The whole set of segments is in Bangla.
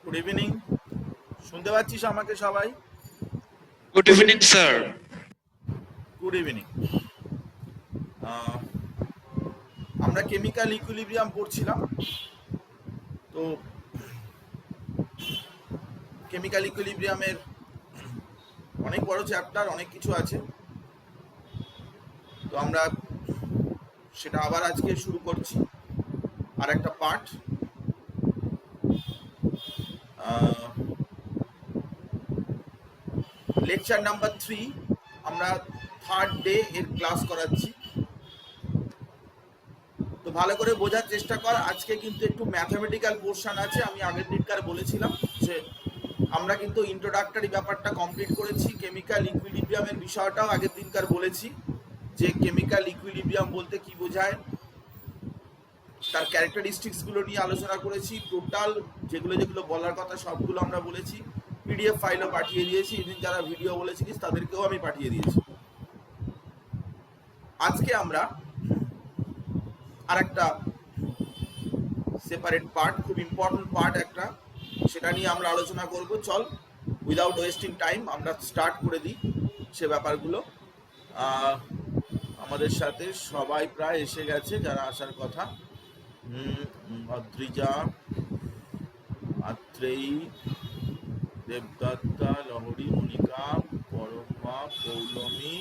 Good evening. শুনতে পাচ্ছিস আমাকে সবাই? Good evening sir. Good evening. আমরা কেমিক্যাল ইকুইলিব্রিয়াম পড়ছিলাম। তো কেমিক্যাল ইকুইলিব্রিয়ামের অনেক বড় চ্যাপ্টার, অনেক কিছু আছে। তো আমরা সেটা আবার আজকে শুরু করছি, আর একটা পার্ট। লেকচার নাম্বার 3, আমরা থার্ড ডে এর ক্লাস করাচ্ছি। তো ভালো করে বোঝার চেষ্টা কর। আজকে কিন্তু একটু ম্যাথমেটিক্যাল পোর্শন আছে। আমি আগের দিনকার বলেছিলাম যে আমরা কিন্তু ইন্ট্রোডাক্টরি ব্যাপারটা কমপ্লিট করেছি। কেমিক্যাল ইকুইলিব্রিয়ামের বিষয়টাও আগের দিনকার বলেছি, যে কেমিক্যাল ইকুইলিব্রিয়াম বলতে কি বোঝায়, তার ক্যারেক্টারিস্টিক্সগুলো নিয়ে আলোচনা করেছি। টোটাল যেগুলো যেগুলো বলার কথা সবগুলো আমরা বলেছি। পিডিএফ ফাইলও পাঠিয়ে দিয়েছি। এদিন যারা ভিডিও বলেছিলিস তাদেরকেও আমি পাঠিয়ে দিয়েছি। আজকে আমরা আর একটা সেপারেট পার্ট, খুব ইম্পর্টেন্ট পার্ট একটা, সেটা নিয়ে আমরা আলোচনা করব। চল, উইদাউট ওয়েস্টিং টাইম আমরা স্টার্ট করে দিই সে ব্যাপারগুলো। আমাদের সাথে সবাই প্রায় এসে গেছে যারা আসার কথা। অদ্রিজা, আত্রেয়ী, দেবদত্তা, লহরী, মনিকা, পরমা, পৌলমী,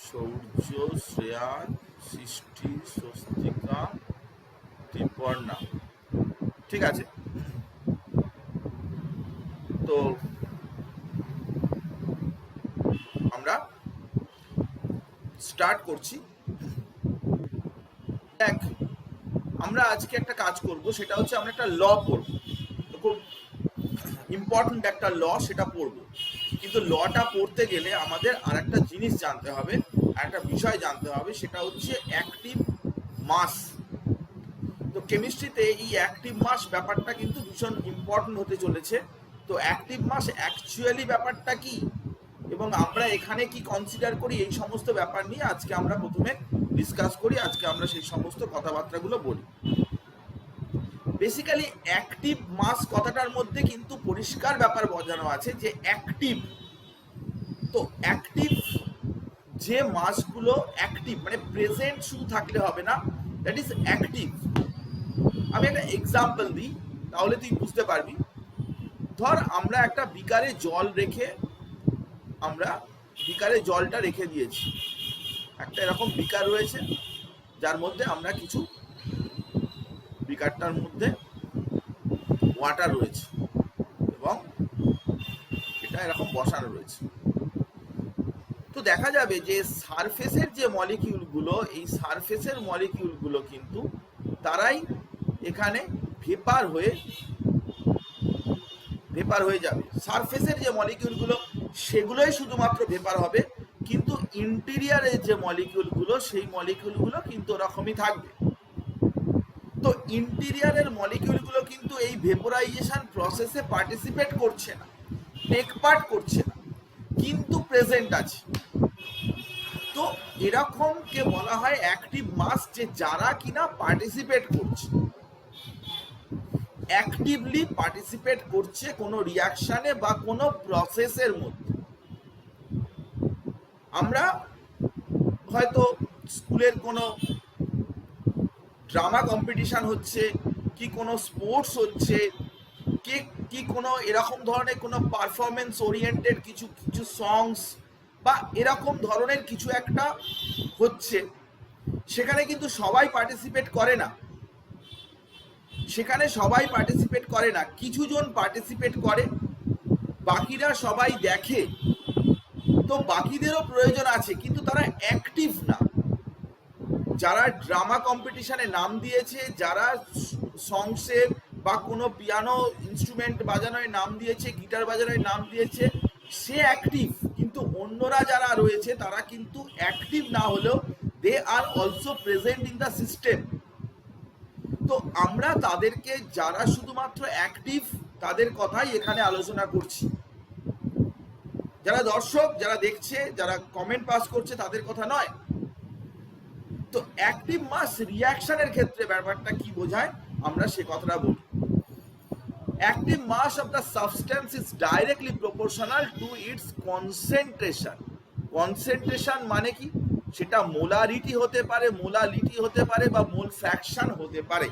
সৌর্য, শ্রেয়া, সৃষ্টি, স্বস্তিকা, ত্রিপর্ণা। ঠিক আছে, তো আমরা স্টার্ট করছি। দেখ, আমরা আজকে একটা কাজ করব, সেটা হচ্ছে আমরা একটা ল পড়ব। তো খুব ইম্পর্টেন্ট একটা ল, সেটা পড়ব। কিন্তু লটা পড়তে গেলে আমাদের আর একটা জিনিস জানতে হবে, একটা বিষয় জানতে হবে, সেটা হচ্ছে অ্যাক্টিভ মাস। তো কেমিস্ট্রিতে এই অ্যাক্টিভ মাস ব্যাপারটা কিন্তু ভীষণ ইম্পর্টেন্ট হতে চলেছে। তো অ্যাক্টিভ মাস অ্যাকচুয়ালি ব্যাপারটা কি এবং আমরা এখানে কি কনসিডার করি, এই সমস্ত ব্যাপার নিয়ে আজকে আমরা প্রথমে ডিসকাস করি। আজকে আমরা সেই সমস্ত কথাবার্তাগুলো বলি। বেসিক্যালি অ্যাক্টিভ মাস কথাটার মধ্যে কিন্তু পরিষ্কার ব্যাপার বোঝানো আছে যে অ্যাক্টিভ। তো অ্যাক্টিভ যে মাসগুলো অ্যাক্টিভ, মানে প্রেজেন্ট শুধু থাকলে হবে না, দ্যাট ইজ অ্যাক্টিভ। আমি একটা এক্সাম্পল দিই, তাহলে তুই বুঝতে পারবি। ধর আমরা একটা বিকারে জল রেখে, আমরা বিকারে জলটা রেখে দিয়েছি। একটা এরকম বিকার রয়েছে যার মধ্যে আমরা কিছু, বিকারটার মধ্যে ওয়াটার রয়েছে এবং এটা এরকম বসানো রয়েছে। তো দেখা যাবে যে সারফেসের যে মলিকিউলগুলো, এই সারফেসের মলিকিউলগুলো কিন্তু তারাই এখানে ভেপার হয়ে যাবে। সারফেসের যে মলিকিউলগুলো সেগুলোই শুধুমাত্র ভেপার হবে, কিন্তু ইন্টেরিয়ারের যে মলিকিউলগুলো সেই মলিকিউলগুলো কিন্তু ওরকমই থাকবে। তো ইন্টেরিয়ারের মলিকিউলগুলো কিন্তু এই ভেপোরাইজেশন প্রসেসে পার্টিসিপেট করছে না, টেক পার্ট করছে না, কিন্তু প্রেজেন্ট আছে। তো এরকমকে বলা হয় অ্যাক্টিভ মাস, যে যারা কিনা পার্টিসিপেট করছে, অ্যাক্টিভলি পার্টিসিপেট করছে কোনো রিয়াকশনে বা কোনো প্রসেসের মধ্যে। আমরা হয়তো স্কুলের কোনো ড্রামা কম্পিটিশন হচ্ছে, কি কোনো স্পোর্টস হচ্ছে, কি কোনো এরকম ধরনের কোনো পারফরমেন্স ওরিয়েন্টেড কিছু কিছু সংস বা এরকম ধরনের কিছু একটা হচ্ছে, সেখানে কিন্তু সবাই পার্টিসিপেট করে না। সেখানে সবাই পার্টিসিপেট করে না, কিছু জন পার্টিসিপেট করে, বাকিরা সবাই দেখে। তো বাকিদেরও প্রয়োজন আছে, কিন্তু তারা অ্যাক্টিভ না। যারা ড্রামা কম্পিটিশনে নাম দিয়েছে, যারা সংসের বা কোনো পিয়ানো ইনস্ট্রুমেন্ট বাজানোয় নাম দিয়েছে, গিটার বাজানোয় নাম দিয়েছে, সে অ্যাক্টিভ। কিন্তু অন্যরা যারা রয়েছে তারা কিন্তু অ্যাক্টিভ না হলেও they are also present in the system. তো আমরা তাদেরকে, যারা শুধুমাত্র অ্যাক্টিভ, তাদের কথাই এখানে আলোচনা করছি। যারা দর্শক, যারা দেখছে, যারা কমেন্ট পাস করছে, তাদের কথা নয়। তো অ্যাক্টিভ মাস রিয়াকশনের ক্ষেত্রে ব্যাপারটা কি বোঝায় আমরা সে কথাটা বলি। active mass of the substance is directly proportional to its concentration. concentration মানে কি? সেটা মোলারিটি হতে পারে, মোলালিটি হতে পারে, বা মোল ফ্র্যাকশন হতে পারে।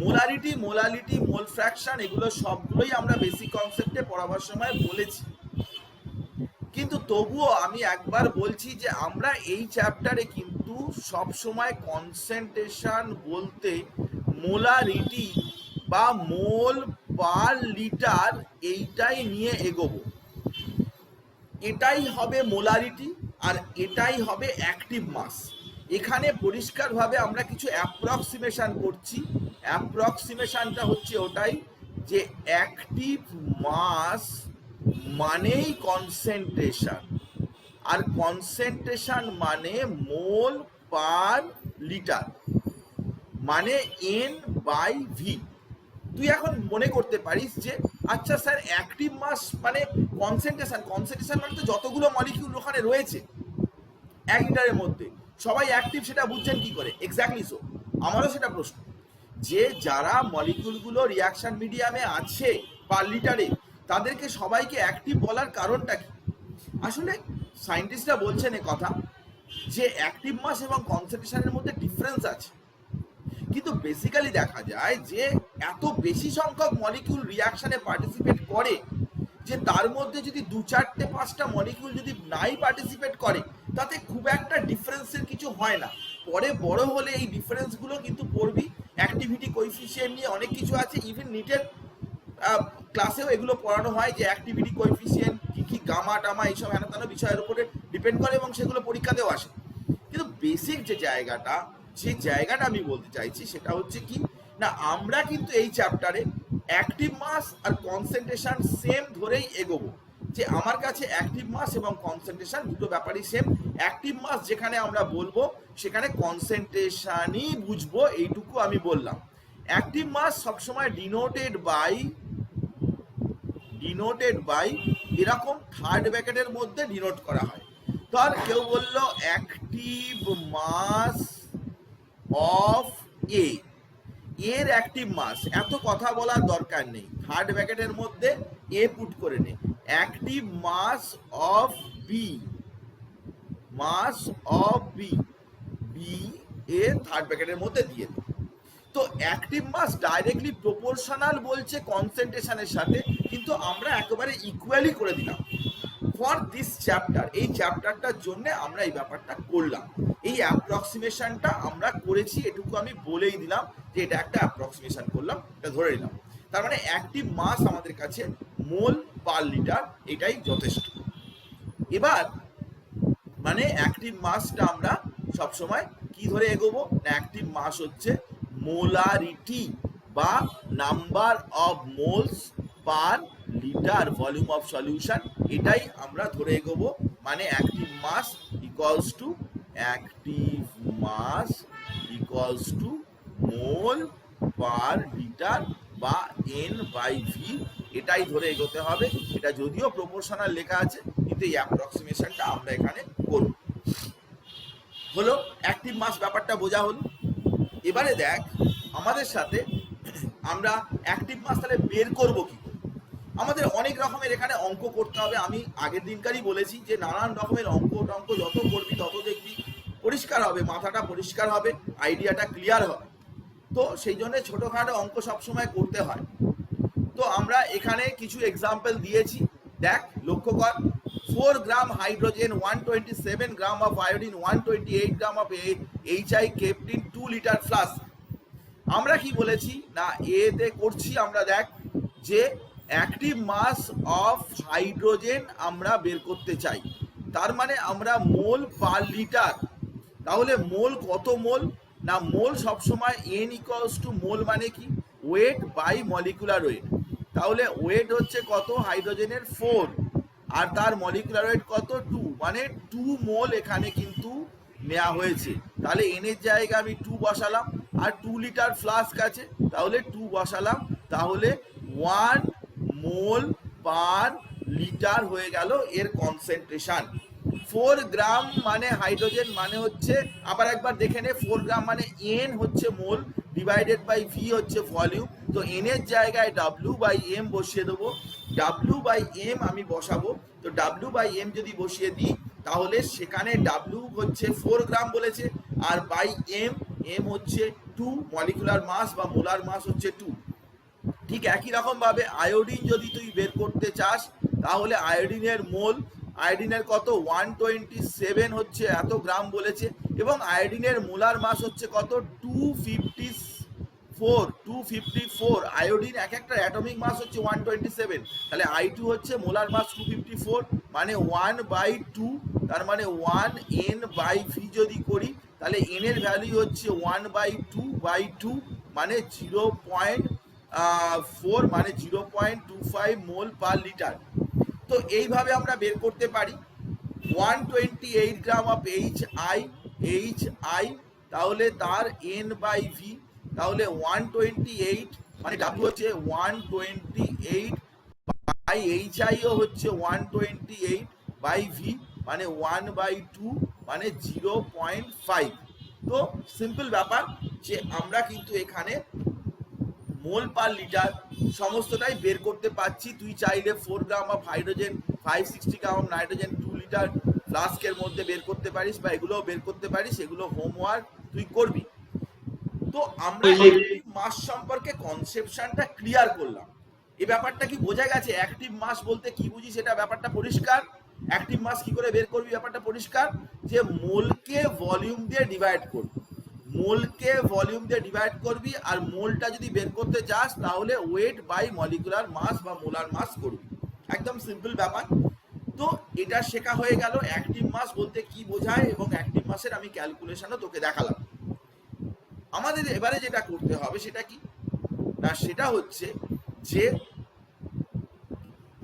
মোলারিটি, মোলালিটি, মোল ফ্র্যাকশন এগুলো সবগুলোই আমরা বেসিক কনসেপ্টে পড়াবার সময় বলেছি। কিন্তু তবুও আমি একবার বলছি যে আমরা এই চ্যাপ্টারে কিন্তু সব সময় কনসেন্ট্রেশন বলতে মোলারিটি বা মোল পার লিটার এইটাই নিয়ে এগোবো। এটাই হবে মোলারিটি আর এটাই হবে অ্যাক্টিভ মাস। এখানে পরিষ্কারভাবে আমরা কিছু অ্যাপ্রক্সিমেশন করছি। অ্যাপ্রক্সিমেশনটা হচ্ছে ওটাই যে অ্যাক্টিভ মাস মানেই কনসেন্ট্রেশন, আর কনসেন্ট্রেশন মানে মোল পার লিটার, মানে N/V। তুই এখন মনে করতে পারিস যে আচ্ছা স্যার অ্যাক্টিভ মাস মানে কনসেন্ট্রেশন, কনসেন্ট্রেশন মানে তো যতগুলো মলিকিউল ওখানে রয়েছে এক লিটারের মধ্যে সবাই অ্যাক্টিভ, সেটা বুঝছেন কি করে? এক্স্যাক্টলি সো, আমারও সেটা প্রশ্ন যে যারা মলিকিউলগুলো রিয়াকশন মিডিয়ামে আছে পার লিটারে তাদেরকে সবাইকে অ্যাক্টিভ বলার কারণটা কি? আসলে সায়েন্টিস্টরা বলছেন এ কথা যে অ্যাক্টিভ মাস এবং কনসেন্ট্রেশনের মধ্যে ডিফারেন্স আছে, কিন্তু বেসিক্যালি দেখা যায় যে এত বেশি সংখ্যক মলিকিউল রিয়াকশনে পার্টিসিপেট করে যে তার মধ্যে যদি 2-4-5টা মলিকিউল যদি নাই পার্টিসিপেট করে তাতে খুব একটা ডিফারেন্সের কিছু হয় না। পরে বড় হলে এই ডিফারেন্সগুলো কিন্তু পড়বি, অ্যাক্টিভিটি কোএফিসিয়েন্ট নিয়ে অনেক কিছু আছে, ইভেন নিটের ক্লাসেও এগুলো পড়ানো হয় যে অ্যাক্টিভিটি কোএফিসিয়েন্ট কি কি, গামা টামা এইসব হেন বিষয়ের উপরে ডিপেন্ড করে এবং সেগুলো পরীক্ষাতেও আসে। কিন্তু বেসিক যে জায়গাটা, সেই জায়গাটা আমি বলতে চাইছি সেটা হচ্ছে কি না, আমরা কিন্তু এই চ্যাপ্টারে অ্যাক্টিভ মাস আর কনসেন্ট্রেশন সেম ধরেই এগোবো, যে আমার কাছে অ্যাক্টিভ মাস এবং কনসেন্ট্রেশন দুটো ব্যাপারই সেম। অ্যাক্টিভ মাস যেখানে আমরা বলবো সেখানে কনসেন্ট্রেশনই বুঝবো, এইটুকু আমি বললাম। অ্যাক্টিভ মাস সবসময় ডিনোটেড বাই এরকম থার্ড ব্র্যাকেটের মধ্যে ডিনোট করা হয়। ধর কেউ বললো অ্যাক্টিভ মাস অফ এ, এর অ্যাক্টিভ মাস, এত কথা বলার দরকার নেই, থার্ড ব্র্যাকেটের মধ্যে এ পুট করে নে। Active mass of B, mass of B, B A third ব্র্যাকেটের মধ্যে দিয়ে দে। তো অ্যাক্টিভ মাস ডাইরেক্টলি প্রপোর্শনাল বলছে কনসেন্ট্রেশনের সাথে, কিন্তু আমরা একেবারে ইকুয়ালি করে দিলাম ফর দিস চ্যাপ্টার। এই চ্যাপ্টারটার জন্য আমরা এই ব্যাপারটা করলাম, এই অ্যাপ্রক্সিমেশনটা আমরা করেছি, এটুকু আমি বলেই দিলাম যে এটা একটা অ্যাপ্রক্সিমেশন করলাম, এটা ধরে নিলাম। তার মানে অ্যাক্টিভ মাস আমাদের কাছে মোল পার লিটার, এটাই যথেষ্ট। এবার মানে অ্যাক্টিভ মাসটা আমরা সবসময় কি ধরে এগোবো না, অ্যাক্টিভ মাস হচ্ছে মোলারিটি বা number of moles per litre volume of solution, এটাই আমরা ধরে এগোবো। মানে active mass equals to mole per litre বা N/V, এটাই ধরে এগোতে হবে। এটা যদিও প্রপোর্শনাল লেখা আছে কিন্তু এই অ্যাপ্রক্সিমেশনটা আমরা এখানে করব। হলো অ্যাক্টিভ মাস ব্যাপারটা বোঝা হলো। এবারে দেখ আমাদের সাথে আমরা অ্যাক্টিভ মাস তাহলে বের করব কি করে? আমাদের অনেক রকমের এখানে অঙ্ক করতে হবে। আমি আগের দিনকারই বলেছি যে নানান রকমের অঙ্ক যত করবি তত দেখবি পরিষ্কার হবে, মাথাটা পরিষ্কার হবে, আইডিয়াটা ক্লিয়ার হবে। তো সেই জন্য ছোটোখাটো অঙ্ক সবসময় করতে হয়। তো আমরা এখানে কিছু এক্সাম্পল দিয়েছি, দেখ লক্ষ্য কর। 4 গ্রাম hydrogen, 127 gram of iodine, 128 gram of HI kept in 2 litre flask. আমরা কি বলেছি না, এতে করছি আমরা, দেখ যে অ্যাক্টিভ মাস অফ হাইড্রোজেন আমরা বের করতে চাই, তার মানে আমরা মোল পার লিটার। তাহলে মোল কত মোল না, মোল সবসময় N ইকুয়ালস টু মোল মানে কি, ওয়েট বাই মলিকুলার ওয়েট। তাহলে ওয়েট হচ্ছে কত হাইড্রোজেনের 4 আর তার মলিকুলার ওয়েট কত 2, মানে 2 মোল এখানে কিন্তু নেওয়া হয়েছে। তাহলে N এর জায়গায় আমি 2 বসালাম, আর 2 লিটার ফ্লাস্ক আছে তাহলে 2 বসালাম, তাহলে 1 মোল পার লিটার হয়ে গেল এর কনসেন্ট্রেশন। 4 গ্রাম মানে হাইড্রোজেন মানে হচ্ছে, আবার একবার দেখে নে, 4 গ্রাম মানে N হচ্ছে মোল, ডিভাইডেড বাই ভি হচ্ছে ভলিউম। তো এন এর জায়গায় ডাব্লিউ বাই এম বসিয়ে দেবো। ডাব্লিউ বাই এম আমি বসাবো, তো ডাব্লিউ বাই এম যদি বসিয়ে দিই তাহলে সেখানে ডাব্লিউ হচ্ছে 4 গ্রাম বলেছে, আর বাই এম, এম হচ্ছে 2, মলিকুলার মাস বা মোলার মাস হচ্ছে 2। ঠিক একই রকম ভাবে আয়োডিন যদি তুই বের করতে চাস তাহলে আয়োডিনের মোল, আয়োডিনের কত 127 হচ্ছে এত গ্রাম বলেছে, এবং আয়োডিনের মোলার মাস হচ্ছে কত 254। আয়োডিন এক একটা অ্যাটমিক মাস হচ্ছে 127, তাহলে I2 হচ্ছে মোলার মাস 254, মানে 1/2, তার মানে 1n/v যদি করি তাহলে n এর ভ্যালু হচ্ছে 1/2 মানে 0.4 মানে 0.25 মোল পার লিটার। তো এইভাবে আমরা বের করতে পারি 128 গ্রাম অফ HI, তাহলে তার n/v, তাহলে 128 মানে W হচ্ছে 128 বাই HI ও হচ্ছে 128 বাই V, মানে 1/2 মানে 0.5। তো সিম্পল ব্যাপার যে আমরা কিন্তু এখানে মোল পার লিটার সমস্তটাই বের করতে পারছি। তুই চাইলে 4 gram of hydrogen, 560 gram of nitrogen 2 litre ফ্লাস্কের মধ্যে বের করতে পারিস, বা এগুলোও বের করতে পারিস, এগুলো হোমওয়ার্ক তুই করবি। তো আমরা মাস সম্পর্কে কনসেপশনটা ক্লিয়ার করলাম। এই ব্যাপারটা কি বোঝা গেছে? অ্যাক্টিভ মাস বলতে কি বুঝি সেটা ব্যাপারটা পরিষ্কার। অ্যাক্টিভ মাস কি করে বের করবি ব্যাপারটা পরিষ্কার, যে মোলকে ভলিউম দিয়ে ডিভাইড করবি, মোলকে ভলিউম দিয়ে ডিভাইড করবি, আর মোলটা যদি বের করতে চাস তাহলে ওয়েট বাই মলিকুলার মাস বা মোলার মাস করবি। একদম সিম্পল ব্যাপার। তো এটা শেখা হয়ে গেল অ্যাক্টিভ মাস বলতে কি বোঝায়, এবং অ্যাক্টিভ মাসের আমি ক্যালকুলেশনও তোকে দেখালাম। আমাদের এবারে যেটা করতে হবে সেটা কি না, সেটা হচ্ছে যে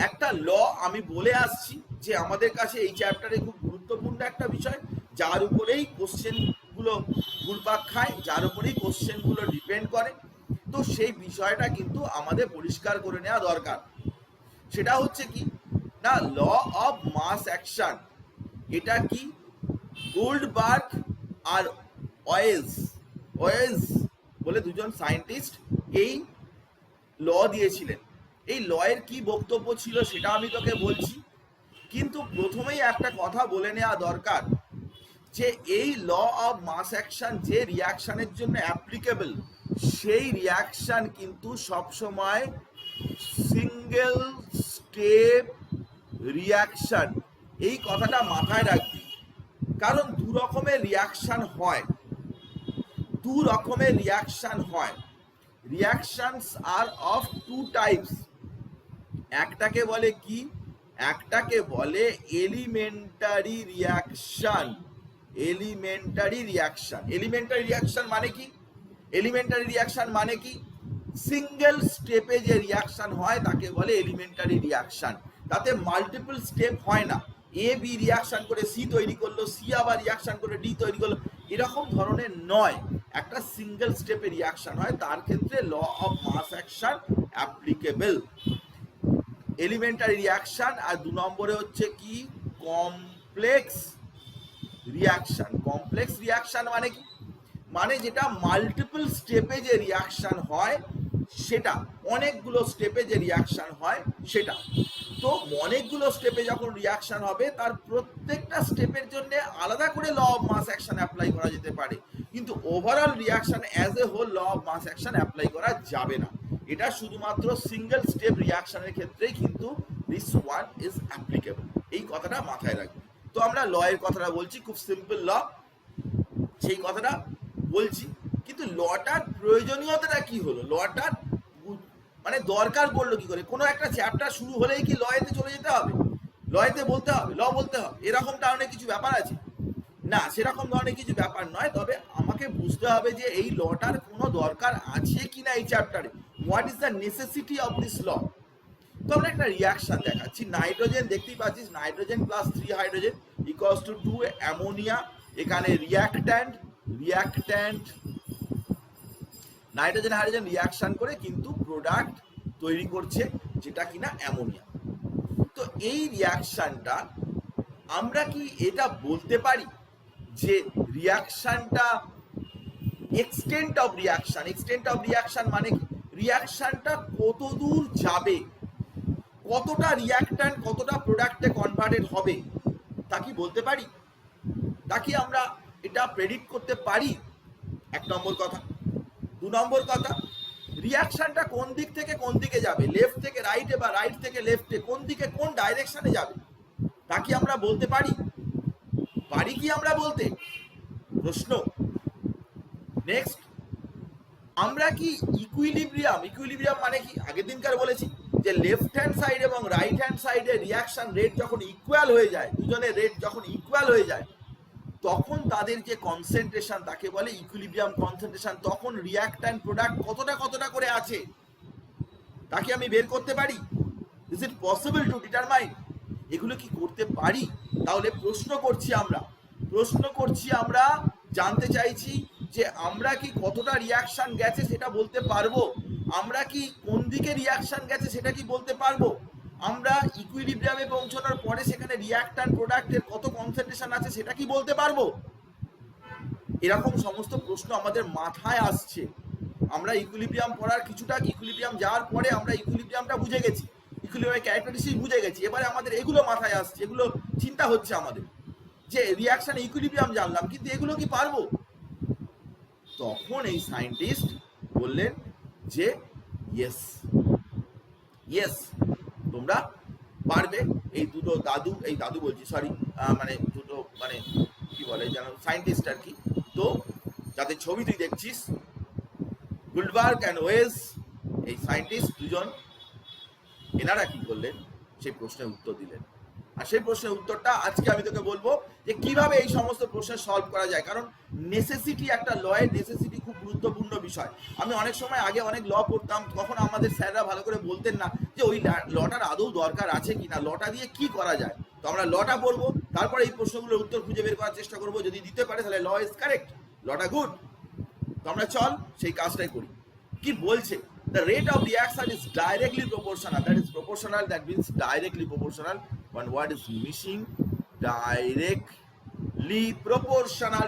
একটা ল আমি বলে আসছি যে আমাদের কাছে এই চ্যাপ্টারে খুব গুরুত্বপূর্ণ একটা বিষয়, যার উপরেই কোশ্চেনগুলো ঘুরপাক খায়, যার উপরেই কোশ্চেনগুলো ডিপেন্ড করে। তো সেই বিষয়টা কিন্তু আমাদের পরিষ্কার করে নেওয়া দরকার। সেটা হচ্ছে কি না, ল অফ মাস অ্যাকশন। এটা কি গোল্ডবার্গ আর ওয়েলস বলে দুজন সায়েন্টিস্ট এই ল দিয়েছিলেন। এই লয়ের কি বক্তব্য ছিল সেটা আমি তোকে বলছি, কিন্তু প্রথমেই একটা কথা বলে নেওয়া দরকার যে এই ল অফ মাস অ্যাকশন যে রিয়াকশনের জন্য অ্যাপ্লিকেবল, সেই রিয়াকশন কিন্তু সবসময় সিঙ্গেল স্টেপ রিয়াকশন। এই কথাটা মাথায় রাখবি, কারণ দু রকমের রিয়াকশন হয়। Reactions are of two types. একটাকে বলে কি, একটাকে বলে এলিমেন্টারি রিয়াকশন। এলিমেন্টারি রিয়াকশন মানে কি, সিঙ্গেল স্টেপে যে রিয়াকশন হয় তাকে বলে এলিমেন্টারি রিয়াকশন। তাতে মাল্টিপল স্টেপ হয় না, এ বি রিয়াকশন করে সি তৈরি করলো, সি আবার রিয়াকশন করে ডি তৈরি করলো, এরকম ধরনের নয়। একটা সিঙ্গেল স্টেপে রিয়াকশন হয়, তার ক্ষেত্রে law of mass action applicable. Elementary reaction. আর 2 নম্বরে হচ্ছে কি, কমপ্লেক্স রিয়াকশন মানে কি, মানে যেটা মাল্টিপল স্টেপে যে রিয়াকশন হয় সেটা, অনেকগুলো স্টেপে যে রিয়াকশন হয় সেটা। তো অনেকগুলো স্টেপে যখন রিয়াকশন হবে তার প্রত্যেকটা স্টেপের জন্য আলাদা করে law of mass action apply করা যেতে পারে, কিন্তু overall reaction as a whole law of mass action apply করা যাবে না। এটা শুধুমাত্র সিঙ্গেল স্টেপ রিয়াকশনের ক্ষেত্রেই কিন্তু দিস ওয়ান ইজ অ্যাপ্লিকেবল। এই কথাটা মাথায় রাখবে। তো আমরা ল এর কথাটা বলছি, খুব সিম্পল ল, সেই কথাটা বলছি। কিন্তু লটার প্রয়োজনীয়তাটা কি হলো, লটার মানে দরকার পড়লো কি করে? কোনো একটা চ্যাপ্টার শুরু হলেই কি লয়েতে চলে যেতে হবে, লয়েতে বলতে হবে, ল বলতে হবে, এরকম ধরনের কিছু ব্যাপার আছে না? সেরকম ধরনের কিছু ব্যাপার নয়। তবে আমাকে বুঝতে হবে যে এই লটার কোনো দরকার আছে কিনা এই চ্যাপ্টারে, what is the necessity of this law. তো আমরা একটা রিয়াকশন দেখাচ্ছি। নাইট্রোজেন দেখতেই পাচ্ছিস, nitrogen plus 3 hydrogen equals to 2 ammonia. এখানে রিয়াক্ট্যান্ট নাইট্রোজেন হাইড্রোজেন রিয়াকশন করে কিন্তু প্রোডাক্ট তৈরি করছে, যেটা কিনা অ্যামোনিয়া। তো এই রিয়াকশনটা আমরা কি এটা বলতে পারি যে রিয়াকশনটা extent of reaction. Extent of reaction মানে কি? রিয়াকশনটা কত দূর যাবে, কতটা রিয়াক্ট্যান্ট কতটা প্রোডাক্টে কনভার্টেড হবে তা কি বলতে পারি? তা কি আমরা এটা প্রেডিক্ট করতে পারি? এক নম্বর কথা। দু নম্বর কথা, রিয়াকশনটা কোন দিক থেকে কোন দিকে যাবে, লেফট থেকে রাইটে বা রাইট থেকে লেফটে, কোন দিকে কোন ডাইরেকশনে যাবে তা কি আমরা বলতে পারি? পারি কি আমরা বলতে? প্রশ্ন। নেক্সট, আমরা কি ইকুইলিব্রিয়াম মানে কি? আগের দিনকার বলেছি যে লেফট হ্যান্ড সাইড এবং রাইট হ্যান্ড সাইডে রিয়াকশন রেট যখন ইকুয়াল হয়ে যায়, দুজনের রেট যখন ইকুয়াল হয়ে যায়, তখন তাদের যে কনসেন্ট্রেশন তাকে বলে ইকুইলিব্রিয়াম কনসেন্ট্রেশন। তখন রিয়াক্ট্যান্ট প্রোডাক্ট কতটা করে আছে তাকে আমি বের করতে পারি। Is it possible to determine? এগুলো কি করতে পারি? তাহলে প্রশ্ন করছি আমরা জানতে চাইছি যে আমরা কি কতটা রিয়াকশন গেছে সেটা বলতে পারবো, আমরা কি কোন দিকে রিয়াকশন গেছে সেটা কি বলতে পারবো, আমরা ইকুইলিব্রিয়ামে পৌঁছানোর পরে সেখানে রিয়াক্ট্যান্ট প্রোডাক্টের কত কনসেন্ট্রেশন আছে সেটা কি বলতে পারবো? এরকম সমস্ত প্রশ্ন আমাদের মাথায় আসছে। আমরা ইকুইলিব্রিয়াম পড়ার কিছুটা, ইকুইলিব্রিয়াম যাওয়ার পরে আমরা ইকুইলিব্রিয়ামটা বুঝে গেছি, ইকুইলিব্রিয়ামের ক্যারেক্টারিস্টিক বুঝে গেছি। এবারে আমাদের এগুলো মাথায় আসছে, এগুলো চিন্তা হচ্ছে আমাদের যে রিয়াকশন ইকুইলিব্রিয়াম জানলাম, কিন্তু এগুলো কি পারবো? তখন এই সায়েন্টিস্ট বললেন যে ইয়েস তোমরা পারবে। এই দাদু বলছি, সরি, মানে দুটো মানে কি বলে যেন সায়েন্টিস্ট আর কি। তো যাদের ছবি তুই দেখছিস, গুল্ডবার্গ অ্যান্ড ওয়েজ, এই সায়েন্টিস্ট দুজন, এনারা কি করলেন? সেই প্রশ্নের উত্তর দিলেন। আর সেই প্রশ্নের উত্তরটা আজকে আমি তোকে বলবো যে কিভাবে এই সমস্ত প্রশ্নের সলভ করা যায়। কারণ নেসেসিটি, একটা লয়ের নেসেসিটি খুব গুরুত্বপূর্ণ বিষয়। আমি অনেক সময় আগে অনেক ল পড়তাম, তখন আমাদের স্যাররা ভালো করে বলতেন না যে ওই লটার আদৌ দরকার আছে কি না, লটা দিয়ে কি করা যায়। তো আমরা লটা পড়বো, তারপরে এই প্রশ্নগুলোর উত্তর খুঁজে বের করার চেষ্টা করবো। যদি দিতে পারে তাহলে ল ইজ কারেক্ট, লটা গুড। তো আমরা চল সেই কাজটাই করি। কি বলছে? The rate of reaction is directly proportional. That is proportional. That means directly proportional. One word is missing. Directly proportional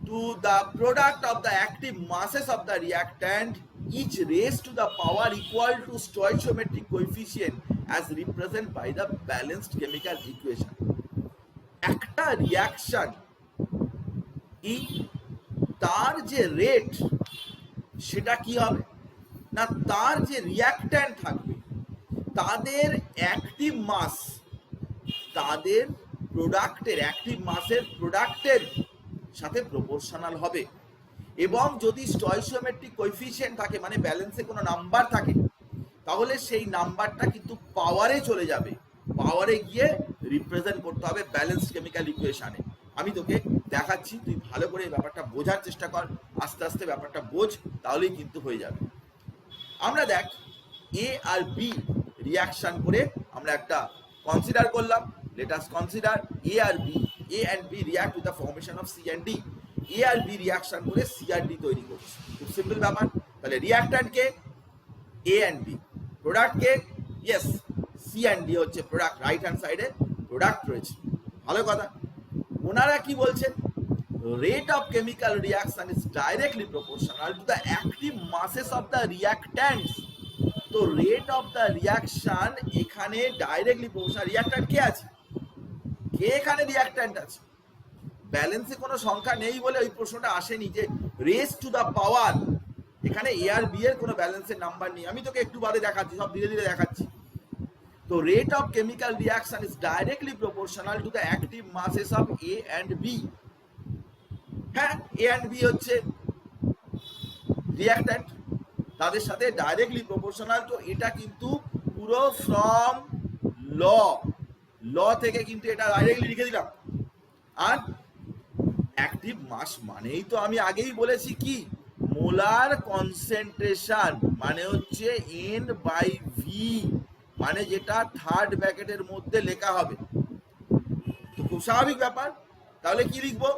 to the product of the active masses of the reactant, each raised to the power equal to stoichiometric coefficient as represented by the balanced chemical equation. একটা রিয়াকশন তার যে রেট সেটা কি হবে না, তার যে রিয়াক্ট্যান্ট থাকবে তাদের অ্যাক্টিভ মাস, তাদের প্রোডাক্টের অ্যাক্টিভ মাসের প্রোডাক্টের সাথে প্রপোর্শনাল হবে। এবং যদি স্টয়চিওমেট্রিক কোএফিসিয়েন্ট থাকে, মানে ব্যালেন্সে কোনো নাম্বার থাকে, তাহলে সেই নাম্বারটা কিন্তু পাওয়ারে চলে যাবে, পাওয়ারে গিয়ে রিপ্রেজেন্ট করতে হবে ব্যালেন্সড কেমিক্যাল ইকুয়েশনে। আমি তোকে দেখাচ্ছি, তুই ভালো করে এই ব্যাপারটা বোঝার চেষ্টা কর, আস্তে আস্তে ব্যাপারটা বোঝ, তাহলেই কিন্তু হয়ে যাবে। আমরা দেখ এ আর বি রিয়াকশন করে আমরা একটা কনসিডার করলাম। লেট আস কনসিডার এ আর B, A and B react with the formation of C and D. A আর বি রিয়াকশন করে সি আর ডি তৈরি করছে, খুব সিম্পল ব্যাপার। তাহলে রিয়াক্ট্যান্টকে এ অ্যান্ড বি, প্রোডাক্টকে ইয়েস সি অ্যান্ড ডি হচ্ছে প্রোডাক্ট, রাইট হ্যান্ড সাইডে প্রোডাক্ট রয়েছে। ভালো কথা। ওনারা কি বলছেন? rate of chemical reaction is directly proportional to the active masses of the reactants. তো rate of the reaction এখানে ডাইরেক্টলি প্রপোর্শনাল। রিয়াক্ট্যান্ট কে আছে? কে এখানে রিয়াক্ট্যান্ট আছে? ব্যালেন্সে কোনো সংখ্যা নেই বলে ওই প্রশ্নটা আসেনি যে রেস টু দ্য পাওয়ার। এখানে এ আর বি এর কোনো ব্যালেন্সের নাম্বার নেই, আমি তোকে একটু বাদে দেখাচ্ছি, সব ধীরে ধীরে দেখাচ্ছি। তো rate of chemical reaction is directly proportional to the active masses of A and B. হ্যাঁ, এ অ্যান্ড বি হচ্ছে রিয়াক্ট্যান্ট, তাদের সাথে ডাইরেক্টলি প্রপোর্শনাল। তো এটা কিন্তু পুরো ফ্রম ল থেকে কিন্তু এটা ডাইরেক্টলি লিখে দিলাম। আর অ্যাক্টিভ মাস মানেই তো আমি আগেই বলেছি কি, মোলার কনসেন্ট্রেশন মানে হচ্ছে এন বাই ভি, মানে যেটা থার্ড ব্র্যাকেটের মধ্যে লেখা হবে। তো খুব স্বাভাবিক ব্যাপার। তাহলে কি লিখবো?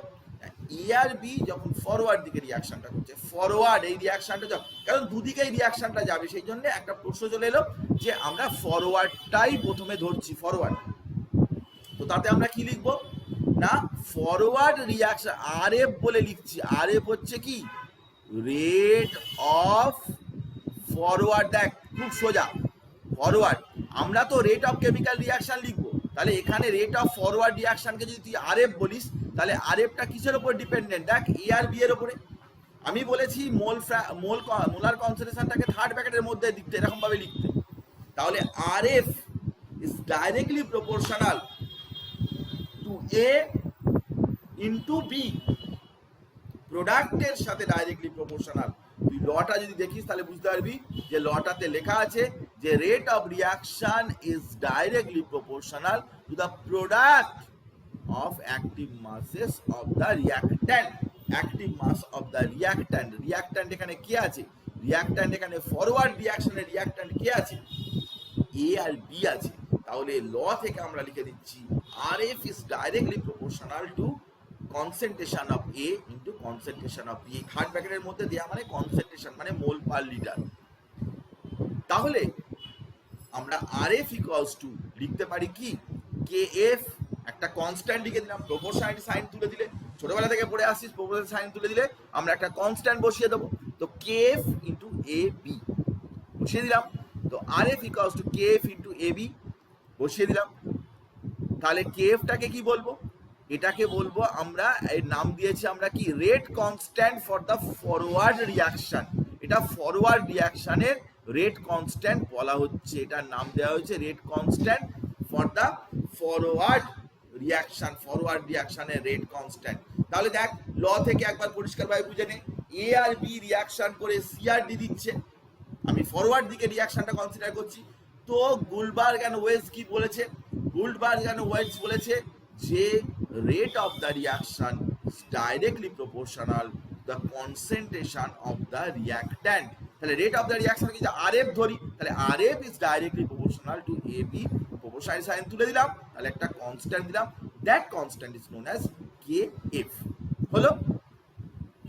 এ আর বি যখন ফরওয়ার্ড দিকে রিয়াকশনটা করছে, ফরওয়ার্ড এই রিয়াকশনটা যাবে, কারণ দুদিকেই রিয়াকশনটা যাবে, সেই জন্য একটা প্রশ্ন চলে এলো যে আমরা ফরওয়ার্ডটাই প্রথমে ধরছি, ফরওয়ার্ড। তো তাতে আমরা কি লিখবো? না ফরওয়ার্ড রিয়াকশন, আরএফ বলে লিখছি। আরএফ হচ্ছে কি রেট অফ ফরওয়ার্ড। দেখ খুব সোজা, ফরওয়ার্ড, আমরা তো রেট অফ কেমিক্যাল রিয়াকশন লিখবো, তাহলে এখানে রেট অফ ফরওয়ার্ড রিয়াকশনকে যদি তুই আরএফ বলিস, তাহলে আরএফটা কিসের উপর ডিপেন্ডেন্ট? দেখ এ আর বি এর উপরে। আমি বলেছি মোলার কনসেন্ট্রেশনটাকে থার্ড ব্র্যাকেটের মধ্যে লিখতে, এরকম ভাবে লিখতে। তাহলে RF is directly proportional to A into B, প্রোডাক্টের সাথে ডাইরেক্টলি প্রপোর্শনাল। তুই লটা যদি দেখিস তাহলে বুঝতে পারবি যে লটাতে লেখা আছে যে rate of reaction is directly proportional to the product of active masses of the reactant. Active mass of the reactant, reactant এখানে কে আছে? রিয়াক্ট্যান্ট এখানে ফরওয়ার্ড রিয়াকশনের রিয়াক্ট্যান্ট কে আছে? এ আর বি আছে। তাহলে ল থেকে আমরা লিখে দিচ্ছি RF is directly proportional to concentration of A into concentration of B. Third ব্র্যাকেটের মধ্যে দেওয়া মানে কনসেন্ট্রেশন মানে মোল পার লিটার। তাহলে আমরা আরএফ ইকুয়ালস টু লিখতে পারি কি কে এফ, একটা কনস্ট্যান্ট লিখে দিলাম, প্রপোর্শনালিটি সাইন তুলে দিলে, ছোটবেলা থেকে পড়ে আসছিস, প্রপোর্শনালিটি সাইন তুলে দিলে আমরা একটা কনস্ট্যান্ট বসিয়ে দেবো। তো K F into A B বসিয়ে দিলাম। তো RF equals to K F into A B বসিয়ে দিলাম। তাহলে কে এফটাকে কি বলবো? এটাকে বলবো আমরা, এর নাম দিয়েছি আমরা কি rate constant for the forward reaction. এটা ফরওয়ার্ড রিয়াকশনের রেট কনস্ট্যান্ট বলা হচ্ছে, এটার নাম দেওয়া হয়েছে rate constant for the forward reaction, forward রিয়াকশনের রেট কনস্ট্যান্ট। তাহলে দেখ ল থেকে একবার পরিষ্কারভাবে বুঝে নে, এ আর বি রিয়াকশন করে সি আর ডি দিচ্ছে, আমি ফরওয়ার্ড দিকে রিয়াকশনটা কনসিডার করছি। তো গুলবার্গ অ্যান্ড ওয়েলস কি বলেছে? গুলবার্গ অ্যান্ড ওয়েলস বলেছে যে rate of the reaction is directly proportional the concentration of the reactant. তাহলে রেট অফ দ্য রিয়াকশন কি আরএফ ধরি, তাহলে RF is directly proportional to A B, proportionality sign তুলে দিলাম, তাহলে একটা কনস্ট্যান্ট দিলাম, that constant is known as K F. হলো?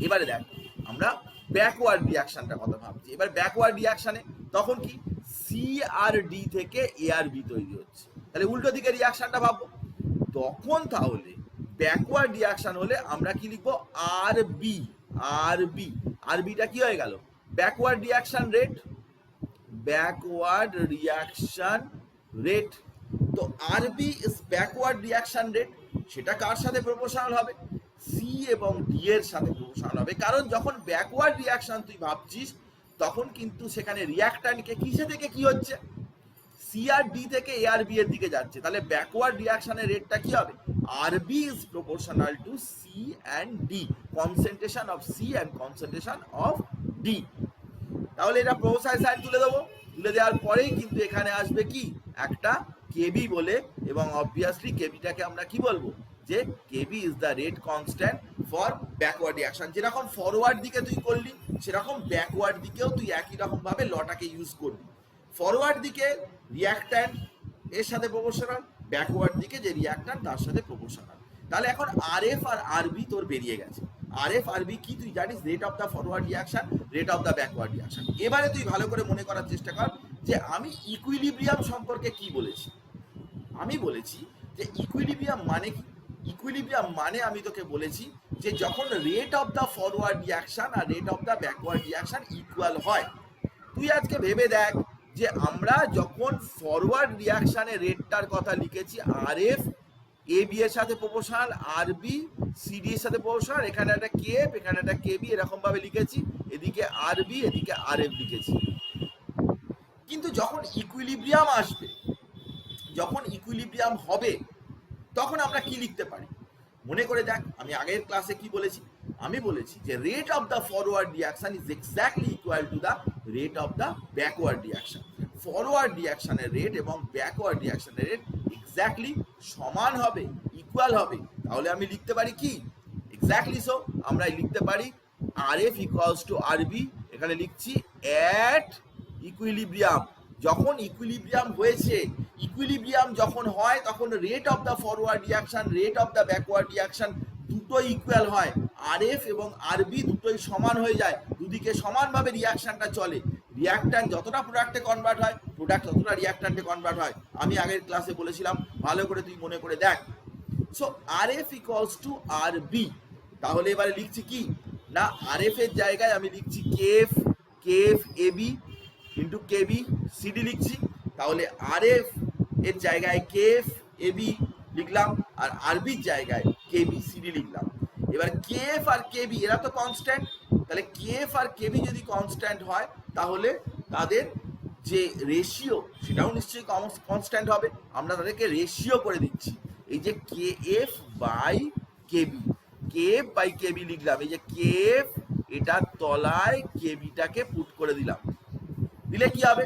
এবারে দেখ আমরা ব্যাকওয়ার্ড রিয়াকশনটা কথা ভাবছি। এবার ব্যাকওয়ার্ড রিয়াকশনে তখন কি সি আর ডি থেকে এ আর বি তৈরি হচ্ছে, তাহলে উল্টো দিকে রিয়াকশনটা ভাববো। তখন তাহলে ব্যাকওয়ার্ড রিয়াকশন হলে আমরা কি লিখবো? R B. R B, R বিটা কি হয়ে গেল? Backward reaction rate, backward reaction rate. তো R B is backward reaction rate, সেটা কার সাথে প্রপোর্শনাল হবে? সি এবং ডি এর সাথে প্রপোর্শনাল হবে। কারণ যখন ব্যাকওয়ার্ড রিয়াকশন তুই ভাবছিস তখন কিন্তু সেখানে রিয়াক্ট্যান্টকে কিসে থেকে কি হচ্ছে? সি আর ডি থেকে এ আর বি এর দিকে যাচ্ছে, তাহলে ব্যাকওয়ার্ড রিয়াকশনের রেটটা কি হবে? R B is proportional to C and D, concentration of C and concentration of D. তাহলে এটা প্রপোর্শনাল সাইন তুলে দেবো, তুলে দেওয়ার পরেই কিন্তু এখানে আসবে কি একটা কেবি বলে, এবং অবভিয়াসলি কেবিটাকে আমরা কি বলবো? যে KB is the rate constant for backward reaction. যেরকম ফরওয়ার্ড দিকে তুই করলি সেরকম ব্যাকওয়ার্ড দিকেও তুই একই রকম ভাবে লটাকে ইউজ করবি। ফরওয়ার্ড দিকে রিয়াক্ট্যান্ট এর সাথে প্রপোর্শনাল, ব্যাকওয়ার্ড দিকে যে রিয়াক্ট্যান্ট তার সাথে প্রপোর্শনাল। তাহলে এখন আর এফ আর আর বি তোর বেরিয়ে গেছে। আর এফ আর বি কি তুই জানিস? Rate of the forward reaction, rate of the backward reaction. এবারে তুই ভালো করে মনে করার চেষ্টা কর যে আমি ইকুইলিব্রিয়াম সম্পর্কে কি বলেছি। আমি বলেছি যে ইকুইলিব্রিয়াম মানে কি? ইকুইলিব্রিয়াম মানে আমি তোকে বলেছি যে যখন rate of the forward reaction আর rate of the backward reaction equal হয়। তুই আজকে ভেবে দেখ যে আমরা যখন ফরওয়ার্ড রিয়াকশনের রেটটার কথা লিখেছি আর এফ এ বি এর সাথে প্রপোর্শনাল, আর বি সি ডি এর সাথে প্রপোর্শনাল, এখানে একটা কে এফ এখানে একটা কে বি এরকম ভাবে লিখেছি, এদিকে আর বি এদিকে আর এফ লিখেছি। কিন্তু যখন ইকুইলিব্রিয়াম আসবে, যখন ইকুইলিব্রিয়াম হবে তখন আমরা কি লিখতে পারি? মনে করে দেখ আমি আগের ক্লাসে কি বলেছি? আমি বলেছি যে rate of the forward reaction is exactly equal to the rate of the backward reaction. Forward রিয়াকশনের রেট এবং ব্যাকওয়ার্ড রিয়াকশনের রেট এক্স্যাক্টলি সমান হবে, ইকুয়াল হবে। তাহলে আমি লিখতে পারি কি? এক্স্যাক্টলি সো আমরা লিখতে পারি R F equals to R B, এখানে লিখছি অ্যাট ইকুইলিব্রিয়াম। যখন ইকুইলিব্রিয়াম হয়েছে, ইকুইলিব্রিয়াম যখন হয় তখন rate of the forward reaction, rate of the backward reaction দুটোই ইকুয়াল হয়। আর এফ এবং আর বি দুটোই সমান হয়ে যায়, দুদিকে সমানভাবে রিয়াকশনটা চলে। রিয়াক্ট্যান্ট যতটা প্রোডাক্টে কনভার্ট হয়, প্রোডাক্ট ততটা রিয়াক্ট্যান্টে কনভার্ট হয়। আমি আগের ক্লাসে বলেছিলাম, ভালো করে তুই মনে করে দেখ। So R F equals to R B. তাহলে এবারে লিখছি কি না, আর এফ এর জায়গায় আমি লিখছি KF, KF A B into KB CD লিখছি। তাহলে আর এফ এর জায়গায় কেএফ এ বি লিখলাম, আর আরবির জায়গায় কেবি সিডি লিখলাম। এবার কেএফ আর কেবি এরা তো কনস্ট্যান্ট, তাহলে কেএফ আর কেবি যদি কনস্ট্যান্ট হয় তাহলে তাদের যে রেশিও সেটাও নিশ্চয়ই কনস্ট্যান্ট হবে। আমরা তাদেরকে রেশিও করে দিচ্ছি। এই যে KF by KB, KF by KB লিখলাম। এই যে কেএফ এটার তলায় কেবিটাকে পুট করে দিলাম, দিলে কি হবে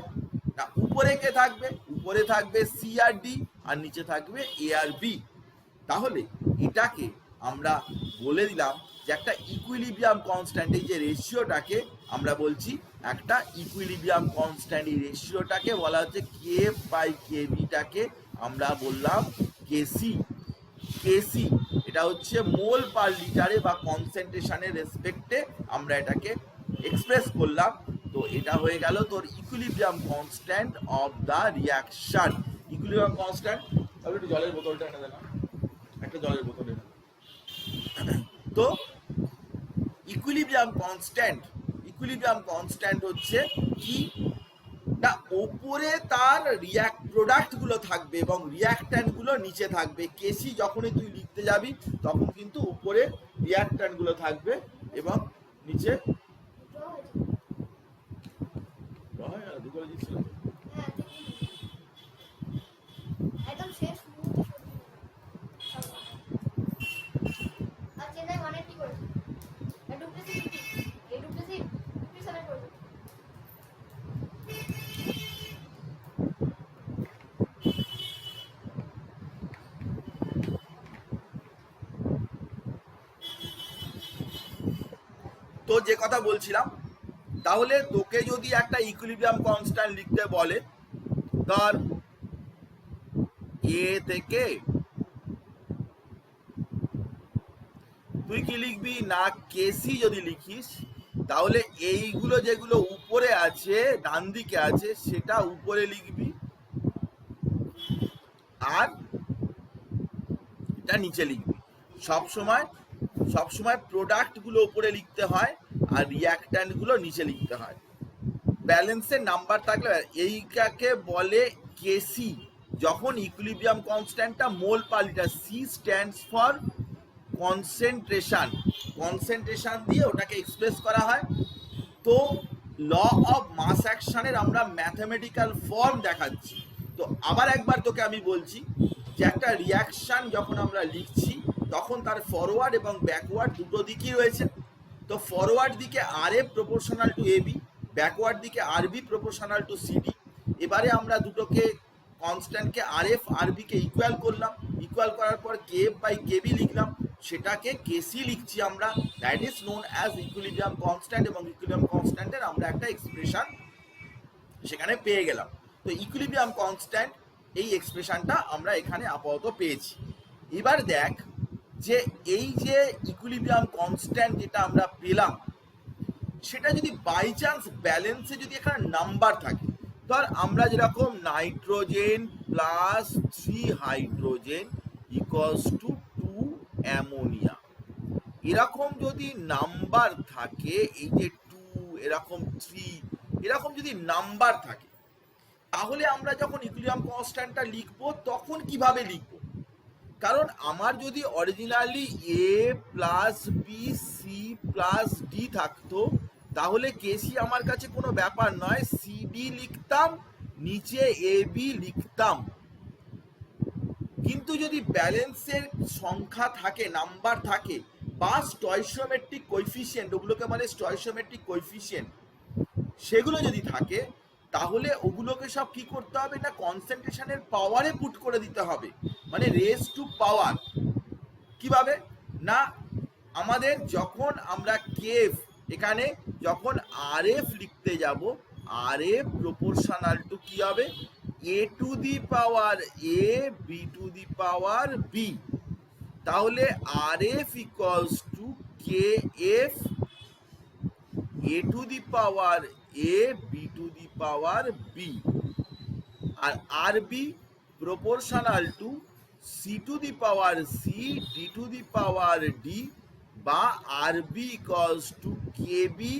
না, উপরে কে থাকবে, উপরে থাকবে সি আর ডি, আর নিচে থাকবে এ আর বি। তাহলে এটাকে আমরা বলে দিলাম যে একটা ইকুইলিব্রিয়াম কনস্ট্যান্ট। এই যে রেশিওটাকে আমরা বলছি একটা ইকুইলিব্রিয়াম কনস্ট্যান্ট। এই রেশিওটাকে বলা হচ্ছে কেএফ বাই কেবিটাকে আমরা বললাম কেসি। কেসি এটা হচ্ছে মোল পার লিটারে বা কনসেন্ট্রেশনের রেসপেক্টে আমরা এটাকে এক্সপ্রেস করলাম। তো এটা হয়ে গেল তোর equilibrium constant of the reaction. Equilibrium constant. তাহলে একটু জলের বোতলটা এনে দেন, একটা জলের বোতল এনে। তো ইকুইলিব্রিয়াম কনস্ট্যান্ট হচ্ছে কি না, ওপরে তার প্রোডাক্ট গুলো থাকবে এবং রিয়াক্ট্যান্ট গুলো নিচে থাকবে। কেসি যখনই তুই লিখতে যাবি তখন কিন্তু উপরে রিয়াক্ট্যান্ট গুলো থাকবে এবং নিচে তো যে কথা বলছিলাম, তাহলে তোকে যদি একটা ইকুইলিব্রিয়াম কনস্ট্যান্ট লিখতে বলে, ধর এ থেকে তুই কি লিখবি না কেসি যদি লিখিস তাহলে এইগুলো যেগুলো উপরে আছে ডান দিকে আছে সেটা উপরে লিখবি আর এটা নিচে লিখবি। সবসময় প্রোডাক্ট গুলো উপরে লিখতে হয় আর রিয়াক্ট্যান্ট গুলো নিচে লিখতে হয়। ব্যালেন্সের নাম্বার থাকলে এইটাকে বলে কেসি। যখন ইকুইলিব্রিয়াম কনস্ট্যান্টটা mole per litre, C stands for concentration দিয়ে ওটাকে এক্সপ্রেস করা হয়। তো ল অফ মাস অ্যাকশনের আমরা ম্যাথমেটিক্যাল ফর্ম দেখাচ্ছি। তো আবার একবার তোকে আমি বলছি যে একটা রিয়াকশন যখন আমরা লিখছি তখন তার ফরওয়ার্ড এবং ব্যাকওয়ার্ড দুটো দিকই রয়েছে। তো ফরওয়ার্ড দিকে R F proportional to A B, backward দিকে R B proportional to CD. এবারে আমরা দুটোকে কনস্ট্যান্টকে আর এফ আর বিকে ইকুয়াল করলাম, ইকুয়াল করার পর কে এফ বাই কেবি লিখলাম, সেটাকে কেসি লিখছি আমরা। That is known as equilibrium constant, এবং ইকুইলিব্রিয়াম কনস্ট্যান্টের আমরা একটা এক্সপ্রেশন সেখানে পেয়ে গেলাম। তো ইকুইলিব্রিয়াম কনস্ট্যান্ট এই এক্সপ্রেশনটা আমরা এখানে আপাতত পেয়েছি। এবার দেখ যে এই যে ইকুইলিব্রিয়াম কনস্ট্যান্ট যেটা আমরা পেলাম সেটা যদি বাই চান্স ব্যালেন্সে যদি এখানে নাম্বার থাকে, ধর আমরা যেরকম nitrogen plus 3 hydrogen equals to 2 ammonia, এরকম যদি নাম্বার থাকে, এই যে 2 এরকম 3 এরকম যদি নাম্বার থাকে, তাহলে আমরা যখন ইকুইলিব্রিয়াম কনস্ট্যান্টটা লিখবো তখন কিভাবে লিখবো? কারণ আমার যদি originally A plus B C plus D থাকতো তাহলে কেসি আমার কাছে কোনো ব্যাপার নয়, সিডি লিখতাম, নিচে এ বি লিখতাম। কিন্তু যদি ব্যালেন্সের সংখ্যা থাকে, নাম্বার থাকে, বা স্টয়চিওমেট্রিক কোএফিসিয়েন্ট, ওগুলোকে মানে স্টয়চিওমেট্রিক কোএফিসিয়েন্ট, সেগুলো যদি থাকে তাহলে ওগুলোকে সব কি করতে হবে না কনসেন্ট্রেশনের পাওয়ারে পুট করে দিতে হবে, মানে রেজ টু পাওয়ার। কিভাবে না, আমাদের যখন আমরা কেএফ এখানে যখন আর এফ লিখতে যাব, আর এফ প্রপোর্শনাল টু কি হবে, A to the power A B to the power B. তাহলে R F equals to K F A to the power A B to the power B, আর R B proportional to C to the power C D to the power D বা RB equals to KB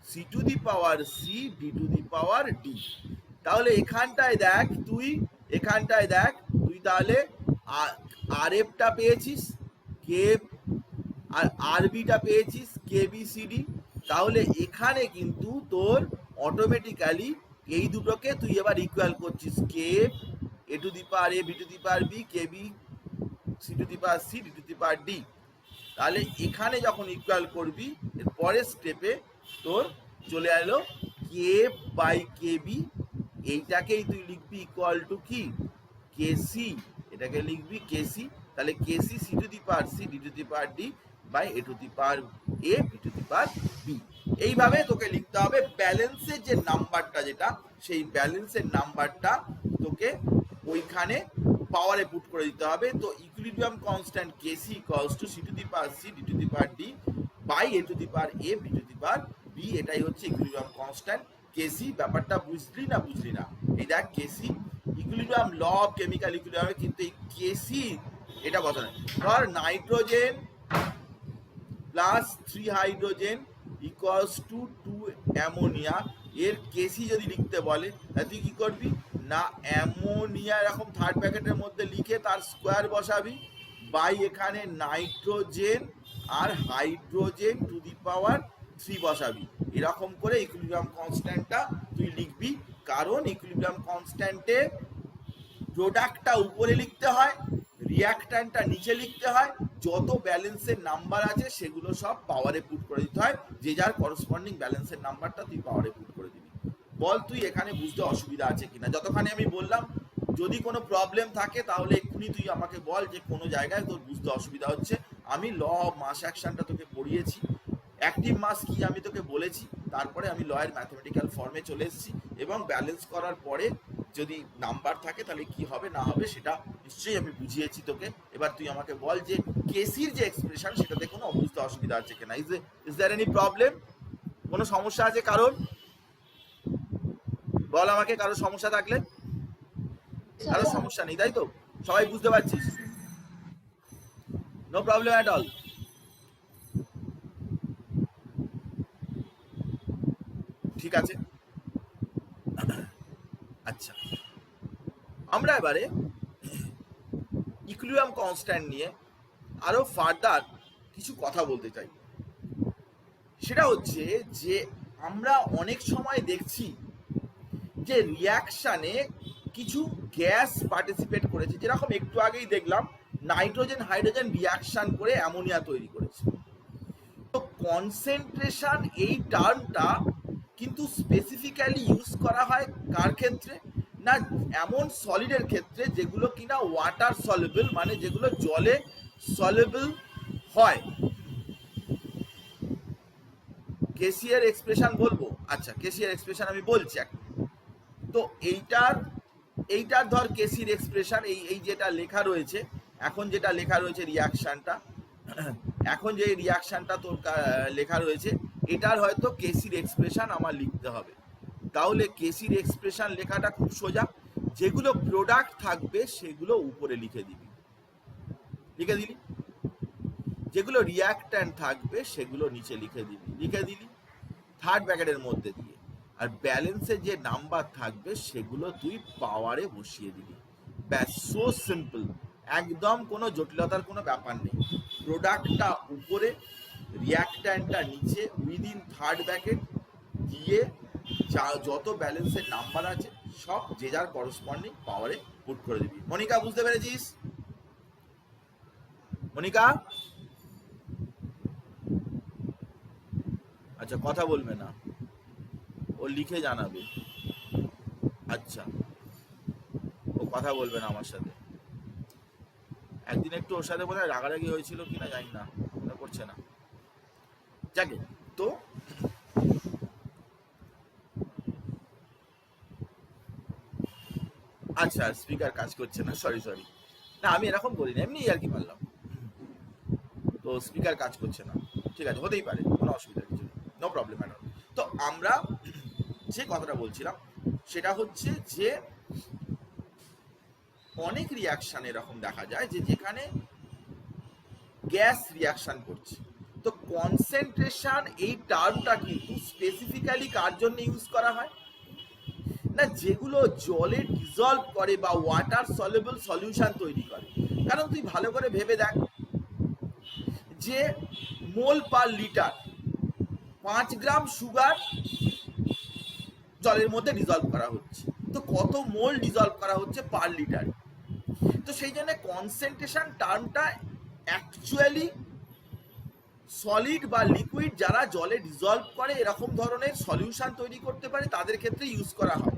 C to the power C D to the power D. তাহলে এখানটায় দেখ তুই তাহলে আর এফটা পেয়েছিস, কে আর আরবিটা পেয়েছিস কেবিসিডি। তাহলে এখানে কিন্তু তোর অটোমেটিক্যালি এই দুটোকে তুই এবার ইকুয়াল করছিস, K A to the power A B to the power B KB C to the power C D to the power D. তাহলে এখানে যখন ইকুয়াল করবি এর পরের স্টেপে তোর চলে এলো কে বাই কেবি, এইটাকেই তুই লিখবি ইকুয়াল টু কি কেসি, এটাকে লিখবি কেসি। তাহলে KC C to the power C D to the power D by A to the power A B to the power B. এইভাবে তোকে লিখতে হবে। ব্যালেন্সের যে নাম্বারটা যেটা, সেই ব্যালেন্সের নাম্বারটা তোকে ওইখানে পাওয়ারে পুট করে দিতে হবে। তো equilibrium constant KC equals to C to the power C D to the power D by A to the power A B to the power B, এটাই হচ্ছে ইকুইলিব্রিয়াম কনস্ট্যান্ট কেসি। ব্যাপারটা বুঝলি না? এই দেখ কেসি ইকুইলিব্রিয়াম ল অফ কেমিক্যাল ইকুইলিব্রিয়ামে কিন্তু এই কেসি এটা কথা নয়। ধর nitrogen plus 3 hydrogen equals to 2 ammonia, এর কেসি যদি লিখতে বলে তাহলে তুই কি করবি না, অ্যামোনিয়া এরকম থার্ড প্যাকেটের মধ্যে লিখে তার স্কোয়ার বসাবি বাই এখানে নাইট্রোজেন আর হাইড্রোজেন টু দি পাওয়ার 3 বসাবি। এরকম করে ইকুইলিব্রিয়াম কনস্ট্যান্টটা তুই লিখবি, কারণ ইকুইলিব্রিয়াম কনস্ট্যান্টে প্রোডাক্টটা উপরে লিখতে হয়, রিয়াক্ট্যান্টটা নিচে লিখতে হয়, যত ব্যালেন্সের নাম্বার আছে সেগুলো সব পাওয়ারে পুট করে দিতে হয়। যে যার করসপন্ডিং ব্যালেন্সের নাম্বারটা তুই পাওয়ারে পুট করে দিবি। বল তুই এখানে বুঝতে অসুবিধা আছে কিনা? যতখানি আমি বললাম, যদি কোনো প্রবলেম থাকে তাহলে এক্ষুনি তুই আমাকে বল যে কোনো জায়গায় তোর বুঝতে অসুবিধা হচ্ছে। আমি ল অফ মাস অ্যাকশনটা তোকে পড়িয়েছি, অ্যাক্টিভ মাস কি আমি তোকে বলেছি, তারপরে আমি লয়ের ম্যাথমেটিক্যাল ফর্মে চলে এসেছি এবং ব্যালেন্স করার পরে যদি নাম্বার থাকে তাহলে কি হবে না হবে সেটা নিশ্চয়ই আমি বুঝিয়েছি তোকে। এবার তুই আমাকে বল যে কেসির যে এক্সপ্রেশন সেটাতে কোনো বুঝতে অসুবিধা আছে কিনা? Is there any problem? কোনো সমস্যা আছে কারণ? বল আমাকে, কারো সমস্যা থাকলে। কারো সমস্যা নেই, তাই তো? সবাই বুঝতে পারছিস? No problem at all. ঠিক আছে, আচ্ছা আমরা এবারে ইকুইলিব্রিয়াম কনস্ট্যান্ট নিয়ে আরো ফার্দার কিছু কথা বলতে চাই। সেটা হচ্ছে যে আমরা অনেক সময় দেখছি যে রিয়াকশানে কিছু গ্যাস পার্টিসিপেট করেছে, যেরকম একটু আগেই দেখলাম নাইট্রোজেন হাইড্রোজেন রিয়াকশন করে অ্যামোনিয়া তৈরি করেছে। তো কনসেন্ট্রেশন এই টার্মটা কিন্তু স্পেসিফিক্যালি ইউজ করা হয় কার ক্ষেত্রে না, এমন সলিডের ক্ষেত্রে যেগুলো কিনা ওয়াটার সলিউবল, মানে যেগুলো জলে সলিউবল হয়। কেসিয়ার এক্সপ্রেশন বলবো, আচ্ছা কেসিয়ার এক্সপ্রেশন আমি বলছি। তো এইটার ধর কেসির এক্সপ্রেশন, এই যেটা লেখা রয়েছে এখন, যেটা লেখা রয়েছে রিয়াকশনটা, এখন যে রিয়াকশনটা তোর লেখা রয়েছে এটার হয়তো কেসির এক্সপ্রেশন আমার লিখতে হবে। তাহলে কেসির এক্সপ্রেশন লেখাটা খুব সোজা, যেগুলো প্রোডাক্ট থাকবে সেগুলো উপরে লিখে দিবি, লিখে দিলি। যেগুলো রিয়াক্ট্যান্ট থাকবে সেগুলো নিচে লিখে দিলি থার্ড ব্র্যাকেটের মধ্যে দিয়ে। আর ব্যালেন্সে যে নাম্বার থাকবে সেগুলো তুই পাওয়ারে বসিয়ে দিবি। ব্যাস, সো সিম্পল, একদম কোনো জটিলতার কোনো ব্যাপার নেই। প্রোডাক্টটা উপরে, রিয়াক্ট্যান্টটা নিচে, উইদিন থার্ড ব্র্যাকেট দিয়ে যত ব্যালেন্সের নাম্বার আছে সব যে যার করসপন্ডিং পাওয়ারে পুট করে দিবি। মনিকা বুঝতে পেরেছিস? মনিকা আচ্ছা কথা বলবে না, ও লিখে জানাবে। আচ্ছা ও কথা বলবে না আমার সাথে। একদিন একটু ওর সাথে বোধহয় রাগারাগি হয়েছিল কিনা জানি না, মনে পড়ছে না। যাকে তো আচ্ছা স্পিকার কাজ করছে না, সরি না আমি এরকম বলি না, এমনি আর কি পারলাম। তো স্পিকার কাজ করছে না, ঠিক আছে, হতেই পারে, কোনো অসুবিধা কিছু নেই, নো প্রবলেম অ্যাট অল। তো আমরা যে কথাটা বলছিলাম সেটা হচ্ছে যে অনেক রিয়াকশন এরকম দেখা যায় যে যেখানে গ্যাস রিয়াকশন করছে। তো কনসেন্ট্রেশন এই টার্মটা কিন্তু স্পেসিফিক্যালি কার জন্য ইউজ করা হয় না, যেগুলো জলে ডিজলভ করে বা ওয়াটার সলিউবল সলিউশন তৈরি করে। কারণ তুই ভালো করে ভেবে দেখ যে মোল পার লিটার 5 গ্রাম সুগার জলের মধ্যে ডিজলভ করা হচ্ছে, তো কত মোল ডিজলভ করা হচ্ছে পার লিটার। তো সেই জন্য কনসেন্ট্রেশন টার্মটা অ্যাকচুয়ালি সলিড বা লিকুইড যারা জলে ডিজলভ করে এরকম ধরনের সলিউশন তৈরি করতে পারে তাদের ক্ষেত্রে ইউজ করা হয়।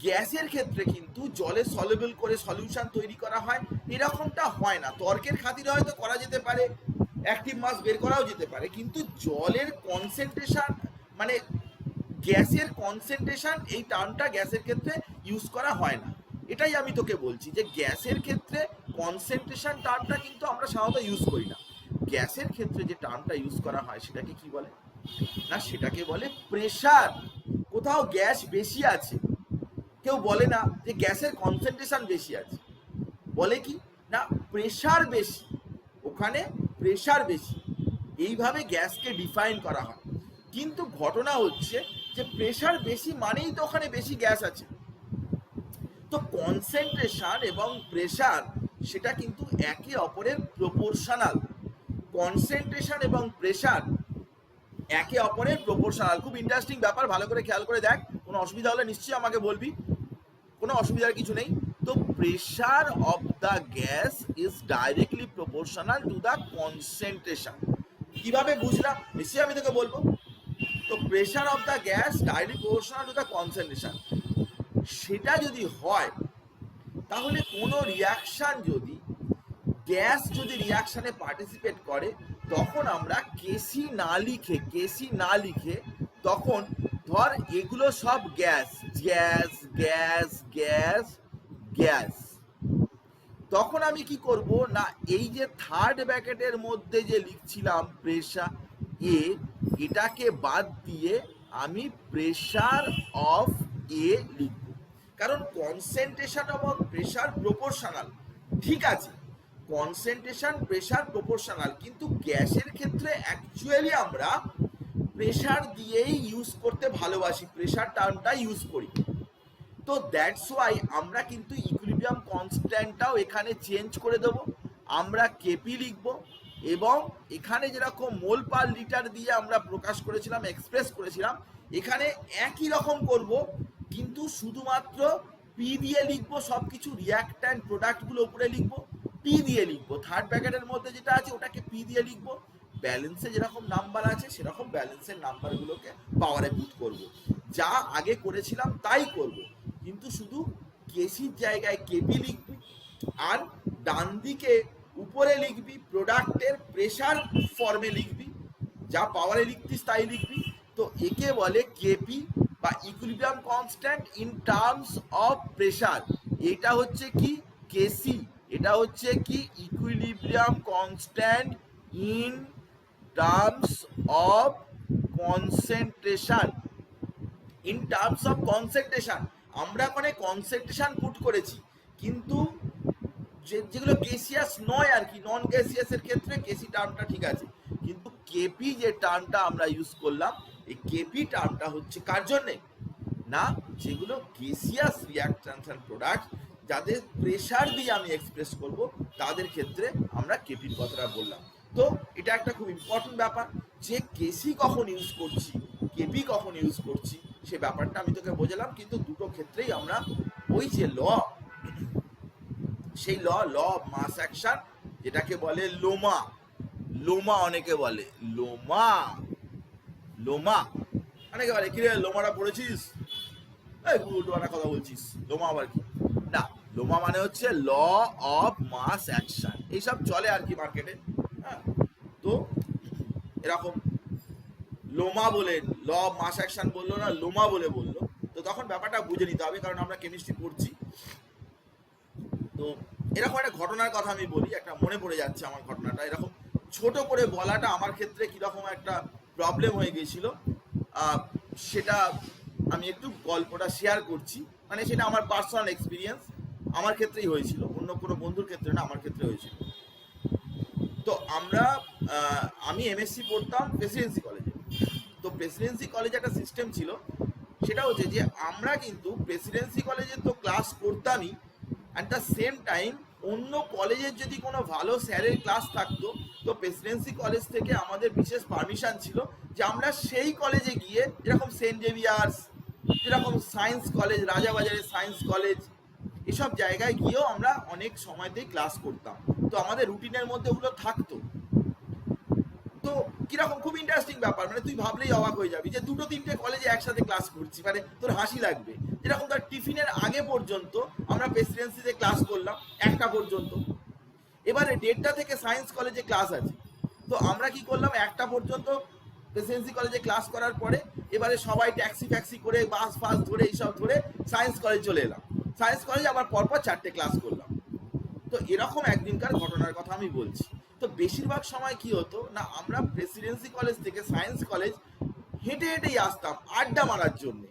গ্যাসের ক্ষেত্রে কিন্তু জলে সলিউবল করে সলিউশন তৈরি করা হয় এরকমটা হয় না। তর্কের খাতিরে হয়তো করা যেতে পারে, অ্যাক্টিভ মাস বের করাও যেতে পারে, কিন্তু জলের কনসেন্ট্রেশন মানে গ্যাসের কনসেন্ট্রেশন এই টার্মটা গ্যাসের ক্ষেত্রে ইউজ করা হয় না। এটাই আমি তোকে বলছি যে গ্যাসের ক্ষেত্রে কনসেন্ট্রেশন টার্মটা কিন্তু আমরা সাধারণত ইউজ করি না। গ্যাসের ক্ষেত্রে যে টার্মটা ইউজ করা হয় সেটাকে কি বলে না, সেটাকে বলে প্রেসার। কোথাও গ্যাস বেশি আছে, কেউ বলে না যে গ্যাসের কনসেন্ট্রেশন বেশি আছে, বলে কি না প্রেসার বেশি, ওখানে প্রেসার বেশি, এইভাবে গ্যাসকে ডিফাইন করা হয়। কিন্তু ঘটনা হচ্ছে যে প্রেসার বেশি মানেই তো ওখানে বেশি গ্যাস আছে। তো কনসেন্ট্রেশন এবং প্রেসার সেটা কিন্তু একে অপরের প্রপোর্শনাল। কনসেন্ট্রেশন এবং প্রেসার একে অপরের প্রপোর্শনাল। খুব ইন্টারেস্টিং ব্যাপার, ভালো করে খেয়াল করে দেখ, কোনো অসুবিধা হলে নিশ্চয়ই আমাকে বলবি, কোনো অসুবিধার কিছু নেই। তো pressure of the gas is directly proportional to the concentration. কিভাবে বুঝলাম নিশ্চয়ই আমি তোকে বলবো। তো pressure of the gas directly proportional to the concentration, সেটা যদি হয় তাহলে কোনো রিয়াকশন যদি গ্যাস যদি রিয়াকশনে পার্টিসিপেট করে তখন আমরা কেসি না লিখে তখন ধর এগুলো সব gas gas gas gas gas, তখন আমি কি করব না এই যে থার্ড ব্র্যাকেটের মধ্যে যে লিখছিলাম প্রেসার এটাকে বাদ দিয়ে আমি প্রেসার অফ লিখব। কারণ কনসেন্ট্রেশন এবং প্রেসার প্রপোর্শনাল, ঠিক আছে, কনসেন্ট্রেশন প্রেসার প্রপোর্শনাল, কিন্তু গ্যাসের ক্ষেত্রে অ্যাকচুয়ালি আমরা প্রেসার দিয়েই ইউজ করতে ভালোবাসি, প্রেসার টার্মটা ইউজ করি। তো দ্যাটস ওয়াই আমরা কিন্তু ইকুইলিব্রিয়াম কনস্ট্যান্টটাও এখানে চেঞ্জ করে দেব, আমরা কেপি লিখব, এবং এখানে যেরকম মোল পার লিটার দিয়ে আমরা প্রকাশ করেছিলাম এক্সপ্রেস করেছিলাম এখানে একই রকম করব, কিন্তু শুধুমাত্র পি দিয়ে লিখবো, সব কিছু রিয়াক্ট্যান্ট প্রোডাক্টগুলো উপরে লিখবো, পি দিয়ে লিখবো, থার্ড ব্র্যাকেটের মধ্যে যেটা আছে ওটাকে পি দিয়ে লিখবো, ব্যালেন্সে যেরকম নাম্বার আছে সেরকম ব্যালেন্সের নাম্বারগুলোকে পাওয়ারে পুট করব, যা আগে করেছিলাম তাই করব, কিন্তু শুধু কেসির জায়গায় কেপি লিখবি আর ডান দিকে উপরে লিখবি প্রোডাক্টের প্রেসার ফর্মে লিখবি, যা পাওয়ারে লিখতিস তাই লিখবি। তো একে বলে কেপি বা equilibrium constant in terms of pressure. এটা হচ্ছে কি কেসি, এটা হচ্ছে কি equilibrium constant in terms of concentration. In terms of concentration আমরা ওখানে কনসেন্ট্রেশন পুট করেছি, কিন্তু যেগুলো গ্যাসিয়াস নয় আর কি, নন গ্যাসিয়াসের ক্ষেত্রে কেসি টার্মটা ঠিক আছে, কিন্তু কেপি যে টার্মটা আমরা ইউজ করলাম এই কেপি টার্মটা হচ্ছে কার জন্যে না, যেগুলো গ্যাসিয়াস রিয়াকশন প্রোডাক্ট যাদের প্রেসার দিয়ে আমি এক্সপ্রেস করব তাদের ক্ষেত্রে আমরা কেপির কথাটা বললাম। তো এটা একটা খুব ইম্পর্টেন্ট ব্যাপার যে কেসি কখন ইউজ করছি কেপি কখন ইউজ করছি সে ব্যাপারটা আমি তোকে বোঝালাম, কিন্তু দুটো ক্ষেত্রেই আমরা ওই যে সেই ল অফ মাস অ্যাকশন যেটাকে বলে লোমা অনেকে বলে লোমা অনেকে বলে কিরে লোমাটা পড়েছিস, এই উল্টোপাল্টা কথা বলছিস, লোমা আবার কি না, লোমা মানে হচ্ছে ল অফ মাস অ্যাকশন, এইসব চলে আর কি মার্কেটে। হ্যাঁ, তো এরকম লোমা বলে ল অফ মাস অ্যাকশন বললো না, লোমা বলে বললো, তো তখন ব্যাপারটা বুঝে নিতে হবে, কারণ আমরা কেমিস্ট্রি পড়ছি। তো এরকম একটা ঘটনার কথা আমি বলি, একটা মনে পড়ে যাচ্ছে আমার ঘটনাটা, এরকম ছোট করে বলাটা আমার ক্ষেত্রে কীরকম একটা প্রবলেম হয়ে গিয়েছিল, সেটা আমি একটু গল্পটা শেয়ার করছি, মানে সেটা আমার পার্সোনাল এক্সপিরিয়েন্স। আমার ক্ষেত্রেই হয়েছিল, অন্য কোনো বন্ধুর ক্ষেত্রে না, আমার ক্ষেত্রে হয়েছিল। তো আমি এমএসসি পড়তাম প্রেসিডেন্সি কলেজে। তো প্রেসিডেন্সি কলেজে একটা সিস্টেম ছিল, সেটা হচ্ছে যে আমরা কিন্তু প্রেসিডেন্সি কলেজে তো ক্লাস করতামই, অ্যাট দ্য সেম টাইম অন্য কলেজের যদি কোনো ভালো স্যারের ক্লাস থাকতো, তো প্রেসিডেন্সি কলেজ থেকে আমাদের বিশেষ পারমিশন ছিল যে আমরা সেই কলেজে গিয়ে, যেরকম সেন্ট জেভিয়ার্স, যেরকম সায়েন্স কলেজ, রাজাবাজারের সায়েন্স কলেজ, এসব জায়গায় গিয়েও আমরা অনেক সময়তেই ক্লাস করতাম। তো আমাদের রুটিনের মধ্যে ওগুলো থাকতো। তো কিরকম, খুব ইন্টারেস্টিং ব্যাপার, মানে তুই ভাবলেই অবাক হয়ে যাবি যে 2-3টে কলেজে একসাথে ক্লাস করছি, মানে তোর হাসি লাগবে। যেরকম তার টিফিনের আগে পর্যন্ত আমরা প্রেসিডেন্সিতে ক্লাস করলাম 1টা পর্যন্ত। এবারে 1:30 থেকে সায়েন্স কলেজে ক্লাস আছে, তো আমরা কি করলাম 1টা পর্যন্ত প্রেসিডেন্সি কলেজে ক্লাস করার পরে এবারে সবাই ট্যাক্সি ফ্যাক্সি করে, বাস ফাস ধরে, এইসব ধরে সায়েন্স কলেজ চলে এলাম। সায়েন্স কলেজে আবার পরপর 4টে ক্লাস করলাম। তো এরকম একদিনকার ঘটনার কথা আমি বলছি। তো বেশিরভাগ সময় কি হতো না, আমরা প্রেসিডেন্সি কলেজ থেকে সায়েন্স কলেজ হেঁটে হেঁটেই আসতাম আড্ডা মারার জন্য।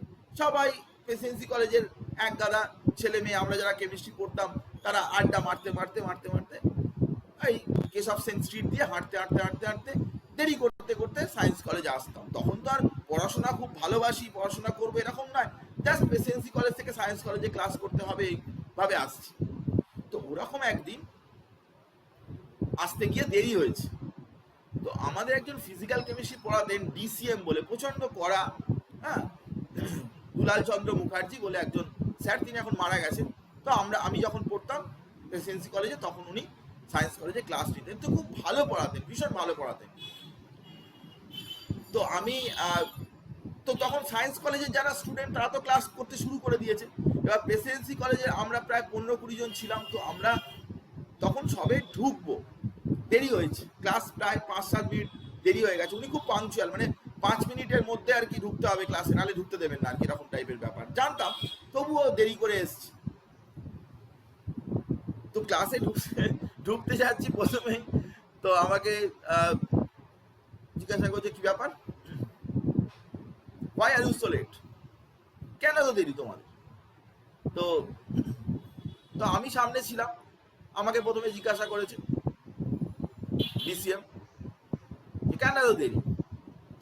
সবাই প্রেসিডেন্সি কলেজের এক গাদা ছেলে মেয়ে, আমরা যারা কেমিস্ট্রি পড়তাম, তারা আড্ডা মারতে মারতে মারতে মারতে এই কেশব সেন স্ট্রিট দিয়ে হাঁটতে হাঁটতে হাঁটতে হাঁটতে দেরি করতে করতে সায়েন্স কলেজে আসতাম। তখন তো আর পড়াশোনা খুব ভালোবাসি, পড়াশোনা করবো এরকম নয়, জাস্ট প্রেসিডেন্সি কলেজ থেকে সায়েন্স কলেজে ক্লাস করতে হবে এইভাবে আসছি। তো ওরকম একদিন আসতে গিয়ে দেরি হয়েছে। তো আমাদের একজন ফিজিক্যাল কেমিস্ট্রি পড়াতেন, ডিসিএম বলে, প্রচন্ড কড়া, হ্যাঁ, দুলাল চন্দ্র মুখার্জি বলে একজন স্যার, তিনি এখন মারা গেছেন। তো আমি যখন পড়তাম প্রেসিডেন্সি কলেজে, তখন উনি সায়েন্স কলেজে ক্লাস নিতেন। তো খুব ভালো পড়াতেন, ভীষণ ভালো পড়াতেন। তো তো তখন সায়েন্স কলেজের যারা স্টুডেন্ট, তারা তো ক্লাস করতে শুরু করে দিয়েছে। এবার প্রেসিডেন্সি কলেজে আমরা প্রায় 15-20 জন ছিলাম। তো আমরা তখন সবে ঢুকবো, দেরি হয়েছে, ক্লাস প্রায় 5-7 মিনিট দেরি হয়ে গেছে। উনি খুব পাংচুয়াল, মানে 5 মিনিটের মধ্যে আর কি ঢুকতে হবে ক্লাসে, নাহলে ঢুকতে দেবেন না আর কি, এরকম টাইপের ব্যাপার জানতাম, তবুও দেরি করে এসছি। তো ক্লাসে ঢুকতে যাচ্ছি প্রথমেই, তো আমাকে জিজ্ঞাসা করছে কি ব্যাপার, why are you so late, কেন তো দেরি তোমাদের? তো তো আমি সামনে ছিলাম, আমাকে প্রথমে জিজ্ঞাসা করেছে ডিসিএম, কেন এত দেরি?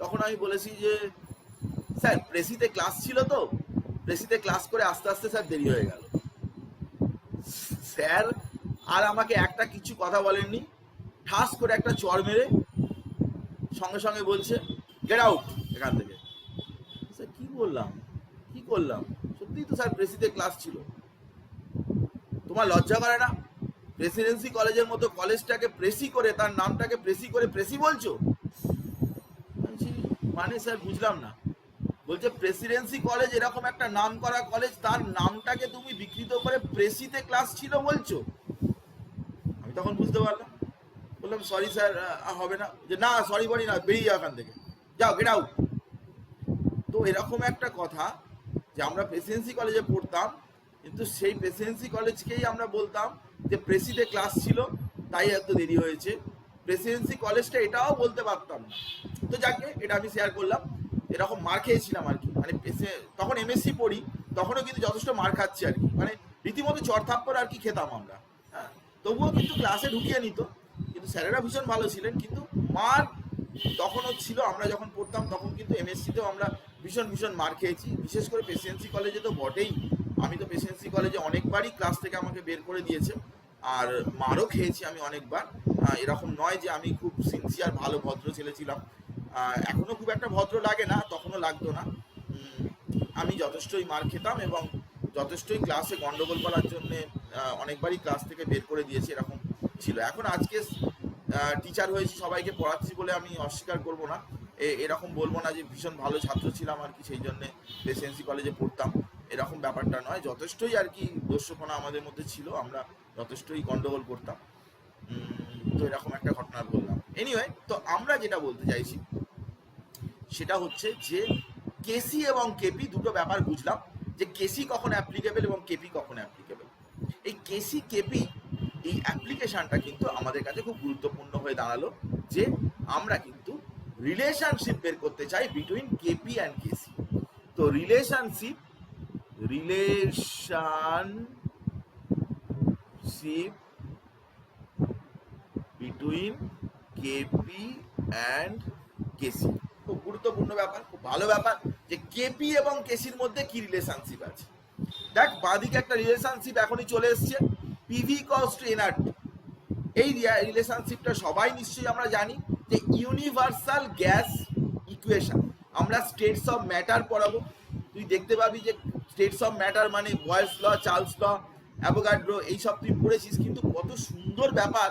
তখন আমি বলেছি যে স্যার প্রেসিতে ক্লাস ছিল, তো প্রেসিতে ক্লাস করে আস্তে আস্তে স্যার দেরি হয়ে গেল। স্যার আর আমাকে একটা কিছু কথা বলেননি, ঠাস করে একটা চড় মেরে সঙ্গে সঙ্গে বলছে গেট আউট এখান থেকে। স্যার কি বললাম, কি করলাম? সত্যিই তো স্যার প্রেসিতে ক্লাস ছিল। তোমার লজ্জা করে না? প্রেসিডেন্সি কলেজের মতো কলেজটাকে প্রেসি করে, তার নামটাকে প্রেসি করে প্রেসি বলছো? মানে স্যার বুঝলাম না। বলছে প্রেসিডেন্সি কলেজ এরকম একটা নাম করা কলেজ, তার নামটাকে তুমি বিকৃত করে প্রেসিতে ক্লাস ছিল বলছো? আমি তখন বুঝতে পারলাম, বললাম সরি স্যার, হবে না। যে না সরি বলি না, বেরিয়ে যাও এখান থেকে, যাও গেট আউট। তো এরকম একটা কথা যে আমরা প্রেসিডেন্সি কলেজে পড়তাম, কিন্তু সেই প্রেসিডেন্সি কলেজকেই আমরা বলতাম যে প্রেসিতে ক্লাস ছিল তাই এত দেরি হয়েছে। প্রেসিডেন্সি কলেজটা এটাও বলতে পারতাম না। তো যাকে এটা আমি শেয়ার করলাম, এরকম মার খেয়েছিলাম আর কি। মানে তখন এমএসসি পড়ি, তখনও কিন্তু যথেষ্ট মার খাচ্ছি আর কি, মানে রীতিমতো চড়থাপ্পড় আর কি খেতাম আমরা, হ্যাঁ। তবুও কিন্তু ক্লাসে ঢুকিয়ে নিত, কিন্তু স্যারেরা ভীষণ ভালো ছিলেন, কিন্তু মার তখনও ছিল। আমরা যখন পড়তাম তখন কিন্তু এমএসসিতেও আমরা ভীষণ ভীষণ মার খেয়েছি, বিশেষ করে প্রেসিডেন্সি কলেজে তো বটেই। আমি তো প্রেসিডেন্সি কলেজে অনেকবারই ক্লাস থেকে আমাকে বের করে দিয়েছে, আর মারও খেয়েছি আমি অনেকবার। এরকম নয় যে আমি খুব সিনসিয়ার ভালো ভদ্র ছেলে ছিলাম, এখনও খুব একটা ভদ্র লাগে না, তখনও লাগতো না। আমি যথেষ্টই মার খেতাম এবং যথেষ্টই ক্লাসে গন্ডগোল করার জন্যে অনেকবারই ক্লাস থেকে বের করে দিয়েছি, এরকম ছিল। এখন আজকে টিচার হয়েছি, সবাইকে পড়াচ্ছি বলে আমি অস্বীকার করব না, এরকম বলবো না যে ভীষণ ভালো ছাত্র ছিলাম আর কি, সেই জন্যে প্রেসিডেন্সি কলেজে পড়তাম, এরকম ব্যাপারটা নয়। যথেষ্টই আর কি দস্যুপনা আমাদের মধ্যে ছিল, আমরা যথেষ্টই গন্ডগোল করতাম। তো এরকম একটা ঘটনা বললাম। এনিওয়ে, তো আমরা যেটা বলতে চাইছি সেটা হচ্ছে যে কেসি এবং কেপি দুটো ব্যাপার বুঝলাম, যে কেসি কখন অ্যাপ্লিকেবল এবং কেপি কখন অ্যাপ্লিকেবল। এই কেসি কেপি এই অ্যাপ্লিকেশনটা কিন্তু আমাদের কাছে খুব গুরুত্বপূর্ণ হয়ে দাঁড়ালো, যে আমরা কিন্তু রিলেশনশিপ বের করতে চাই বিটুইন কেপি অ্যান্ড কেসি। তো relationship relationship between KP and KC. খুব গুরুত্বপূর্ণ ব্যাপার, খুব ভালো ব্যাপার যে কেপি এবং কেসির মধ্যে কি রিলেশনশিপ আছে। দেখ বাঁদিকে একটা রিলেশনশিপ এখনই চলে এসছে, পিভি ইকুয়ালস টু এনআরটি। এই রিলেশনশিপটা সবাই নিশ্চয়ই আমরা জানি যে ইউনিভার্সাল গ্যাস ইকুয়েশন। আমরা স্টেটস অফ ম্যাটার পড়াবো, তুই দেখতে পাবি যে স্টেটস অফ ম্যাটার মানে বয়েলস ল, চার্লস ল, অ্যাভোগাড্রো, এইসব তুই পড়েছিস, কিন্তু কত সুন্দর ব্যাপার,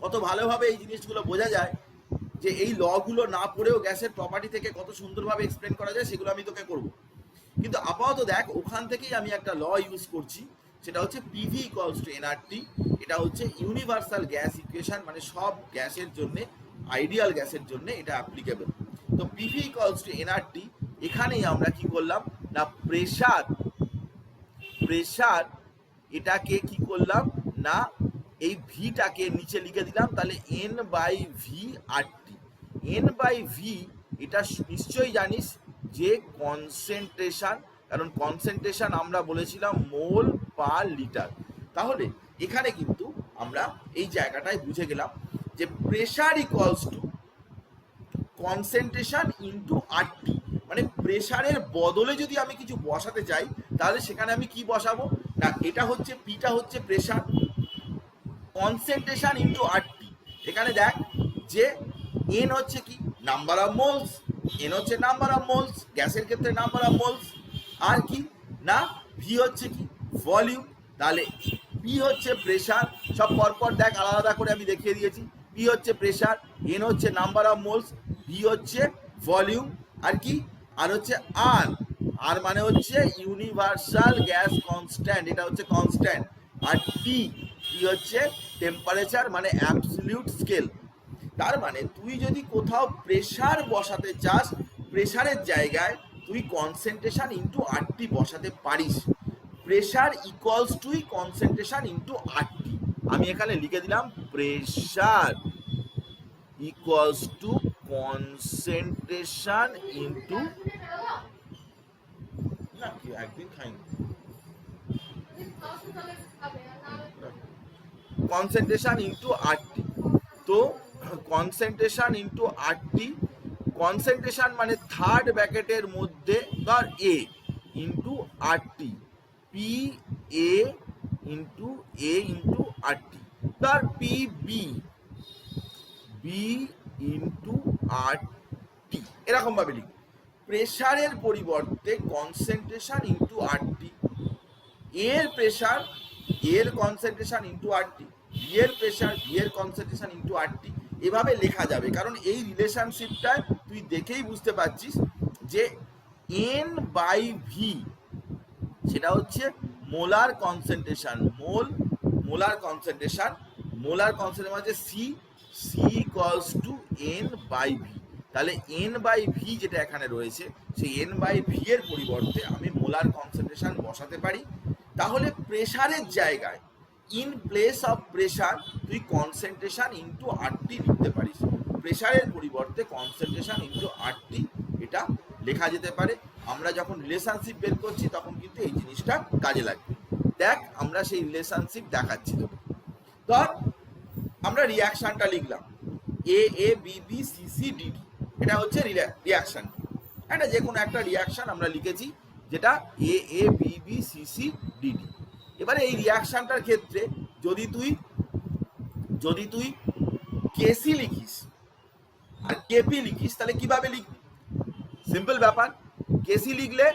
কত ভালোভাবে এই জিনিসগুলো বোঝা যায় যে এই লগুলো না পড়েও গ্যাসের প্রপার্টি থেকে কত সুন্দরভাবে এক্সপ্লেন করা যায়, সেগুলো আমি তোকে করব। কিন্তু আপাতত দেখ ওখান থেকেই আমি একটা ল ইউজ করছি, সেটা হচ্ছে পিভি ইকুয়ালস টু এনআরটি। এটা হচ্ছে ইউনিভার্সাল গ্যাস ইকুয়েশন, মানে সব গ্যাসের জন্য, আইডিয়াল গ্যাসের জন্য এটা অ্যাপ্লিকেবল। তো পিভি ইকুয়ালস টু এনআরটি, এখানেই আমরা কি করলাম না প্রেশার এটাকে কি করলাম না এই ভিটাকে নিচে লিখে দিলাম, তাহলে N by V R T. N by V এটা নিশ্চয়ই জানিস যে কনসেন্ট্রেশন, কারণ কনসেন্ট্রেশন আমরা বলেছিলাম মোল পার লিটার। তাহলে এখানে কিন্তু আমরা এই জায়গাটায় বুঝে গেলাম যে pressure equals to concentration into RT, মানে প্রেশারের বদলে যদি আমি কিছু বসাতে চাই তাহলে সেখানে আমি কি বসাবো না, এটা হচ্ছে পিটা হচ্ছে প্রেশার, কনসেন্ট্রেশন ইন্টু আরটি। এখানে দেখ যে এন হচ্ছে কি নাম্বার অফ মোলস, এন হচ্ছে নাম্বার অফ মোলস, গ্যাসের ক্ষেত্রে নাম্বার অফ মোলস, আর কি না ভি হচ্ছে কি ভলিউম, তাহলে পি হচ্ছে প্রেশার, সব পরপর দেখ আলাদা আলাদা করে আমি দেখিয়ে দিয়েছি। পি হচ্ছে প্রেশার, এন হচ্ছে নাম্বার অফ মোলস, ভি হচ্ছে ভলিউম, আর কি আর হচ্ছে আর, আর মানে হচ্ছে ইউনিভার্সাল গ্যাস কনস্ট্যান্ট, এটা হচ্ছে কনস্ট্যান্ট, আর টি, টি হচ্ছে টেম্পারেচার মানে অ্যাবসলিউট স্কেল। তার মানে তুই যদি কোথাও প্রেশার বসাতে চাস, প্রেশারের জায়গায় তুই কনসেন্ট্রেশন ইন্টু আরটি বসাতে পারিস। Pressure equals to concentration into RT. আমি এখানে লিখে দিলাম pressure equals to concentration into, না কি একদিন খাইনি, কনসেন্ট্রেশন ইন্টু আরটি। তো কনসেন্ট্রেশন ইন্টু আরটি, কনসেন্ট্রেশন মানে থার্ড ব্র্যাকেটের মধ্যে ধর A into RT, P A into RT, ধর P B, B into RT, এরকম ভাবে লিখি। প্রেশারের পরিবর্তে কনসেন্ট্রেশন ইন্টু আরটি, এর প্রেশার এর কনসেন্ট্রেশন ইন্টু আরটি, ভি এর প্রেশার ভি এর কনসেন্ট্রেশন ইন্টু আরটি, এভাবে লেখা যাবে। কারণ এই রিলেশনশিপটায় তুই দেখেই বুঝতে পারছিস যে এন বাই ভি সেটা হচ্ছে মোলার কনসেন্ট্রেশন, মোলার কনসেন্ট্রেশন হচ্ছে C equals to N by V. তাহলে এন বাই ভি যেটা এখানে রয়েছে সেই এন বাই ভি এর পরিবর্তে আমি মোলার কনসেন্ট্রেশন বসাতে পারি। তাহলে প্রেশারের জায়গায় ইন প্লেস অফ প্রেশার তুই কনসেন্ট্রেশন ইন্টু আরটি লিখতে পারিস, প্রেশারের পরিবর্তে কনসেন্ট্রেশন ইন্টু আরটি এটা লেখা যেতে পারে। আমরা যখন রিলেশনশিপ বের করছি তখন কিন্তু এই জিনিসটা কাজে লাগবে। দেখ আমরা সেই রিলেশনশিপ দেখাচ্ছি তোকে। ধর আমরা রিয়াকশনটা লিখলাম A B B C C D D, এটা হচ্ছে রিয়াকশন, এটা যে কোনো একটা রিয়াকশন আমরা লিখেছি যেটা A B B C C D D. এবারে এই রিয়াকশনটার ক্ষেত্রে যদি তুই কেসি লিখিস আর কেপি লিখিস তাহলে কিভাবে লিখবি? সিম্পল ব্যাপার, কেসি লিখলে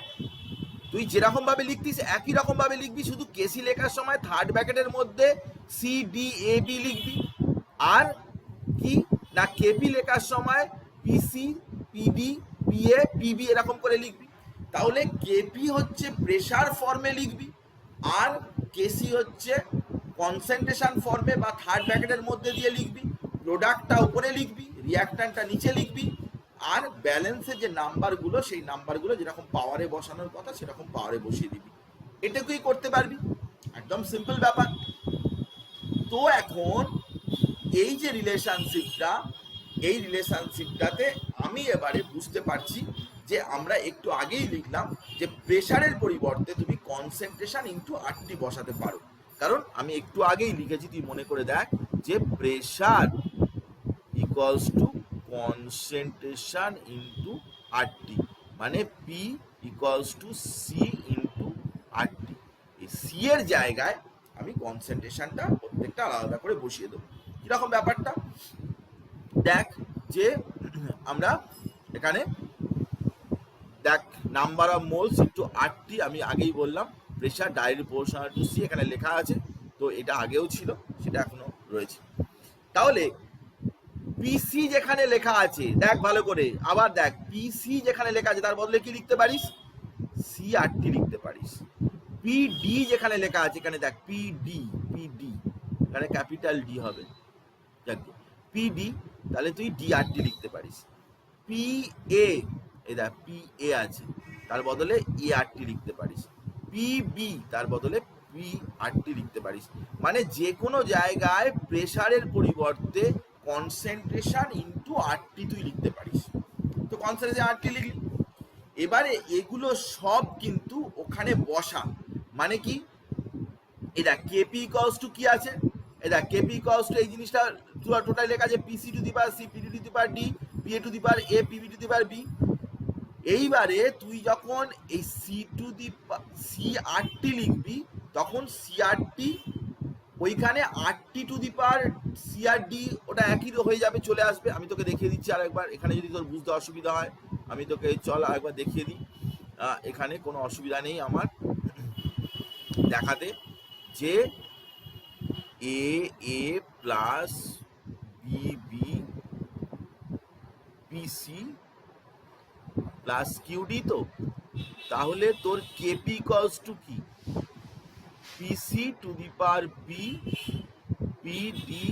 তুই যেরকম ভাবে লিখতিস একই রকম ভাবে লিখবি, শুধু কেসি লেখার সময় থার্ড ব্র্যাকেটের মধ্যে সি ডি এ বি লিখবি, আর কি না কেপি লেখার সময় পিসি পিডি পিএ পিবি এরকম করে লিখবি। তাহলে কেপি হচ্ছে প্রেশার ফর্মে লিখবি, আর কেসি হচ্ছে কনসেন্ট্রেশন ফর্মে বা থার্ড ব্র্যাকেটের মধ্যে দিয়ে লিখবি, প্রোডাক্টটা উপরে লিখবি, রিয়াক্ট্যান্টটা নিচে লিখবি, আর ব্যালেন্সের যে নাম্বারগুলো সেই নাম্বারগুলো যেরকম পাওয়ারে বসানোর কথা সেরকম পাওয়ারে বসিয়ে দিবি। এটুকুই করতে পারবি, একদম সিম্পল ব্যাপার। তো এখন এই যে রিলেশনশিপটা, এই রিলেশনশিপটাতে আমি এবারে বুঝতে পারছি যে আমরা একটু আগেই লিখলাম যে প্রেশারের পরিবর্তে তুমি কনসেন্ট্রেশন ইন্টু আরটি বসাতে পারো। কারণ আমি একটু আগেই লিখেছি, তুই মনে করে দেখ যে pressure equals to concentration into RT, মানে P equals to C into RT. এই সি এর জায়গায় আমি কনসেন্ট্রেশনটা প্রত্যেকটা আলাদা করে বসিয়ে দেবো। কিরকম ব্যাপারটা দেখ, যে আমরা এখানে দেখ number of moles into RT, আমি আগেই বললাম pressure directly proportional to C, এখানে লেখা আছে, তো এটা আগেও ছিল, সেটা এখনো রয়েছে। তাহলে পিসি যেখানে লেখা আছে, দেখ ভালো করে, আবার দেখ পিসি যেখানে লেখা আছে তার বদলে কি লিখতে পারিস, সি আর টি লিখতে পারিস। পিডি যেখানে লেখা আছে, এখানে দেখ পিডি, পিডি এখানে ক্যাপিটাল ডি হবে, পিডি, তাহলে তুই ডি আর টি লিখতে পারিস। পি এ, এই দেখ পি এ আছে, তার বদলে ই আর টি লিখতে পারিস। পিবি তার বদলে পি আর টি লিখতে পারিস। মানে যে কোনো জায়গায় প্রেসারের পরিবর্তে কনসেন্ট্রেশন ইন্টু আরটি তুই লিখতে পারিস। তো কনসেন্ট্রেশন আরটি লিখলি, এবারে এগুলো সব কিন্তু ওখানে বসা, মানে কি, এটা কেপি ইকুয়ালস টু কি আছে, এটা কেপি ইকুয়ালস টু এই জিনিসটা টোটাল লেখা আছে PC to the power C, PD to the power D, PA to the power A, PB to the power B. এইবারে তুই যখন এই C to the C R T লিখবি, তখন সি আর টি ওইখানে RT to the power C আর ডি, ওটা একই হয়ে যাবে, চলে আসবে। আমি তোকে দেখিয়ে দিচ্ছি আর একবার, এখানে যদি তোর বুঝতে অসুবিধা হয় আমি তোকে চল আরেকবার দেখিয়ে দিই। এখানে কোনো অসুবিধা নেই আমার দেখাতে, যে A A plus B B PC plus QD, তো তাহলে তোর কেপি ইকুয়ালস টু কি, PC to the power B, PD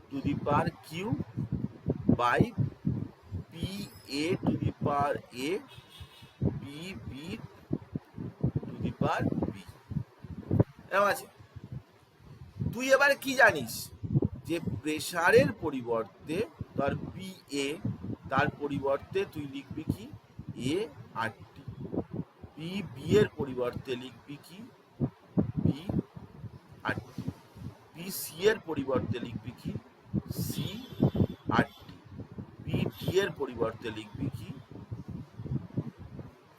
to the power Q by P A to the power A, PB to the power B. এরকম আছে। তুই এবার কি জানিস, যে প্রেসারের পরিবর্তে তার পি এ, তার পরিবর্তে তুই লিখবি কি এ আর টি, পি বি এর পরিবর্তে লিখবি কি বি আর টি, পি সি এর পরিবর্তে লিখবি কি সি আর টি, পি ডি এর পরিবর্তে লিখবি কি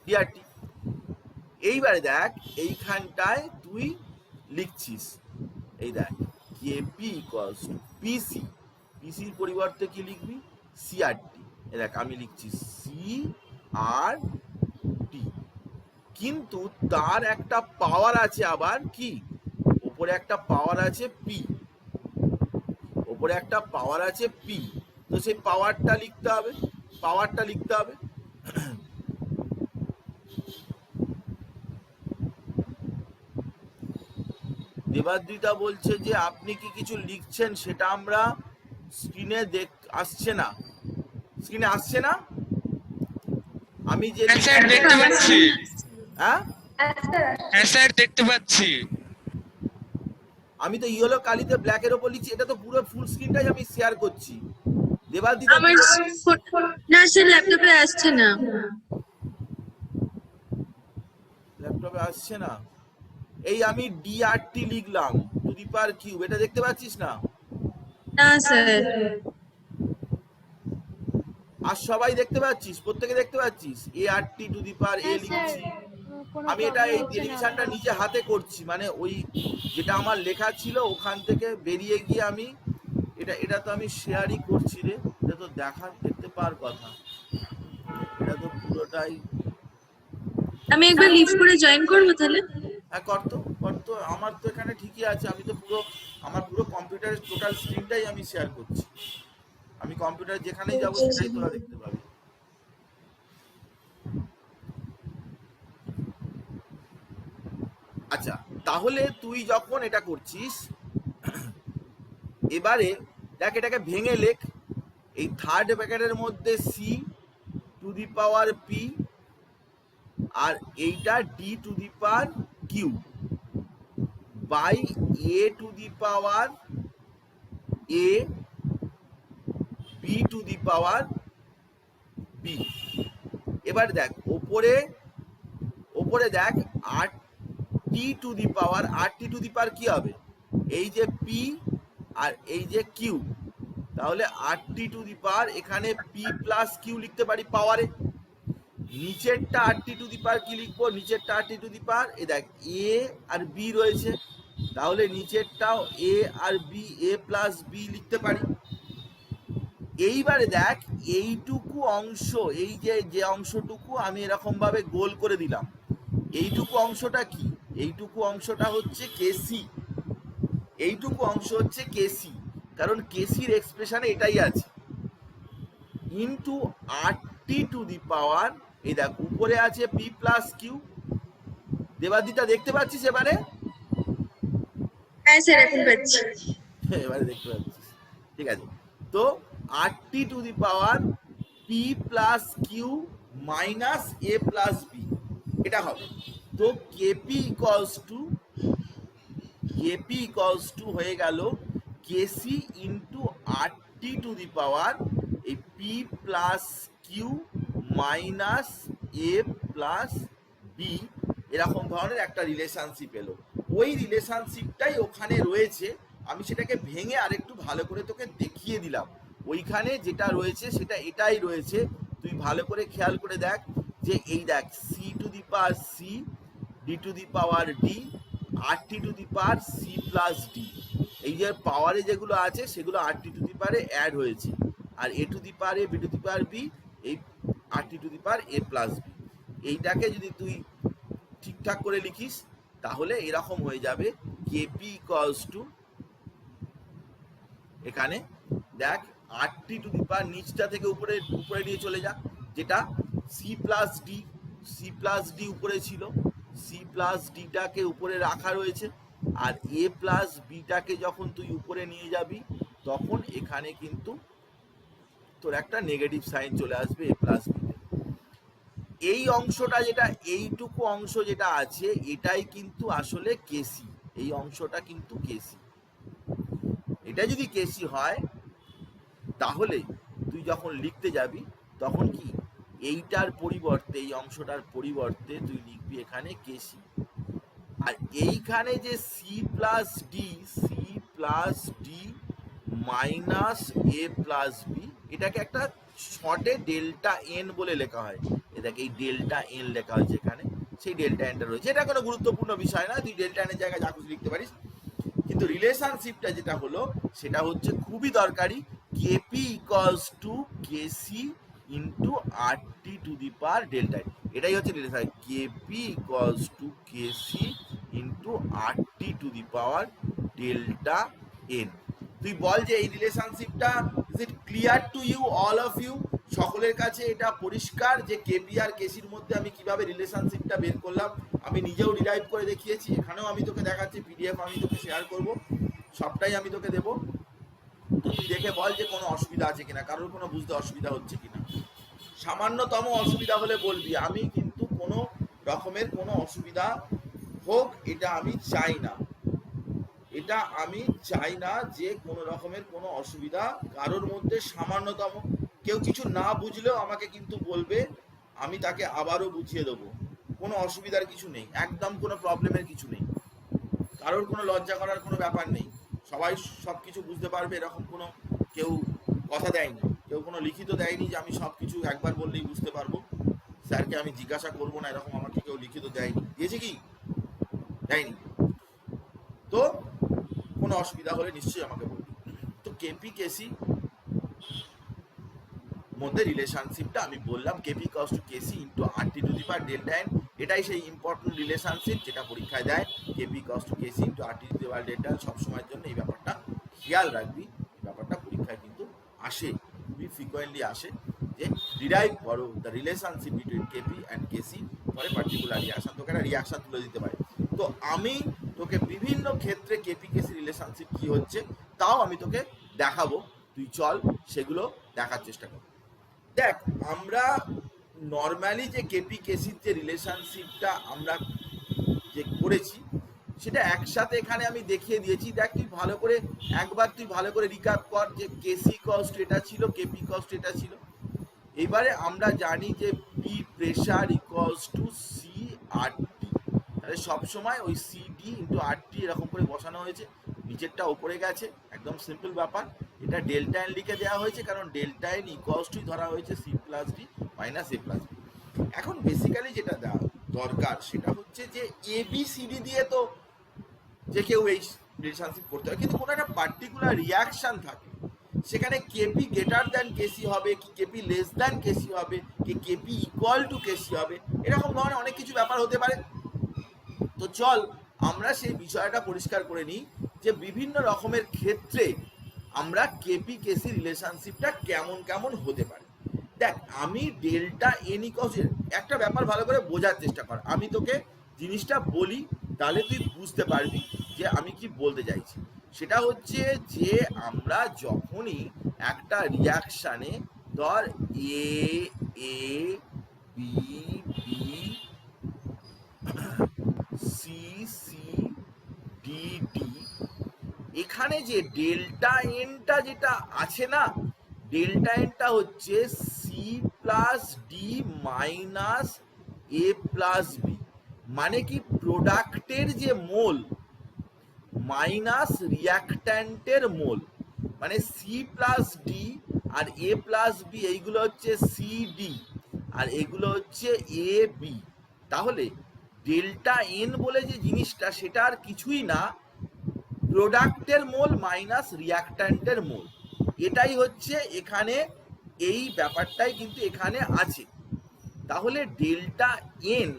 ডি আর টি। এইবারে দেখ এইখানটায় তুই লিখছিস, এই দেখ কেপি ইকুয়ালস টু পিসি, পিসির পরিবর্তে কি লিখবি সি আর টি, এই দেখ আমি লিখছি সি আর টি, কিন্তু তার একটা পাওয়ার আছে আবার কি, ওপরে একটা পাওয়ার আছে পি, ওপরে একটা পাওয়ার আছে পি, তো সেই পাওয়ারটা লিখতে হবে, পাওয়ারটা লিখতে হবে। দেবাদ্রিতা বলছে যে আপনি কি কিছু লিখছেন, সেটা আমরা স্ক্রিনে আসছে না, স্ক্রিনে আসছে না, আমি যে স্যার দেখতে পাচ্ছি, হ্যাঁ হ্যাঁ স্যার দেখতে পাচ্ছি। আমি তো ইয়েলো কালিতে ব্ল্যাকের ওপর লিখছি, এটা তো পুরো ফুল স্ক্রিনটাই আমি শেয়ার করছি। দেবাদ্রিতা আমার না স্যার ল্যাপটপে আসছে না, ল্যাপটপে আসছে না, এই আমি ডিআরটি লিখলাম টু দি পাওয়ার কিউব, এটা দেখতে পাচ্ছিস না? না স্যার। আর সবাই দেখতে পাচ্ছিস, প্রত্যেকে দেখতে পাচ্ছিস এ আর টি টু দি পাওয়ার এ লিখছি। আমি এটা এই টেলিভিশনটা নিজে হাতে করছি, মানে ওই যেটা আমার লেখা ছিল ওখান থেকে বেরিয়ে গিয়ে আমি এটা তো আমি শেয়ারই করছি রে, এটা তো দেখতে পাওয়ার কথা, এটা তো পুরোটাই। আমি একবার লিভ করে জয়েন করবো তাহলে? হ্যাঁ করতো, আমার তো এখানে ঠিকই আছে, আমি তো পুরো আমার পুরো কম্পিউটারের টোটাল স্ক্রিনটাই আমি শেয়ার করছি, আমি কম্পিউটার যেখানেই যাবো সেটাই তোরা দেখতে পাবি। আচ্ছা, তাহলে তুই যখন এটা করছিস, এবারে দেখ এটাকে ভেঙে লেখ, এই থার্ড ব্র্যাকেটের মধ্যে C to the power P, আর এইটা D to the power Q by A to the power A, B to the power B. এবার দেখ ওপরে দেখ টি to the power R T to the পাওয়ার কি হবে, এই যে পি আর এই যে কিউ, তাহলে আর টি টু দি পাওয়ার এখানে পি প্লাস কিউ লিখতে পারি পাওয়ারে, নিচেরটা আর টি টু দি পাওয়ার কি লিখবো, নিচেরটা আর টি টু দি পাওয়ার এ দেখ এ আর বি রয়েছে, তাহলে নিচেরটাও এ আর বি এ প্লাস বি লিখতে পারি। এইবারে দেখ এইটুকু অংশ, এই যে যে অংশটুকু আমি এরকম ভাবে গোল করে দিলাম, এইটুকু অংশটা কি, এইটুকু অংশটা হচ্ছে কেসি, এইটুকু অংশ হচ্ছে কেসি, কারণ কেসির এক্সপ্রেশনে এটাই আছে, into R T to the পাওয়ার, এই দেখ উপরে আছে পি প্লাস কিউ, দেবাদিতা দেখতে পাচ্ছিস এবারে? হ্যাঁ স্যার এখন পাচ্ছি। এবারে দেখতে পাচ্ছিস, ঠিক আছে। তো R T to the power P plus Q minus A plus B, এটা হবে। তো কেপি ইকলস টু হয়ে গেল কেসি into R T to the পাওয়ার এই P plus Q minus A plus B, এরকম ধরনের একটা রিলেশনশিপ এলো। ওই রিলেশনশিপটাই ওখানে রয়েছে, আমি সেটাকে ভেঙে আরেকটু ভালো করে তোকে দেখিয়ে দিলাম। ওইখানে যেটা রয়েছে সেটা এটাই রয়েছে, তুই ভালো করে খেয়াল করে দেখ যে এই দেখ C to the power C, D to the power D, R T to the power C plus D, এই যে পাওয়ারে যেগুলো আছে সেগুলো আর টি টু দি পাওয়ারে অ্যাড হয়েছে, আর A to the power A, B to the power B, এই R T to the power A plus B. এইটাকে যদি তুই ঠিকঠাক করে লিখিস তাহলে এরকম হয়ে যাবে কেপি ইকুয়ালস টু, এখানে দেখ আর টি টু দি পাওয়ার নিচটা থেকে উপরে উপরে নিয়ে চলে যা, যেটা C plus D, C plus D উপরে ছিল, সি প্লাস ডিটাকে উপরে রাখা রয়েছে, আর এ প্লাস বিটাকে যখন তুই উপরে নিয়ে যাবি তখন এখানে কিন্তু তোর একটা নেগেটিভ সাইন চলে আসবে এ প্লাস বিতে। এই অংশটা যেটা, এইটুকু অংশ যেটা আছে এটাই কিন্তু আসলে কেসি, এই অংশটা কিন্তু কেসি। এটা যদি কেসি হয় তাহলে তুই যখন লিখতে যাবি তখন কি এইটার পরিবর্তে, এই অংশটার পরিবর্তে তুই লিখবি এখানে কেসি, আর এইখানে যে C plus D minus A plus B, এটাকে একটা শর্টে ডেল্টা এন বলে লেখা হয়, এটাকে এই ডেল্টা এন লেখা হয়েছে এখানে, সেই ডেল্টা এনটা রয়েছে। এটা কোনো গুরুত্বপূর্ণ বিষয় না, তুই ডেল্টা এনের জায়গায় যা কিছু লিখতে পারিস, কিন্তু রিলেশনশিপটা যেটা হলো সেটা হচ্ছে খুবই দরকারি, KP equals to KC into R T to the power delta N, এটাই হচ্ছে relation, KP equals to KC into R T to the power delta N. তুই বল যে এই রিলেশনশিপটা is it clear to you, all of you, সকলের কাছে এটা পরিষ্কার যে কেপি আর কেসির মধ্যে আমি কিভাবে রিলেশনশিপটা বের করলাম? আমি নিজেও ডিরাইভ করে দেখিয়েছি, এখানেও আমি তোকে দেখাচ্ছি, পিডিএফ আমি তোকে শেয়ার করব, সবটাই আমি তোকে দেবো, তুই দেখে বল যে কোনো অসুবিধা আছে কিনা, কারোর কোনো বুঝতে অসুবিধা হচ্ছে কিনা। সামান্যতম অসুবিধা হলে বলবি, আমি কিন্তু কোনো রকমের কোনো অসুবিধা হোক এটা আমি চাই না, এটা আমি চাই না যে কোনো রকমের কোনো অসুবিধা কারোর মধ্যে সামান্যতম, কেউ কিছু না বুঝলেও আমাকে কিন্তু বলবে, আমি তাকে আবারও বুঝিয়ে দেবো, কোনো অসুবিধার কিছু নেই, একদম কোনো প্রবলেমের কিছু নেই, কারোর কোনো লজ্জা করার কোনো ব্যাপার নেই, সবাই সব কিছু বুঝতে পারবে এরকম কোনো কেউ কথা দেয়নি, কেউ কোনো লিখিত দেয়নি যে আমি সব কিছু একবার বললেই বুঝতে পারবো, স্যারকে আমি জিজ্ঞাসা করবো না, এরকম আমাকে কেউ লিখিত দেয়নি, দিয়েছে কি? দেয়নি। তো কোনো অসুবিধা হলে নিশ্চয়ই আমাকে বলবি। তো কেপি কেসি মধ্যে রিলেশনশিপটা আমি বললাম, KP equals to KC into R T to the power delta N, এটাই সেই ইম্পর্টেন্ট রিলেশনশিপ যেটা পরীক্ষায় দেয়, KP equals to KC into R T to the power delta N. সবসময়ের জন্য এই ব্যাপারটা খেয়াল রাখবি, এই ব্যাপারটা পরীক্ষায় কিন্তু আসে, খুবই ফ্রিকোয়েন্টলি আসে, যে ডিরাইভ করো the relationship between KP and KC for a particular reaction, তোকে একটা রিয়াকশন তুলে দিতে পারে। তো আমি তোকে বিভিন্ন ক্ষেত্রে কেপি কেসি রিলেশনশিপ কি হচ্ছে তাও আমি তোকে দেখাবো, তুই চল সেগুলো দেখার চেষ্টা কর। দেখ আমরা নর্মালি যে কেপি কেসির যে রিলেশনশিপটা আমরা যে করেছি সেটা একসাথে এখানে আমি দেখিয়ে দিয়েছি, দেখ তুই ভালো করে একবার তুই ভালো করে রিক্যাপ কর যে কেসি কস্ট এটা ছিল, কেপি কস্ট এটা ছিল। এবারে আমরা জানি যে P pressure equals to C R T, তাহলে সবসময় ওই সিডি ইন্টু আরটি এরকম করে বসানো হয়েছে, নিচেরটা ওপরে গেছে, একদম সিম্পল ব্যাপার। এটা ডেল্টা এন লিখে দেওয়া হয়েছে কারণ ডেল্টা এন ইকুয়ালস টু ধরা হয়েছে C plus D minus A plus B. এখন বেসিক্যালি যেটা দরকার সেটা হচ্ছে যে এ বি সিডি দিয়ে তো যে কেউ এই রিলেশনশিপ করতে হয়, কিন্তু কোনো একটা পার্টিকুলার রিয়াকশন থাকে, সেখানে কেপি গ্রেটার দ্যান কেসি হবে কি কেপি লেস দ্যান কেসি হবে কি কেপি ইকুয়াল টু কেসি হবে, এরকম ধরনের অনেক কিছু ব্যাপার হতে পারে। তো চল আমরা সেই বিষয়টা পরিষ্কার করে নিই যে বিভিন্ন রকমের ক্ষেত্রে আমরা কেপি কেসি রিলেশনশিপটা কেমন কেমন হতে পারে। দেখ, আমি ডেল্টা এন ইকুয়ালস, একটা ব্যাপার ভালো করে বোঝার চেষ্টা কর, আমি তোকে জিনিসটা বলি তাহলে তুই বুঝতে পারবি যে আমি কি বলতে চাইছি। সেটা হচ্ছে যে আমরা যখনই একটা রিয়াকশানে ধর A A B B C C D D, এখানে যে ডেল্টা এনটা যেটা আছে না, ডেল্টা এনটা হচ্ছে C plus D minus A plus B, মানে কি প্রোডাক্টের যে মোল মাইনাস রিয়াক্ট্যান্টের মোল, মানে সি প্লাস ডি আর এ প্লাস বি এইগুলো হচ্ছে সি ডি আর এগুলো হচ্ছে এ বি। তাহলে ডেল্টা এন বলে যে জিনিসটা সেটা আর কিছুই না, প্রোডাক্টের মোল মাইনাস রিয়াক্ট্যান্টের মোল, এটাই হচ্ছে এখানে, এই ব্যাপারটাই কিন্তু এখানে আছে। তাহলে ডেল্টা এন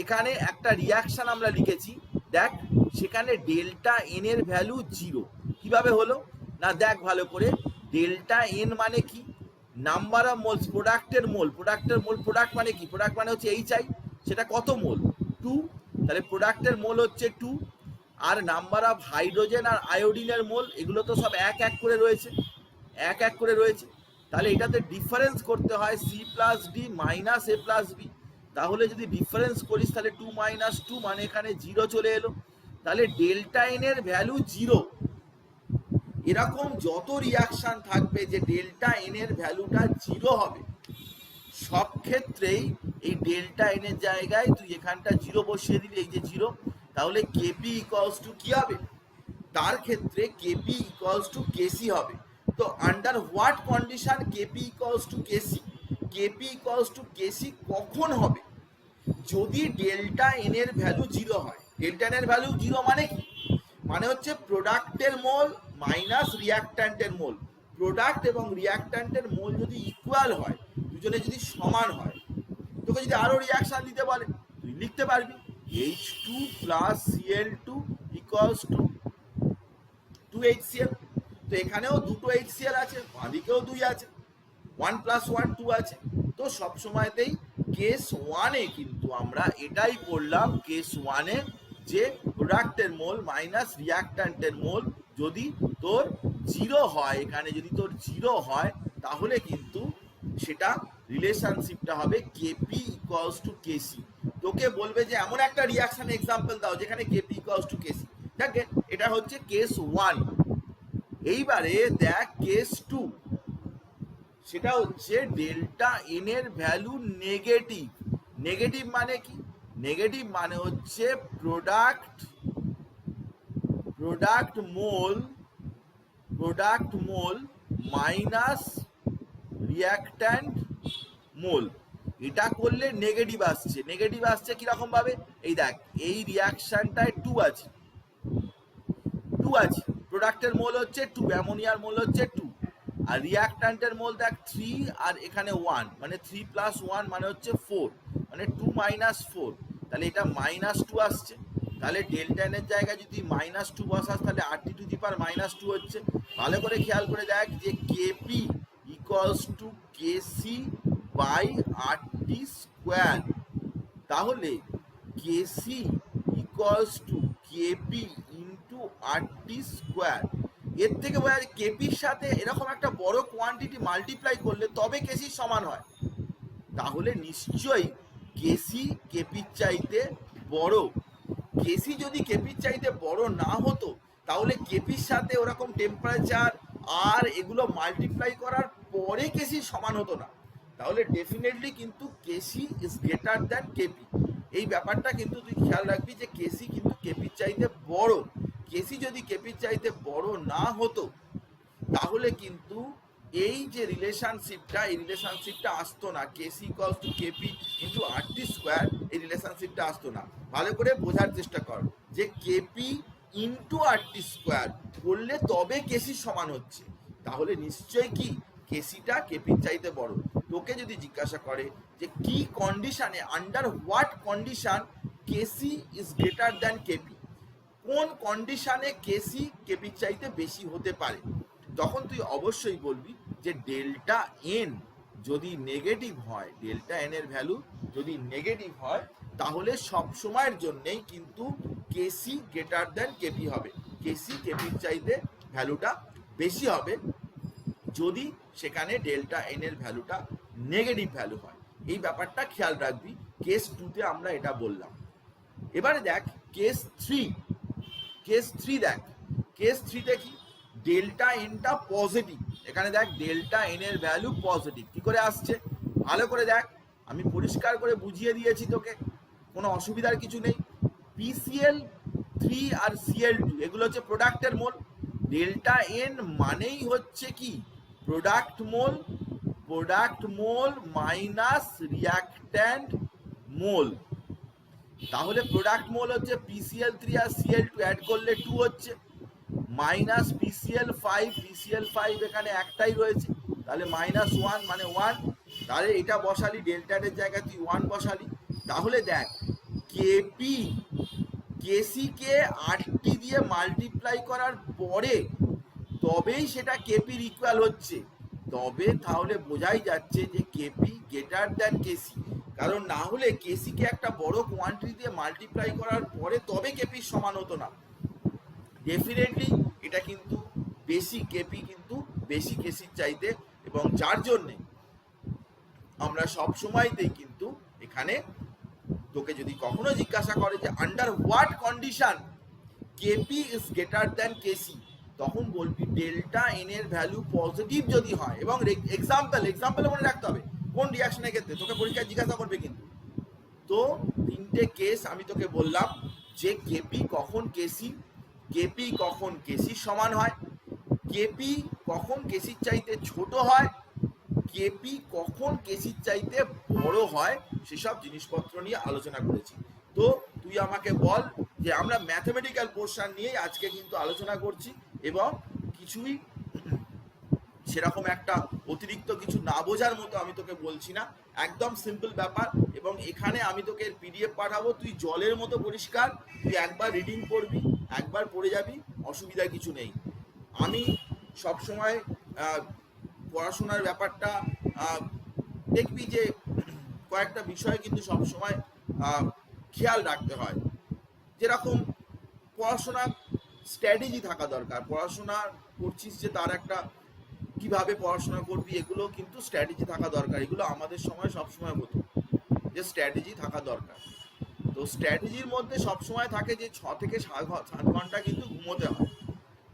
এখানে একটা রিয়াকশন আমরা লিখেছি, দেখ সেখানে ডেল্টা এন এর ভ্যালু 0। কিভাবে হলো না, দেখ ভালো করে, ডেল্টা এন মানে কি, নাম্বার অফ মোলস, প্রোডাক্টের মোল, প্রোডাক্টের মোল, প্রোডাক্ট মানে কি, প্রোডাক্ট মানে হচ্ছে এইচআই, সেটা কত মোল 2, তাহলে প্রোডাক্টের মোল হচ্ছে 2, আর নাম্বার অফ হাইড্রোজেন আর আয়োডিনের মোল এগুলো তো সব এক এক করে রয়েছে, এক এক করে রয়েছে। তাহলে এটাতে ডিফারেন্স করতে হয় C plus D minus A plus B, তাহলে যদি ডিফারেন্স করিস তাহলে 2 মাইনাস 2 মানে এখানে 0 চলে এলো, তাহলে ডেল্টা এন এর ভ্যালু 0। এরকম যত রিয়াকশন থাকবে যে ডেল্টা এন এর ভ্যালুটা 0 হবে, সব ক্ষেত্রেই এই ডেল্টা এন এর জায়গায় তুই এখানটা 0 বসিয়ে দিবি, এই যে 0, তাহলে কেপি ইকুয়ালস টু কি হবে, তার ক্ষেত্রে কেপি ইকুয়ালস টু কেসি হবে। তো under what condition KP equals to KC, KP equals to KC কখন হবে, যদি ডেল্টা এন এর ভ্যালু 0 হয়। ডেল্টা এন এর ভ্যালু 0 মানে কি, মানে হচ্ছে প্রোডাক্টের মোল মাইনাস রিয়াক্ট্যান্টের মোল, প্রোডাক্ট এবং রিয়াক্ট্যান্টের মোল যদি ইকুয়াল হয়, দুজনে যদি সমান হয়, তোকে যদি আরো রিয়াকশন দিতে বলে তুই লিখতে পারবি H2 plus Cl2 equals to 2HCl। তো এখানেও দুটো HCl আছে, বাঁদিকেও 2 আছে, 1 প্লাস 1 2 আছে। তো সব সময়তেই কেস 1-এ কিন্তু আমরা এটাই পড়লাম, কেস 1-এ যে প্রোডাক্টের মোল মাইনাস রিয়াক্ট্যান্টের মোল যদি তোর 0 হয়, এখানে যদি তোর 0 হয় তাহলে কিন্তু সেটা রিলেশনশিপটা হবে কেপি ইকুয়ালস টু কেসি। তোকে বলবে যে এমন একটা রিয়াকশন এক্সাম্পল দাও যেখানে কেপি ইকুয়ালস টু কেসি, দেখে এটা হচ্ছে কেস 1। এইবারে দেখ কেস 2, সেটা হচ্ছে ডেল্টা এন এর ভ্যালু নেগেটিভ। নেগেটিভ মানে কি, নেগেটিভ মানে হচ্ছে প্রোডাক্ট মোল মাইনাস রিয়াক্ট্যান্ট মোল, এটা করলে নেগেটিভ আসছে। নেগেটিভ আসছে কিরকম ভাবে, এই দেখ এই রিয়াকশনটায় 2 আছে, প্রোডাক্টের মোল হচ্ছে 2, অ্যামোনিয়ার মোল হচ্ছে 2, আর রিয়াক্ট্যান্টের মোল দেখ 3 আর এখানে 1, মানে 3 প্লাস 1 মানে হচ্ছে 4, মানে 2 মাইনাস 4, তাহলে এটা মাইনাস 2 আসছে। তাহলে ডেল্টা এন এর জায়গায় যদি মাইনাস 2 বসাস তাহলে RT to the power minus 2 হচ্ছে। ভালো করে খেয়াল করে দেখ যে KP equals to KC by RT square, তাহলে KC equals to KP into RT square. এর থেকে বোঝা যায় কেপির সাথে এরকম একটা বড় কোয়ান্টিটি মাল্টিপ্লাই করলে তবে কেসির সমান হয়, তাহলে নিশ্চয়ই কেসি কেপির চাইতে বড়। কেসি যদি কেপির চাইতে বড় না হতো তাহলে কেপির সাথে ওরকম টেম্পারেচার আর এগুলো মাল্টিপ্লাই করার পরে কেসির সমান হতো না, তাহলে ডেফিনেটলি কিন্তু কেসি ইজ গ্রেটার দ্যান কেপি। এই ব্যাপারটা কিন্তু তুই খেয়াল রাখবি যে কেসি কিন্তু কেপির চাইতে বড়। কেসি যদি কেপির চাইতে বড় না হতো তাহলে কিন্তু এই যে রিলেশনশিপটা, এই রিলেশনশিপটা আসতো না। KC equals to KP into RT square, এই রিলেশনশিপটা আসতো না। ভালো করে বোঝার চেষ্টা কর যে কেপি ইন্টু আরটি স্কোয়ার করলে তবে কেসির সমান হচ্ছে, তাহলে নিশ্চয়ই কি কেসিটা কেপির চাইতে বড়। তোকে যদি জিজ্ঞাসা করে যে কি কন্ডিশনে, under what condition KC is greater than KP, কোন কন্ডিশনে কেসি কেপির চাইতে বেশি হতে পারে, তখন তুই অবশ্যই বলবি যে ডেল্টা এন যদি নেগেটিভ হয়, ডেল্টা এন এর ভ্যালু যদি নেগেটিভ হয় তাহলে সব সময়ের জন্যেই কিন্তু কেসি গ্রেটার দ্যান কেপি হবে। কেসি কেপির চাইতে ভ্যালুটা বেশি হবে যদি সেখানে ডেল্টা এন এর ভ্যালুটা নেগেটিভ ভ্যালু হয়। এই ব্যাপারটা খেয়াল রাখবি। কেস 2তে আমরা এটা বললাম। এবারে দেখ কেস 3, কেস 3 দেখ, কেস 3তে কি ডেল্টা এনটা পজিটিভ। এখানে দেখ ডেল্টা এন এর ভ্যালু পজিটিভ। কি করে আসছে ভালো করে দেখ, আমি পরিষ্কার করে বুঝিয়ে দিয়েছি তোকে, কোনো অসুবিধার কিছু নেই। PCl3 আর Cl2 এগুলো হচ্ছে প্রোডাক্টের মোল। ডেল্টা এন মানেই হচ্ছে কি প্রোডাক্ট মোল, প্রোডাক্ট মোল মাইনাস রিয়াক্ট্যান্ট মোল। তাহলে প্রোডাক্ট মোল হচ্ছে PCl3 আর Cl2 অ্যাড করলে 2 হচ্ছে, মাইনাস PCl5, PCl5 এখানে একটাই রয়েছে, তাহলে -1 মানে 1। তাহলে এটা বসালি, ডেল্টাটের জায়গায় তুই 1 বসালি। তাহলে দেখ কেপি কেসিকে আরটি দিয়ে মাল্টিপ্লাই করার পরে তবেই সেটা কেপির ইকুয়াল হচ্ছে, তবে তাহলে বোঝাই যাচ্ছে যে কেপি গ্রেটার দ্যান কেসি। কারণ না হলে কেসিকে একটা বড় কোয়ান্টিটি দিয়ে মাল্টিপ্লাই করার পরে তবে কেপির সমান হতো না। ডেফিনেটলি এটা কিন্তু বেশি, কেপি কিন্তু বেশি কেসির চাইতে, এবং যার জন্যে আমরা সব সময়তেই কিন্তু এখানে তোকে যদি কখনো জিজ্ঞাসা করে যে under what condition KP is greater than KC, তখন বলবি ডেল্টা এন এর ভ্যালু পজিটিভ যদি হয়। এবং এক্সাম্পল মনে রাখতে হবে কোন রিয়াকশনের ক্ষেত্রে, তোকে পরীক্ষায় জিজ্ঞাসা করবে কিন্তু। তো 3টে কেস আমি তোকে বললাম যে কেপি কখন কেসি, কেপি কখন কেসির সমান হয়, কেপি কখন কেসির চাইতে ছোট হয়, কেপি কখন কেসির চাইতে বড় হয়, সেসব জিনিসপত্র নিয়ে আলোচনা করেছি। তো তুই আমাকে বল যে আমরা ম্যাথমেটিক্যাল পোর্শন নিয়েই আজকে কিন্তু আলোচনা করছি, এবং কিছুই সেরকম একটা অতিরিক্ত কিছু না বোঝার মতো আমি তোকে বলছি না, একদম সিম্পল ব্যাপার। এবং এখানে আমি তোকে PDF পাঠাবো, তুই জলের মতো পরিষ্কার, তুই একবার রিডিং করবি, একবার পড়ে যাবি, অসুবিধা কিছু নেই। আমি সবসময় পড়াশোনার ব্যাপারটা দেখবি যে কয়েকটা বিষয় কিন্তু সবসময় খেয়াল রাখতে হয়। যেরকম পড়াশোনা স্ট্র্যাটেজি থাকা দরকার, পড়াশোনা করছিস যে তার একটা কিভাবে পড়াশোনা করবি, এগুলো কিন্তু স্ট্র্যাটেজি থাকা দরকার। এগুলো আমাদের সময় সবসময় হতো যে স্ট্র্যাটেজি থাকা দরকার। তো স্ট্র্যাটেজির মধ্যে সবসময় থাকে যে 6 থেকে 7 ঘন্টা কিন্তু ঘুমোতে হয়।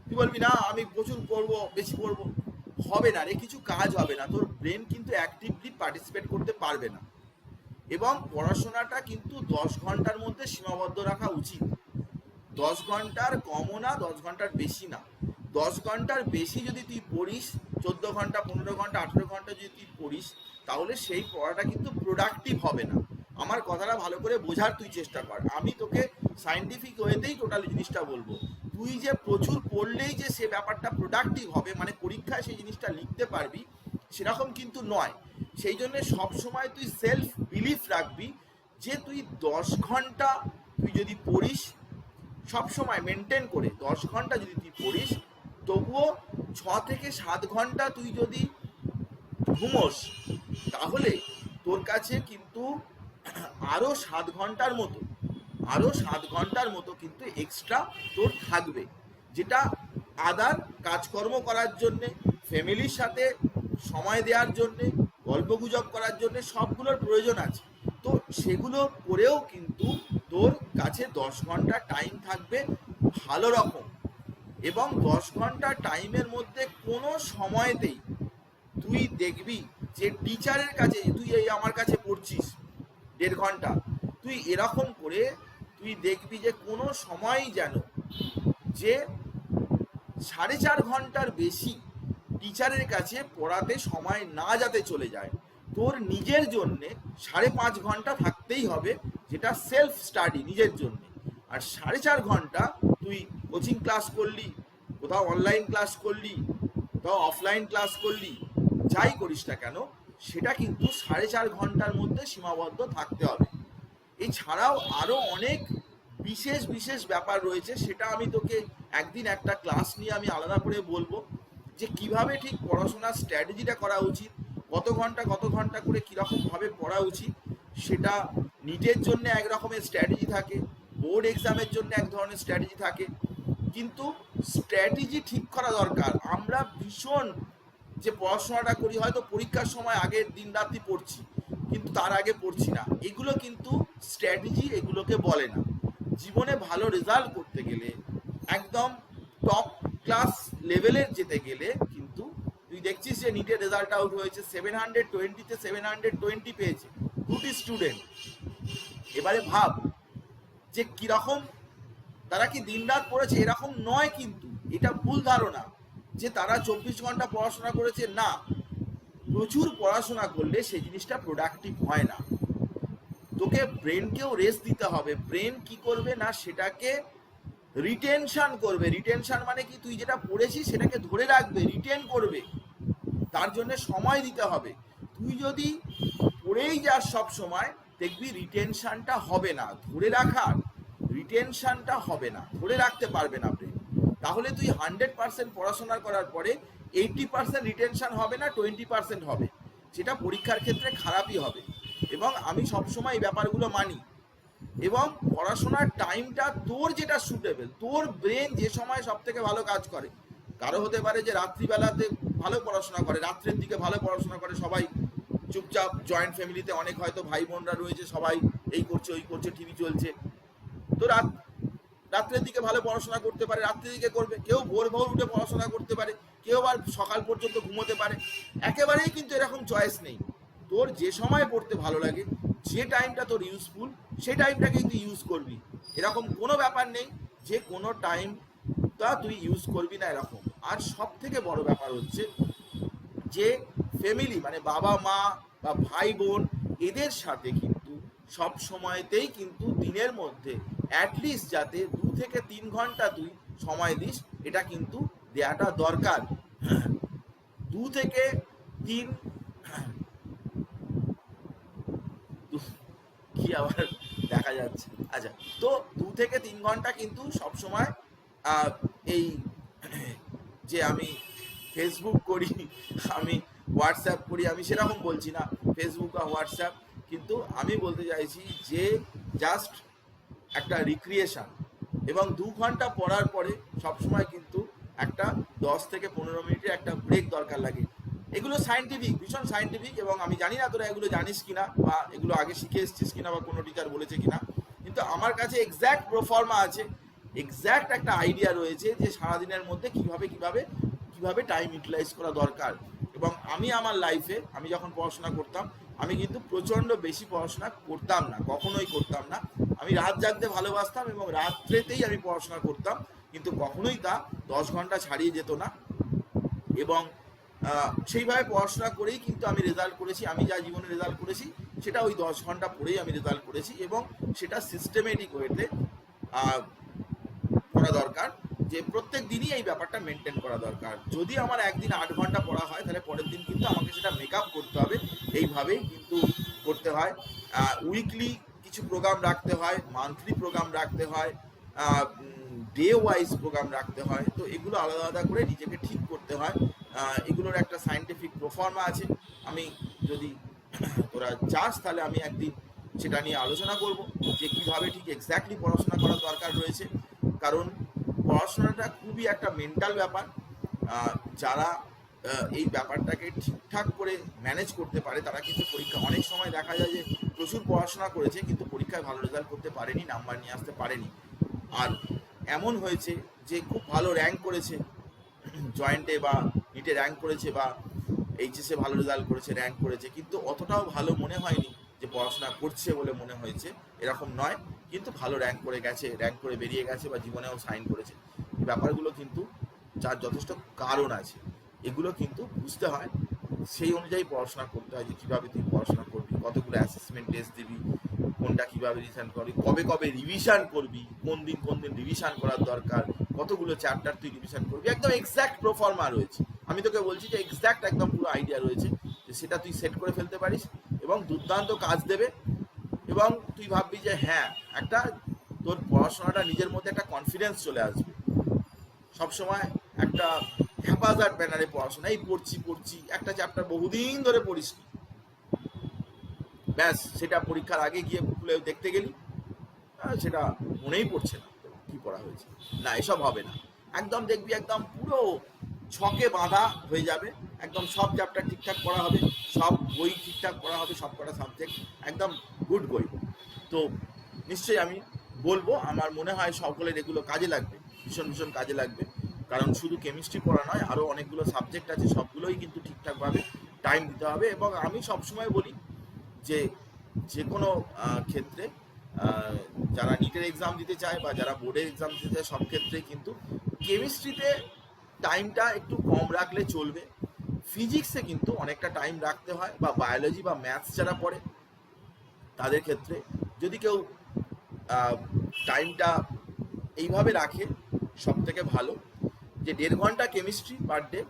তুই বলবি না আমি প্রচুর পড়বো, বেশি পড়বো, হবে না রে, কিছু কাজ হবে না, তোর ব্রেন কিন্তু অ্যাক্টিভলি পার্টিসিপেট করতে পারবে না। এবং পড়াশোনাটা কিন্তু 10 ঘন্টার মধ্যে সীমাবদ্ধ রাখা উচিত। 10 ঘন্টার কমও না, 10 ঘন্টার বেশি না। 10 ঘন্টার বেশি যদি তুই পড়িস, 14 ঘন্টা, 15 ঘন্টা, 18 ঘন্টা যদি তুই পড়িস, তাহলে সেই পড়াটা কিন্তু প্রোডাক্টিভ হবে না। আমার কথাটা ভালো করে বোঝার তুই চেষ্টা কর, আমি তোকে সায়েন্টিফিক ওয়েতেই টোটাল জিনিসটা বলবো। তুই যে প্রচুর পড়লেই যে সে ব্যাপারটা প্রোডাক্টিভ হবে, মানে পরীক্ষায় সেই জিনিসটা লিখতে পারবি, সেরকম কিন্তু নয়। সেই জন্য সবসময় তুই সেলফ বিলিফ রাখবি যে তুই 10 ঘন্টা তুই যদি পড়িস, সবসময় মেনটেন করে 10 ঘন্টা যদি তুই পড়িস, তবুও 6 থেকে 7 ঘন্টা তুই যদি ঘুমোস, তাহলে তোর কাছে কিন্তু আরও 7 ঘন্টার মতো, আরও 7 ঘন্টার মতো কিন্তু এক্সট্রা তোর থাকবে, যেটা আদার কাজকর্ম করার জন্যে, ফ্যামিলির সাথে সময় দেওয়ার জন্যে, গল্পগুজব করার জন্যে, সবগুলোর প্রয়োজন আছে। তো সেগুলো করেও কিন্তু তোর কাছে 10 ঘন্টা টাইম থাকবে ভালো রকম। এবং 10 ঘন্টা টাইমের মধ্যে কোনো সময়তেই তুই দেখবি যে টিচারের কাছে, তুই এই আমার কাছে পড়ছিস 1.5 ঘন্টা, তুই এরকম করে তুই দেখবি যে কোনো সময়ই যেন যে 4.5 ঘন্টার বেশি টিচারের কাছে পড়াতে সময় না যাতে চলে যায়, তোর নিজের জন্যে 5.5 ঘন্টা থাকতেই হবে, যেটা সেলফ স্টাডি নিজের জন্য। আর 4.5 ঘন্টা তুই কোচিং ক্লাস করলি, কোথাও অনলাইন ক্লাস করলি, কোথাও অফলাইন ক্লাস করলি, যাই করিস না কেন সেটা কিন্তু 4.5 ঘন্টার মধ্যে সীমাবদ্ধ থাকতে হবে। এছাড়াও আরও অনেক বিশেষ বিশেষ ব্যাপার রয়েছে, সেটা আমি তোকে একদিন একটা ক্লাস নিয়ে আমি আলাদা করে বলবো, যে কিভাবে ঠিক পড়াশোনার স্ট্র্যাটেজিটা করা উচিত, কত ঘন্টা করে কীরকমভাবে পড়া উচিত। সেটা নিটের জন্য এক রকমের স্ট্র্যাটেজি থাকে, বোর্ড এক্সামের জন্য এক ধরনের স্ট্র্যাটেজি থাকে, কিন্তু স্ট্র্যাটেজি ঠিক করা দরকার। আমরা ভীষণ যে পড়াশোনাটা করি, হয়তো পরীক্ষার সময় আগের দিন রাত্রি পড়ছি, কিন্তু তার আগে পড়ছি না, এগুলো কিন্তু স্ট্র্যাটেজি এগুলোকে বলে না। জীবনে ভালো রেজাল্ট করতে গেলে, একদম টপ ক্লাস লেভেলের যেতে গেলে কিন্তু তুই দেখছিস যে নিটের রেজাল্ট আউট হয়েছে, 720-তে 720 পেয়েছে 2টি স্টুডেন্ট। এবারে ভাব যে কিরকম, তারা কি দিনরাত পড়েছে এরকম নয়, কিন্তু এটা ভুল ধারণা যে তারা 24 ঘন্টা পড়াশোনা করেছে। না, প্রচুর পড়াশোনা করলে সেই জিনিসটা প্রোডাক্টিভ হয় না। তোকে ব্রেনকেও রেস্ট দিতে হবে। ব্রেন কি করবে না, সেটাকে রিটেনশন করবে। রিটেনশন মানে কি, তুই যেটা পড়েছিস সেটাকে ধরে রাখবে, রিটেন করবে, তার জন্য সময় দিতে হবে। তুই যদি পড়েই যাস সব সময়, দেখবি রিটেনশনটা হবে না, ধরে রাখার রিটেনশনটা হবে না, ধরে রাখতে পারবে না ব্রেন। তাহলে তুই 100% পড়াশোনা করার পরে 80% রিটেনশন হবে না, 20% হবে, যেটা পরীক্ষার ক্ষেত্রে খারাপই হবে। এবং আমি সবসময় এই ব্যাপারগুলো মানি। এবং পড়াশোনার টাইমটা তোর যেটা সুটেবল, তোর ব্রেন যে সময় সব থেকে ভালো কাজ করে। কারো হতে পারে যে রাত্রিবেলাতে ভালো পড়াশোনা করে, রাত্রের দিকে ভালো পড়াশোনা করে, সবাই চুপচাপ, জয়েন্ট ফ্যামিলিতে অনেক হয়তো ভাই বোনরা রয়েছে, সবাই এই করছে ওই করছে, টিভি চলছে, তো রাত্রের দিকে ভালো পড়াশোনা করতে পারে, রাত্রের দিকে করবে। কেউ ভোর ভোর উঠে পড়াশোনা করতে পারে, কেউ আবার সকাল পর্যন্ত ঘুমোতে পারে। একেবারেই কিন্তু এরকম চয়েস নেই। তোর যে সময় পড়তে ভালো লাগে, যে টাইমটা তোর ইউজফুল, সেই টাইমটা কিন্তু ইউজ করবি। এরকম কোনো ব্যাপার নেই যে কোনো টাইমটা তুই ইউজ করবি না, এরকম। আর সব থেকে বড় ব্যাপার হচ্ছে যে ফ্যামিলি মানে বাবা মা বা ভাই বোন, এদের সাথে কিন্তু সব সময়তেই কিন্তু দিনের মধ্যে অ্যাটলিস্ট যাতে 2 থেকে 3 ঘন্টা তুই সময় দিস, এটা কিন্তু দেওয়াটা দরকার। 2 থেকে 3 কি আবার দেখা যাচ্ছে, আচ্ছা, তো 2 থেকে 3 ঘন্টা কিন্তু সবসময় এই যে আমি ফেসবুক করি, আমি হোয়াটসঅ্যাপ করি, আমি সেরকম বলছি না ফেসবুক বা হোয়াটসঅ্যাপ, কিন্তু আমি বলতে চাইছি যে জাস্ট একটা রিক্রিয়েশন। এবং 2 ঘন্টা পড়ার পরে সবসময় কিন্তু একটা 10 থেকে 15 মিনিটের একটা ব্রেক দরকার লাগে। এগুলো সায়েন্টিফিক, ভীষণ সায়েন্টিফিক, এবং আমি জানি না তোরা এগুলো জানিস কিনা বা এগুলো আগে শিখে এসছিস কিনা বা কোনো টিচার বলেছে কিনা, কিন্তু আমার কাছে এক্স্যাক্ট প্রোফর্মা আছে, এক্স্যাক্ট একটা আইডিয়া রয়েছে যে সারাদিনের মধ্যে কিভাবে টাইম ইউটিলাইজ করা দরকার। এবং আমি আমার লাইফে, আমি যখন পড়াশোনা করতাম, আমি কিন্তু প্রচণ্ড বেশি পড়াশোনা করতাম না, কখনোই করতাম না। আমি রাত জাগতে ভালোবাসতাম এবং রাত্রেতেই আমি পড়াশোনা করতাম, কিন্তু কখনোই তা 10 ঘন্টা ছাড়িয়ে যেত না। এবং সেইভাবে পড়াশোনা করেই কিন্তু আমি রেজাল্ট করেছি। আমি যা জীবনে রেজাল্ট করেছি সেটা ওই 10 ঘন্টা পড়েই আমি রেজাল্ট করেছি, এবং সেটা সিস্টেমেটিক ওয়েতে করা দরকার, যে প্রত্যেক দিনই এই ব্যাপারটা মেনটেন করা দরকার। যদি আমার একদিন 8 ঘন্টা পড়া হয়, তাহলে পরের দিন কিন্তু আমাকে সেটা মেকআপ করতে হবে, এইভাবেই কিন্তু করতে হয়। উইকলি কিছু প্রোগ্রাম রাখতে হয়, মান্থলি প্রোগ্রাম রাখতে হয়, ডে ওয়াইজ প্রোগ্রাম রাখতে হয়। তো এগুলো আলাদা আলাদা করে নিজেকে ঠিক করতে হয়। এগুলোর একটা সায়েন্টিফিক প্রফর্মা আছে। আমি যদি তোরা চাস তাহলে আমি একদিন সেটা নিয়ে আলোচনা করব যে কীভাবে ঠিক এক্স্যাক্টলি পড়াশোনা করার দরকার রয়েছে। কারণ পড়াশোনাটা খুবই একটা মেন্টাল ব্যাপার। যারা এই ব্যাপারটাকে ঠিকঠাক করে ম্যানেজ করতে পারে, তারা কিন্তু পরীক্ষা, অনেক সময় দেখা যায় যে প্রচুর পড়াশোনা করেছে কিন্তু পরীক্ষায় ভালো রেজাল্ট করতে পারেনি, নাম্বার নিয়ে আসতে পারেনি। আর এমন হয়েছে যে খুব ভালো র্যাঙ্ক করেছে, জয়েন্টে বা নিটে র্যাঙ্ক করেছে, বা এইচএসে ভালো রেজাল্ট করেছে, র্যাঙ্ক করেছে, কিন্তু অতটাও ভালো মনে হয়নি যে পড়াশোনা করছে বলে মনে হয়েছে, এরকম নয়, কিন্তু ভালো র্যাঙ্ক করে গেছে, র্যাঙ্ক করে বেরিয়ে গেছে বা জীবনেও সাইন করেছে। এই ব্যাপারগুলো কিন্তু যার যথেষ্ট কারণ আছে, এগুলো কিন্তু বুঝতে হয়, সেই অনুযায়ী পড়াশোনা করতে হয় যে কীভাবে তুই পড়াশোনা করবি, কতগুলো অ্যাসেসমেন্ট টেস্ট দিবি, কোনটা কীভাবে রিভিশন করবি, কবে কবে রিভিশন করবি, কোন দিন রিভিশন করার দরকার, কতগুলো চ্যাপ্টার তুই রিভিশন করবি, একদম এক্স্যাক্ট প্রোফর্মা রয়েছে। আমি তোকে বলছি যে এক্স্যাক্ট একদম পুরো আইডিয়া রয়েছে, যে সেটা তুই সেট করে ফেলতে পারিস এবং দুর্দান্ত কাজ দেবে। এবং তুই ভাববি যে হ্যাঁ, একটা তোর পড়াশোনাটা নিজের মধ্যে একটা কনফিডেন্স চলে আসবে, সবসময় একটা হ্যাপাজার্ড ব্যানারে পড়াশোনা, এই পড়ছি একটা চ্যাপ্টার বহুদিন ধরে পড়িস, ব্যাস সেটা পরীক্ষার আগে গিয়ে খুলে দেখতে গেলি সেটা মনেই পড়ছে না কি পড়া হয়েছে। না, এসব হবে না। একদম দেখবি একদম পুরো ছকে বাঁধা হয়ে যাবে, একদম সব চ্যাপ্টার ঠিকঠাক পড়া হবে, সব বই ঠিকঠাক পড়া হবে, সব কটা সাবজেক্ট একদম গুড বই। তো নিশ্চয়ই আমি বলবো, আমার মনে হয় সকলের এগুলো কাজে লাগবে, ভীষণ ভীষণ কাজে লাগবে। কারণ শুধু কেমিস্ট্রি পড়া নয়, আরও অনেকগুলো সাবজেক্ট আছে, সবগুলোই কিন্তু ঠিকঠাকভাবে টাইম দিতে হবে। এবং আমি সবসময় বলি যে যে কোনো ক্ষেত্রে যারা নিটের এক্সাম দিতে চায় বা যারা বোর্ডের এক্সাম দিতে চায়, সব ক্ষেত্রেই কিন্তু কেমিস্ট্রিতে টাইমটা একটু কম রাখলে চলবে, ফিজিক্সে কিন্তু অনেকটা টাইম রাখতে হয়, বা বায়োলজি বা ম্যাথস যারা পড়ে তাদের ক্ষেত্রে যদি কেউ টাইমটা এইভাবে রাখে সব থেকে ভালো, যে 1.5 ঘন্টা কেমিস্ট্রি পার ডে,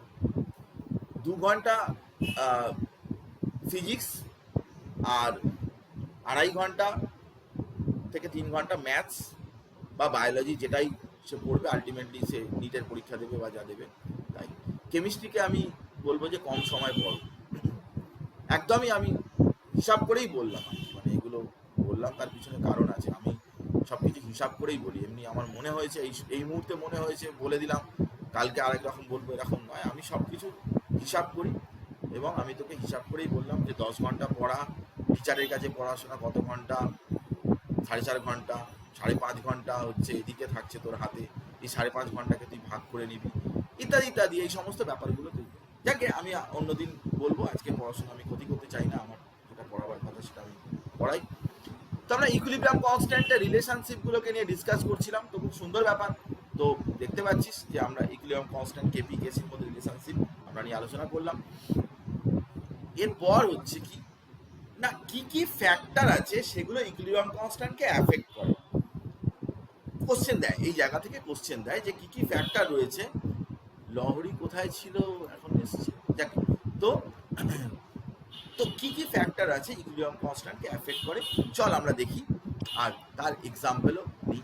2 ঘন্টা ফিজিক্স, আর 2.5 ঘন্টা থেকে 3 ঘন্টা ম্যাথস বা বায়োলজি, যেটাই সে পড়বে আলটিমেটলি সে নিটের পরীক্ষা দেবে বা যা দেবে। তাই কেমিস্ট্রিকে আমি বলবো যে কম সময় পড়ো, একদমই আমি হিসাব করেই বললাম, মানে এগুলো বললাম তার পিছনে কারণ আছে, আমি সব কিছু হিসাব করেই বলি, এমনি আমার মনে হয়েছে এই মুহূর্তে মনে হয়েছে বলে দিলাম, কালকে আরেক রকম বলবো এরকম নয়, আমি সব কিছু হিসাব করি। এবং আমি তোকে হিসাব করেই বললাম যে 10 ঘন্টা পড়া, টিচারের কাছে পড়াশোনা কত ঘন্টা, 4.5 ঘন্টা, 5.5 ঘন্টা হচ্ছে এদিকে থাকছে তোর হাতে, এই 5.5 ঘন্টাকে তুই ভাগ করে নিবি, ইত্যাদি ইত্যাদি, এই সমস্ত ব্যাপারগুলো তুই যাকে আমি অন্যদিন বলবো। আজকে পড়াশোনা আমি ক্ষতি করতে চাই না, আমার যেটা পড়াবার কথা সেটা আমি পড়াই। তো আমরা ইকুইলিব্রিয়াম কনস্ট্যান্টের রিলেশনশিপগুলোকে নিয়ে ডিসকাস করছিলাম, তো খুব সুন্দর ব্যাপার। তো দেখতে পাচ্ছিস যে আমরা ইকুইলিব্রিয়াম কনস্ট্যান্ট কেপি কেসির মধ্যে রিলেশনশিপ আমরা নিয়ে আলোচনা করলাম। এরপর হচ্ছে কি না, কি কি ফ্যাক্টর আছে সেগুলো ইকুইলিব্রিয়াম কনস্ট্যান্টকে অ্যাফেক্ট করে। কোশ্চেন দেয়, এই জায়গা থেকে কোশ্চেন দেয় যে কি কি ফ্যাক্টর রয়েছে। লহরি কোথায় ছিল, এখন এসছে, দেখ। তো তো কি কি ফ্যাক্টর আছে ইকুইলিব্রিয়াম কনস্ট্যান্টকে অ্যাফেক্ট করে, চল আমরা দেখি, আর তার এক্সাম্পলও নিই।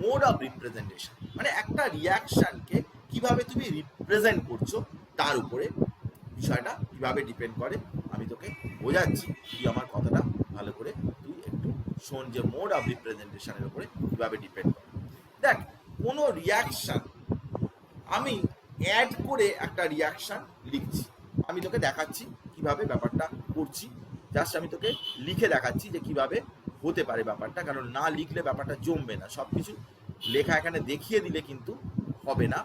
মোড অফ রিপ্রেজেন্টেশন, মানে একটা রিয়াকশনকে কিভাবে তুমি রিপ্রেজেন্ট করছো তার উপরে বিষয়টা কিভাবে ডিপেন্ড করে, আমি তোকে বোঝাচ্ছি, তুই আমার কথাটা ভালো করে তুই একটু শোন, যে মোড অফ রিপ্রেজেন্টেশনের উপরে কিভাবে ডিপেন্ড করে। দেখ, কোনো রিয়াকশন আমি অ্যাড করে একটা রিয়াকশন লিখছি, আমি তোকে দেখাচ্ছি কিভাবে ব্যাপারটা করছি, জাস্ট আমি তোকে লিখে দেখাচ্ছি যে কিভাবে হতে পারে ব্যাপারটা, কারণ না লিখলে ব্যাপারটা জমবে না, সব কিছু লেখা এখানে দেখিয়ে দিলে কিন্তু হবে না,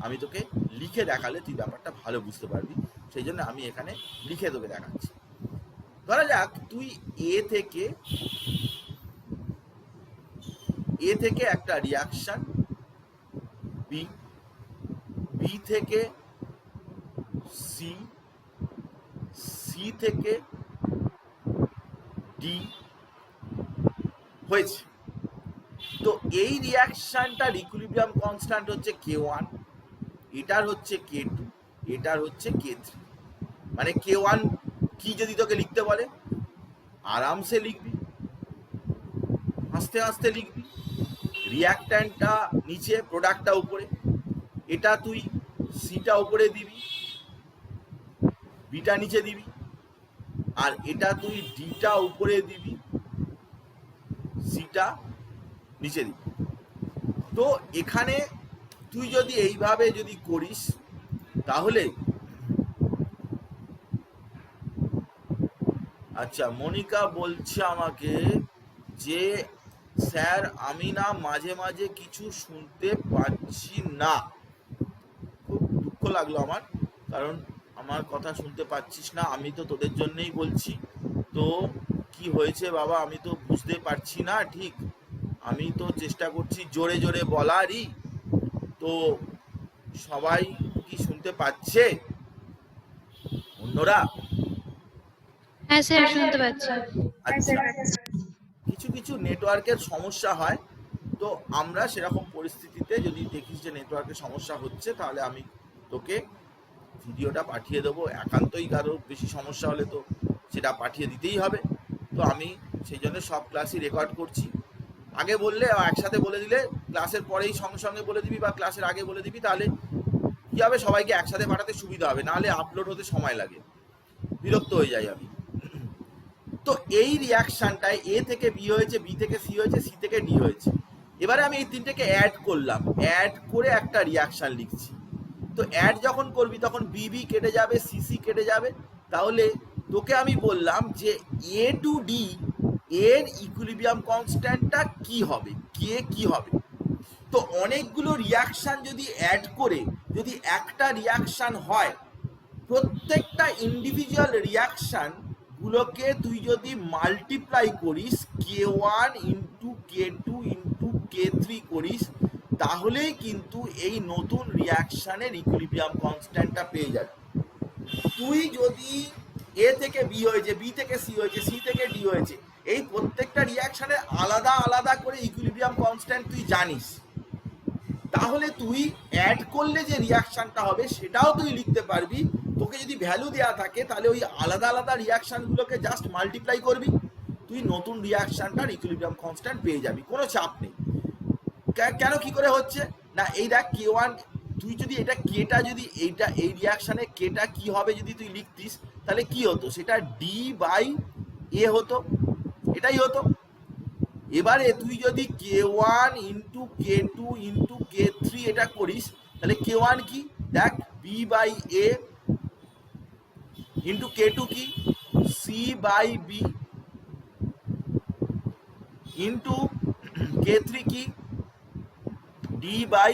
আমি তোকে লিখে দেখালে তুই ব্যাপারটা ভালো বুঝতে পারবি, সেই জন্য আমি এখানে লিখে তোকে দেখাচ্ছি। ধরা যাক তুই এ থেকে একটা রিয়াকশন বি, বি থেকে সি, সি থেকে ডি হয়েছে। তো এই রিয়াকশনটার ইকুইলিব্রিয়াম কনস্ট্যান্ট হচ্ছে K1, এটার হচ্ছে K2, এটার হচ্ছে K3। মানে K1 কি যদি তোকে লিখতে বলে আরামসে লিখবি, আস্তে আস্তে লিখবি, রিয়াক্ট্যান্টটা নিচে, প্রোডাক্টটা উপরে, এটা তুই সিটা উপরে দিবি, বিটা নিচে দিবি, আর এটা তুই ডিটা উপরে দিবি, সিটা নিচে দিবি। তো এখানে তুই যদি এইভাবে যদি করিস তাহলে, আচ্ছা মনিকা বলছে আমাকে যে স্যার আমি না মাঝে মাঝে কিছু শুনতে পাচ্ছি না, খুব দুঃখ লাগলো আমার, কারণ আমার কথা শুনতে পাচ্ছিস না, আমি তো তোদের জন্যই বলছি। তো কি হয়েছে বাবা, আমি তো বুঝতে পারছি না ঠিক। আমি তো চেষ্টা করছি জোরে জোরে বলারই, তো সবাই কি শুনতে পাচ্ছে অন্যরা? হ্যাঁ স্যার, শুনতে পাচ্ছি। আচ্ছা, কিছু কিছু নেটওয়ার্কের সমস্যা হয়, তো আমরা সেরকম পরিস্থিতিতে যদি দেখিস যে নেটওয়ার্কের সমস্যা হচ্ছে, তাহলে আমি তোকে ভিডিওটা পাঠিয়ে দেবো। একান্তই কারো বেশি সমস্যা হলে তো সেটা পাঠিয়ে দিতেই হবে। তো আমি সেই জন্য সব ক্লাসই রেকর্ড করছি। আগে বললে একসাথে বলে দিলে, ক্লাসের পরেই সঙ্গে সঙ্গে বলে দিবি বা ক্লাসের আগে বলে দিবি, তাহলে কী হবে, সবাইকে একসাথে পাঠাতে সুবিধা হবে, নাহলে আপলোড হতে সময় লাগে, বিরক্ত হয়ে যাই আমি। তো এই রিয়াকশানটায় এ থেকে বি হয়েছে, বি থেকে সি হয়েছে, সি থেকে ডি হয়েছে। এবারে আমি এই তিনটেকে অ্যাড করলাম, অ্যাড করে একটা রিয়াকশান লিখছি। তো অ্যাড যখন করবি তখন বিবি কেটে যাবে, সিসি কেটে যাবে। তাহলে তোকে আমি বললাম যে এ টু ডি এর ইকুইলিব্রিয়াম কনস্ট্যান্টটা কি হবে, কে কি হবে। তো অনেকগুলো রিয়াকশান যদি অ্যাড করে যদি একটা রিয়াকশান হয়, প্রত্যেকটা ইন্ডিভিজুয়াল রিয়াকশান গুলোকে তুই যদি মাল্টিপ্লাই করিস K1 into K2 into K3 করিস, তাহলেই কিন্তু এই নতুন রিয়াকশানের ইকুইলিব্রিয়াম কনস্ট্যান্টটা পেয়ে যাবে। তুই যদি এ থেকে বি হয়েছে, বি থেকে সি হয়েছে, সি থেকে ডি হয়েছে, এই প্রত্যেকটা রিয়াকশানের আলাদা আলাদা করে ইকুইলিব্রিয়াম কনস্ট্যান্ট তুই জানিস, তাহলে তুই অ্যাড করলে যে রিয়াকশানটা হবে সেটাও তুই লিখতে পারবি। তোকে যদি ভ্যালু দেওয়া থাকে, তাহলে ওই আলাদা আলাদা রিয়াকশানগুলোকে জাস্ট মাল্টিপ্লাই করবি, তুই নতুন রিয়াকশানটার ইকুইলিব্রিয়াম কনস্ট্যান্ট পেয়ে যাবি, কোনো চাপ নেই। কেন কি করে হচ্ছে না, এই দেখ K1, তুই যদি এটা কেটা যদি এইটা এই রিয়াকশানে কেটা কি হবে যদি তুই লিখতিস, তাহলে কি হতো, সেটা ডি বাই এ হতো, এটাই হতো। এবারে তুই যদি K1 into K2 into K3 এটা করিস, তাহলে K1 কি দেখ, B by A, into K2 কি, C by B, into K3 কি, ডি বাই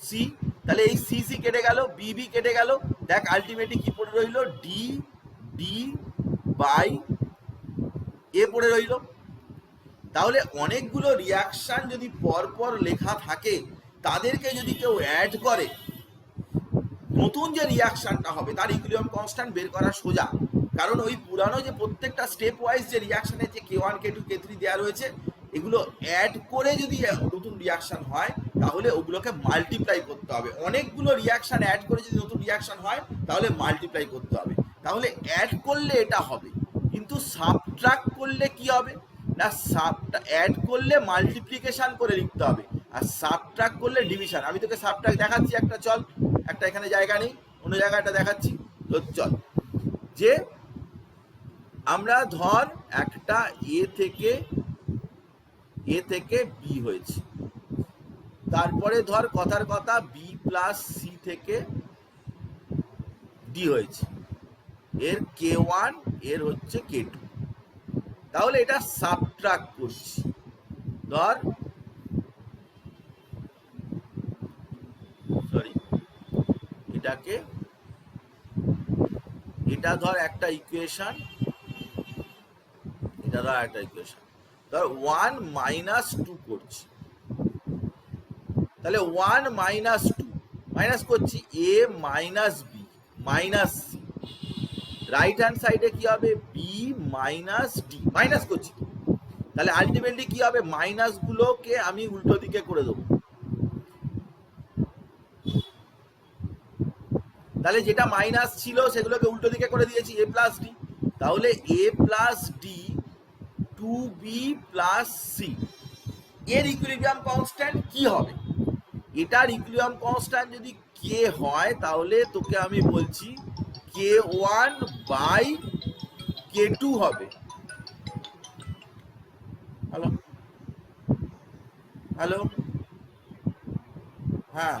সি। তাহলে এই সি সি কেটে গেল, বি বি কেটে গেল, দেখ আলটিমেটলি কি পড়ে রইল, ডি ডি বাই এ পড়ে রইল। তাহলে অনেকগুলো রিয়াকশান যদি পরপর লেখা থাকে, তাদেরকে যদি কেউ অ্যাড করে, নতুন যে রিয়াকশানটা হবে তার ইকুইলিব্রিয়াম কনস্ট্যান্ট বের করা সোজা। কারণ ওই পুরানো যে প্রত্যেকটা স্টেপ ওয়াইজ যে রিয়াকশানের যে K1 K2 K3 দেওয়া রয়েছে, এগুলো অ্যাড করে যদি নতুন রিয়াকশান হয়, তাহলে ওগুলোকে মাল্টিপ্লাই করতে হবে। অনেকগুলো রিয়াকশান অ্যাড করে যদি নতুন রিয়াকশান হয়, তাহলে মাল্টিপ্লাই করতে হবে। তাহলে অ্যাড করলে এটা হবে, কিন্তু সাবট্রাক্ট করলে কি হবে না, অ্যাড করলে মাল্টিপ্লিকেশন করে লিখতে হবে, আর সাবট্রাক্ট করলে ডিভিশন। আমি তোকে সাবট্রাক্ট দেখাচ্ছি একটা, চল, একটা এখানে জায়গা নেই, অন্য জায়গাটা দেখাচ্ছি তো চল। যে আমরা ধর একটা এ থেকে বি হয়েছে, তারপরে ধর কথার কথা বি প্লাস সি থেকে ডি হয়েছে, এর K1 এর হচ্ছে K2। তাহলে এটা সাবট্রাক্ট করছি, ধর সরি এটাকে, এটা ধর একটা ইকুয়েশন, এটা ধর একটা ইকুয়েশন, ধর 1 মাইনাস 2 করছি। তাহলে 1 মাইনাস 2 মাইনাস করছি A minus B minus C, right hand সাইডে কি হবে, বি মাইনাস ডি মাইনাস করছি। তাহলে আলটিমেটলি কি হবে, মাইনাস গুলোকে আমি উল্টো দিকে করে দেবো। তাহলে যেটা মাইনাস ছিল সেগুলোকে উল্টো দিকে করে দিয়েছি, এ প্লাস ডি। তাহলে A plus D to B plus C এর ইকুইলিব্রিয়াম কনস্ট্যান্ট কি হবে। এটার ইকুইলিব্রিয়াম কনস্ট্যান্ট যদি কে হয়, তাহলে তোকে আমি বলছি K1 বাই K2 হবে। হ্যালো হ্যালো, হ্যাঁ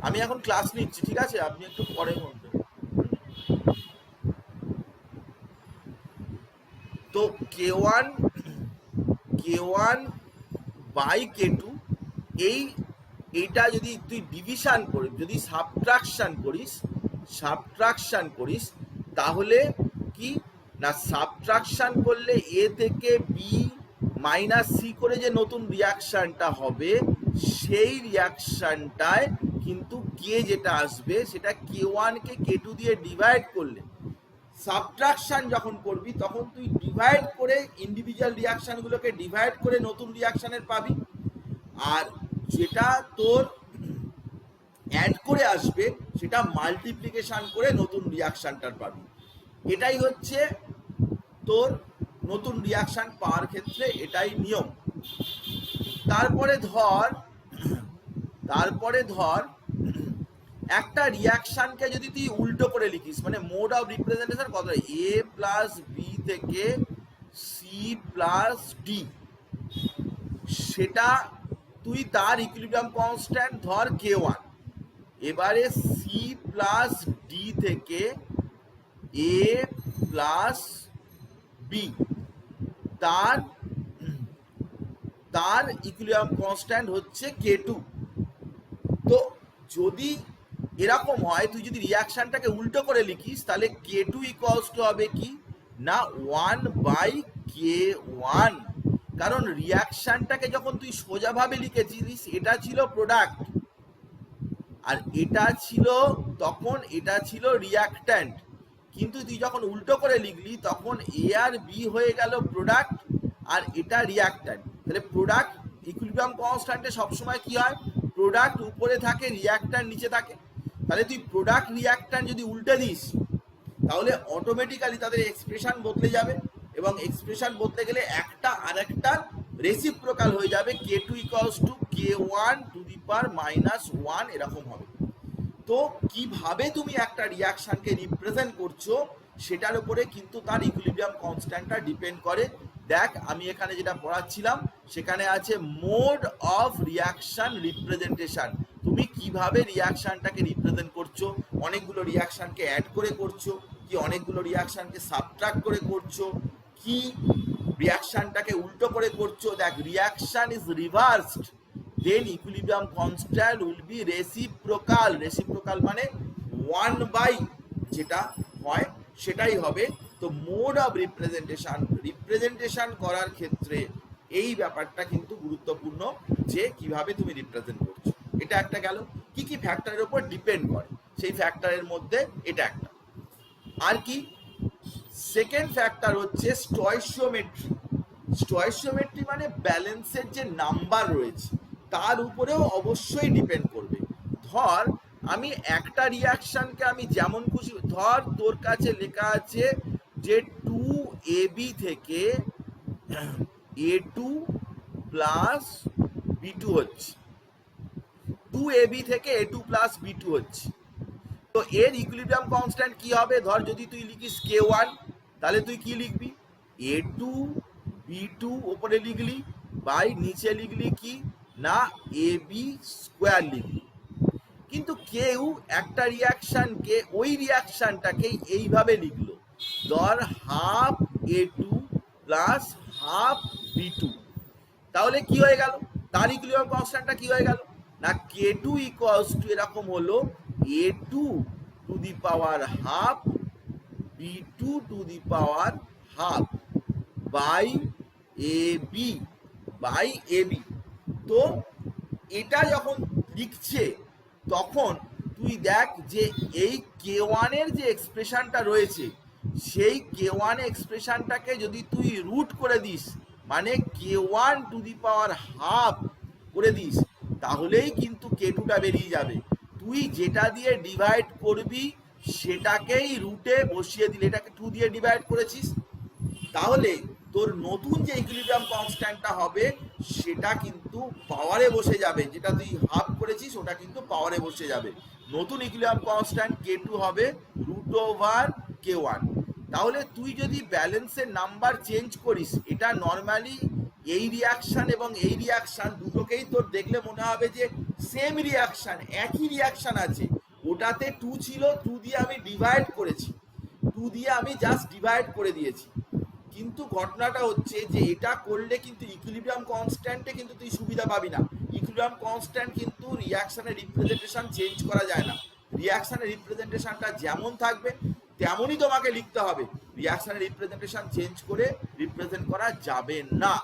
আমি এখন ক্লাস নিচ্ছি, ঠিক আছে, আপনি একটু পরে বলবেন। তো K1 K1 বাই K2, এইটা যদি তুই ডিভিশন করিস, যদি সাবট্রাকশন করিস তাহলে কি না, সাবট্রাকশন করলে এ থেকে বি মাইনাস সি করে যে নতুন রিয়াকশনটা হবে, সেই রিয়াকশনটায় কিন্তু কে যেটা আসবে সেটা K1 কে K2 দিয়ে ডিভাইড করলে, সাবট্রাকশন যখন করবি তখন তুই ডিভাইড করে ইন্ডিভিজুয়াল রিয়াকশনগুলোকে ডিভাইড করে নতুন রিয়াকশনের পাবি, আর যেটা তোর অ্যাড করে আসবে সেটা মাল্টিপ্লিকেশন করে নতুন রিয়াকশনটার পাবি। এটাই হচ্ছে তোর নতুন রিয়াকশন পাওয়ার ক্ষেত্রে এটাই নিয়ম। তারপরে ধর একটা রিয়াকশনকে যদি তুই উল্টো করে লিখিস, মানে মোড অফ রিপ্রেজেন্টেশন কত, এ প্লাস বি থেকে সি প্লাস ডি, সেটা তুই তার ইকুইলিব্রিয়াম কনস্ট্যান্ট ধর K1, এবারে সি প্লাস ডি থেকে এ প্লাস বি, তার ইকুইলিব্রিয়াম কনস্ট্যান্ট হচ্ছে K2। তো যদি এরকম হয়, তুই যদি রিয়াকশনটাকে উল্টো করে লিখিস তাহলে K2 ইকুয়ালস টু হবে কি না 1/K1, কারণ রিয়াকশনটাকে যখন তুই সোজাভাবে লিখেছিস এটা ছিল প্রোডাক্ট আর এটা ছিল রিয়াক্ট্যান্ট, কিন্তু তুই যখন উল্টো করে লিখলি তখন এ আর বি হয়ে গেল প্রোডাক্ট আর এটা রিয়াক্ট্যান্ট। তাহলে প্রোডাক্ট ইকুইলিব্রিয়াম কনস্ট্যান্টে সবসময় কি হয়, প্রোডাক্ট উপরে থাকে, রিয়াক্ট্যান্ট নিচে থাকে। তাহলে তুই প্রোডাক্ট রিয়াক্ট্যান্ট যদি উল্টে দিস তাহলে অটোমেটিক্যালি তাদের এক্সপ্রেশন বদলে যাবে, এবং এক্সপ্রেশন বদলে গেলে একটা আরেকটা রেসিপ্রোকাল হয়ে যাবে, K2 equals to K1 to the power -1 এরকম হবে। তো কিভাবে তুমি একটা রিয়াকশনকে রিপ্রেজেন্ট করছো সেটার উপরে কিন্তু তার ইকুইলিব্রিয়াম কনস্ট্যান্টটা ডিপেন্ড করে। দেখ আমি এখানে যেটা পড়াচ্ছিলাম সেখানে আছে মোড অফ রিয়াকশন রিপ্রেজেন্টেশন, তুমি কিভাবে রিয়াকশনটাকে রিপ্রেজেন্ট করছো, অনেকগুলো রিয়াকশনকে অ্যাড করে করছো কি অনেকগুলো রিয়াকশনকে সাবট্রাক্ট করে করছো, কি রিয়াকশনটাকে উল্টো করে করছো। দেখ, reaction is reversed then equilibrium constant will be reciprocal মানে 1/, যেটা হয় সেটাই হবে। তো মোড অফ রিপ্রেজেন্টেশন করার ক্ষেত্রে এই ব্যাপারটা কিন্তু গুরুত্বপূর্ণ, যে কিভাবে তুমি রিপ্রেজেন্ট করছো। এটা একটা গেল, কি কি ফ্যাক্টরের উপর ডিপেন্ড করে সেই ফ্যাক্টরের মধ্যে এটা একটা। আর কি সেকেন্ড ফ্যাক্টর হচ্ছে স্টয়চিওমেট্রি, মানে ব্যালেন্সের যে নাম্বার রয়েছে তার উপরেও অবশ্যই ডিপেন্ড করবে। ধর আমি একটা রিয়াকশনকে আমি যেমন খুশি, ধর তোর কাছে লেখা আছে যে 2AB থেকে A2 প্লাস B2 হচ্ছে, 2AB থেকে A2 প্লাস B2 হচ্ছে। তো এর ইকুইলিব্রিয়াম কনস্ট্যান্ট কি হবে? ধর যদি তুই লিখিস K1 তাহলে তুই কি লিখবি, A2 B2 উপরে লিখলি বাই নিচে লিখলি কি না AB স্কোয়ার লিখলি। কিন্তু কেউ একটা রিয়াকশনকে, ওই রিয়াকশনটাকে এইভাবে লিখলো, ধর half A2 plus half B2, তাহলে কি হয়ে গেল, তার ইকুইলিব্রিয়াম কনস্ট্যান্টটা কি হয়ে গেল না K2 ইকুয়ালস টু এরকম হলো A2 to the power half B2 to the power half by AB। তো এটা যখন লিখছে তখন তুই দেখ যে এই K1 এর যে এক্সপ্রেশনটা রয়েছে সেই K1 এক্সপ্রেশনটাকে যদি তুই রুট করে দিস, মানে K1 to the power half করে দিস, তাহলেই কিন্তু K2টা বেরিয়ে যাবে। তুই যেটা দিয়ে ডিভাইড করবি সেটাকেই রুটে বসিয়ে দিলে, এটাকে 2 দিয়ে ডিভাইড করেছিস, তাহলে তোর নতুন যে ইকুইলিব্রিয়াম কনস্ট্যান্টটা হবে সেটা কিন্তু পাওয়ারে বসে যাবে, যেটা তুই হাফ করেছিস ওটা কিন্তু পাওয়ারে বসে যাবে। নতুন ইকুইলিব্রিয়াম কনস্ট্যান্ট K2 হবে √K1। তাহলে তুই যদি ব্যালেন্সের নাম্বার চেঞ্জ করিস, এটা নর্মালি এই রিয়াকশন এবং এই রিয়াকশন দুটোকেই তোর দেখলে মনে হবে যে সেম রিয়াকশন, একই রিয়াকশন আছে। ওটাতে 2 ছিল, 2 দিয়ে আমি ডিভাইড করেছি, 2 দিয়ে আমি জাস্ট ডিভাইড করে দিয়েছি, কিন্তু ঘটনাটা হচ্ছে যে এটা করলে কিন্তু ইকুইলিব্রিয়াম কনস্ট্যান্টে কিন্তু তুই সুবিধা পাবি না। ইকুইলিব্রিয়াম কনস্ট্যান্ট কিন্তু রিঅ্যাকশনের রিপ্রেজেন্টেশন চেঞ্জ করা যায় না। রিঅ্যাকশনের রিপ্রেজেন্টেশনটা যেমন থাকবে তেমনই তোমাকে লিখতে হবে। রিঅ্যাকশনের রিপ্রেজেন্টেশন চেঞ্জ করে রিপ্রেজেন্ট করা যাবে না।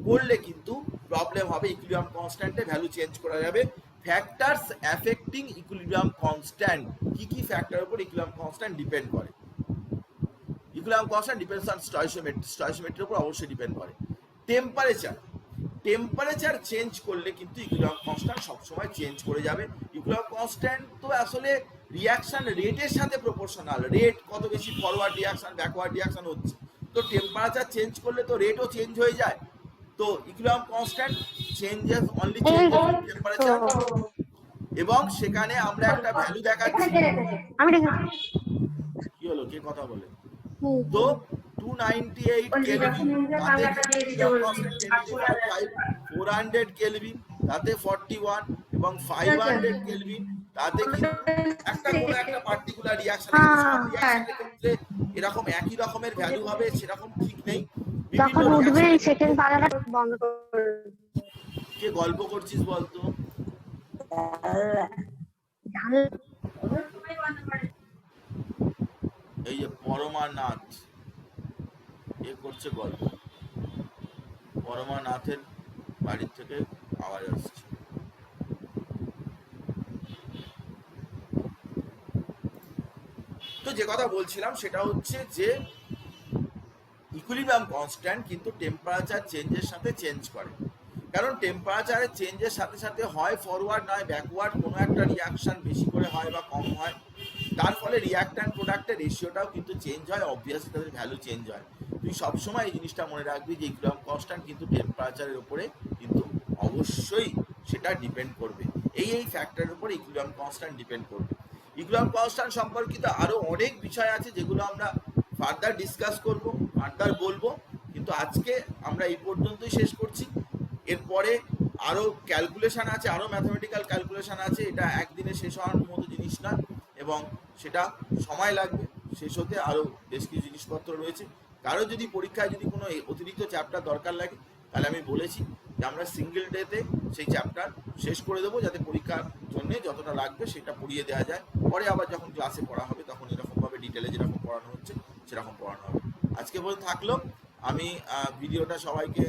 করলে কিন্তু প্রবলেম হবে। ইকুইলিব্রিয়াম কনস্ট্যান্টে ভ্যালু চেঞ্জ করা যাবে। ফ্যাক্টরস অ্যাফেক্টিং ইকুইলিব্রিয়াম কনস্ট্যান্ট, কি কি ফ্যাক্টরের উপর ইকুইলিব্রিয়াম কনস্ট্যান্ট ডিপেন্ড করে? ইকুইলিব্রিয়াম কনস্ট্যান্ট ডিপেন্ডস অন স্টয়চিওমেট্রি, স্টয়চিওমেট্রির উপর অবশ্যই ডিপেন্ড করে। টেম্পারেচার, টেম্পারেচার চেঞ্জ করলে কিন্তু ইকুইলিব্রিয়াম কনস্ট্যান্ট সবসময় চেঞ্জ করে যাবে। ইকুইলিব্রিয়াম কনস্ট্যান্ট তো আসলে রিঅ্যাকশন রেটের সাথে প্রপোর্শনাল। রেট কত বেশি ফরওয়ার্ড রিঅ্যাকশন ব্যাকওয়ার্ড রিঅ্যাকশন হচ্ছে, তো টেম্পারেচার চেঞ্জ করলে তো রেটও চেঞ্জ হয়ে যায়। তো equilibrium constant changes only temperature, এবং সেখানে আমরা একটা ভ্যালু দেখাচ্ছি। কি হলো, কে কথা বলে? তো 298 কেলভিন, তাতে 400 কেলভিন, তাতে 41, এবং 500 কেলভিন, তাতে কিন্তু একটা কোনো একটা পার্টিকুলার রিঅ্যাকশনের ক্ষেত্রে এরকম একই রকমের ভ্যালু হবে সেরকম ঠিক নেই। যখন উঠবে সেকেন্ড পালাটা বন্ধ করে কে গল্প করছিস বলতো? এই যে পরমানাথ এ করছে গল্প। পরমানাথের বাড়ির থেকে আওয়াজ আসছে। তো যে কথা বলছিলাম সেটা হচ্ছে যে ইকুইলিব্রিয়াম কনস্ট্যান্ট কিন্তু টেম্পারেচার চেঞ্জের সাথে চেঞ্জ করে। কারণ টেম্পারেচারের চেঞ্জের সাথে সাথে হয় ফরওয়ার্ড নয় ব্যাকওয়ার্ড কোনো একটা রিয়াকশন বেশি করে হয় বা কম হয়, তার ফলে রিয়াক্ট্যান্ট প্রোডাক্টের রেশিওটাও কিন্তু চেঞ্জ হয়, অবভিয়াসলি তাদের ভ্যালু চেঞ্জ হয়। তুই সবসময় এই জিনিসটা মনে রাখবি যে ইকুইলিব্রিয়াম কনস্ট্যান্ট কিন্তু টেম্পারেচারের উপরে কিন্তু অবশ্যই সেটা ডিপেন্ড করবে। এই ফ্যাক্টরের উপরে ইকুইলিব্রিয়াম কনস্ট্যান্ট ডিপেন্ড করবে। ইকুইলিব্রিয়াম কনস্ট্যান্ট সম্পর্কিত আরও অনেক বিষয় আছে যেগুলো আমরা ফার্দার ডিসকাস করব, ফার্দার বলবো, কিন্তু আজকে আমরা এই পর্যন্তই শেষ করছি। এরপরে আরও ক্যালকুলেশন আছে, আরও ম্যাথমেটিক্যাল ক্যালকুলেশন আছে। এটা একদিনে শেষ হওয়ার মতো জিনিস নয়, এবং সেটা সময় লাগবে শেষ হতে। আরও বেশ কিছু জিনিসপত্র রয়েছে। কারো যদি পরীক্ষায় যদি কোনো অতিরিক্ত চ্যাপ্টার দরকার লাগে তাহলে আমি বলেছি যে আমরা সিঙ্গেল ডেতে সেই চ্যাপ্টার শেষ করে দেবো, যাতে পরীক্ষার জন্যে যতটা লাগবে সেটা পড়িয়ে দেওয়া যায়। পরে আবার যখন ক্লাসে পড়া হবে তখন এরকমভাবে ডিটেলে যেরকম পড়ানো হচ্ছে সেরকম পড়ানো হবে। আজকে পর্যন্ত থাকলো। আমি ভিডিওটা সবাইকে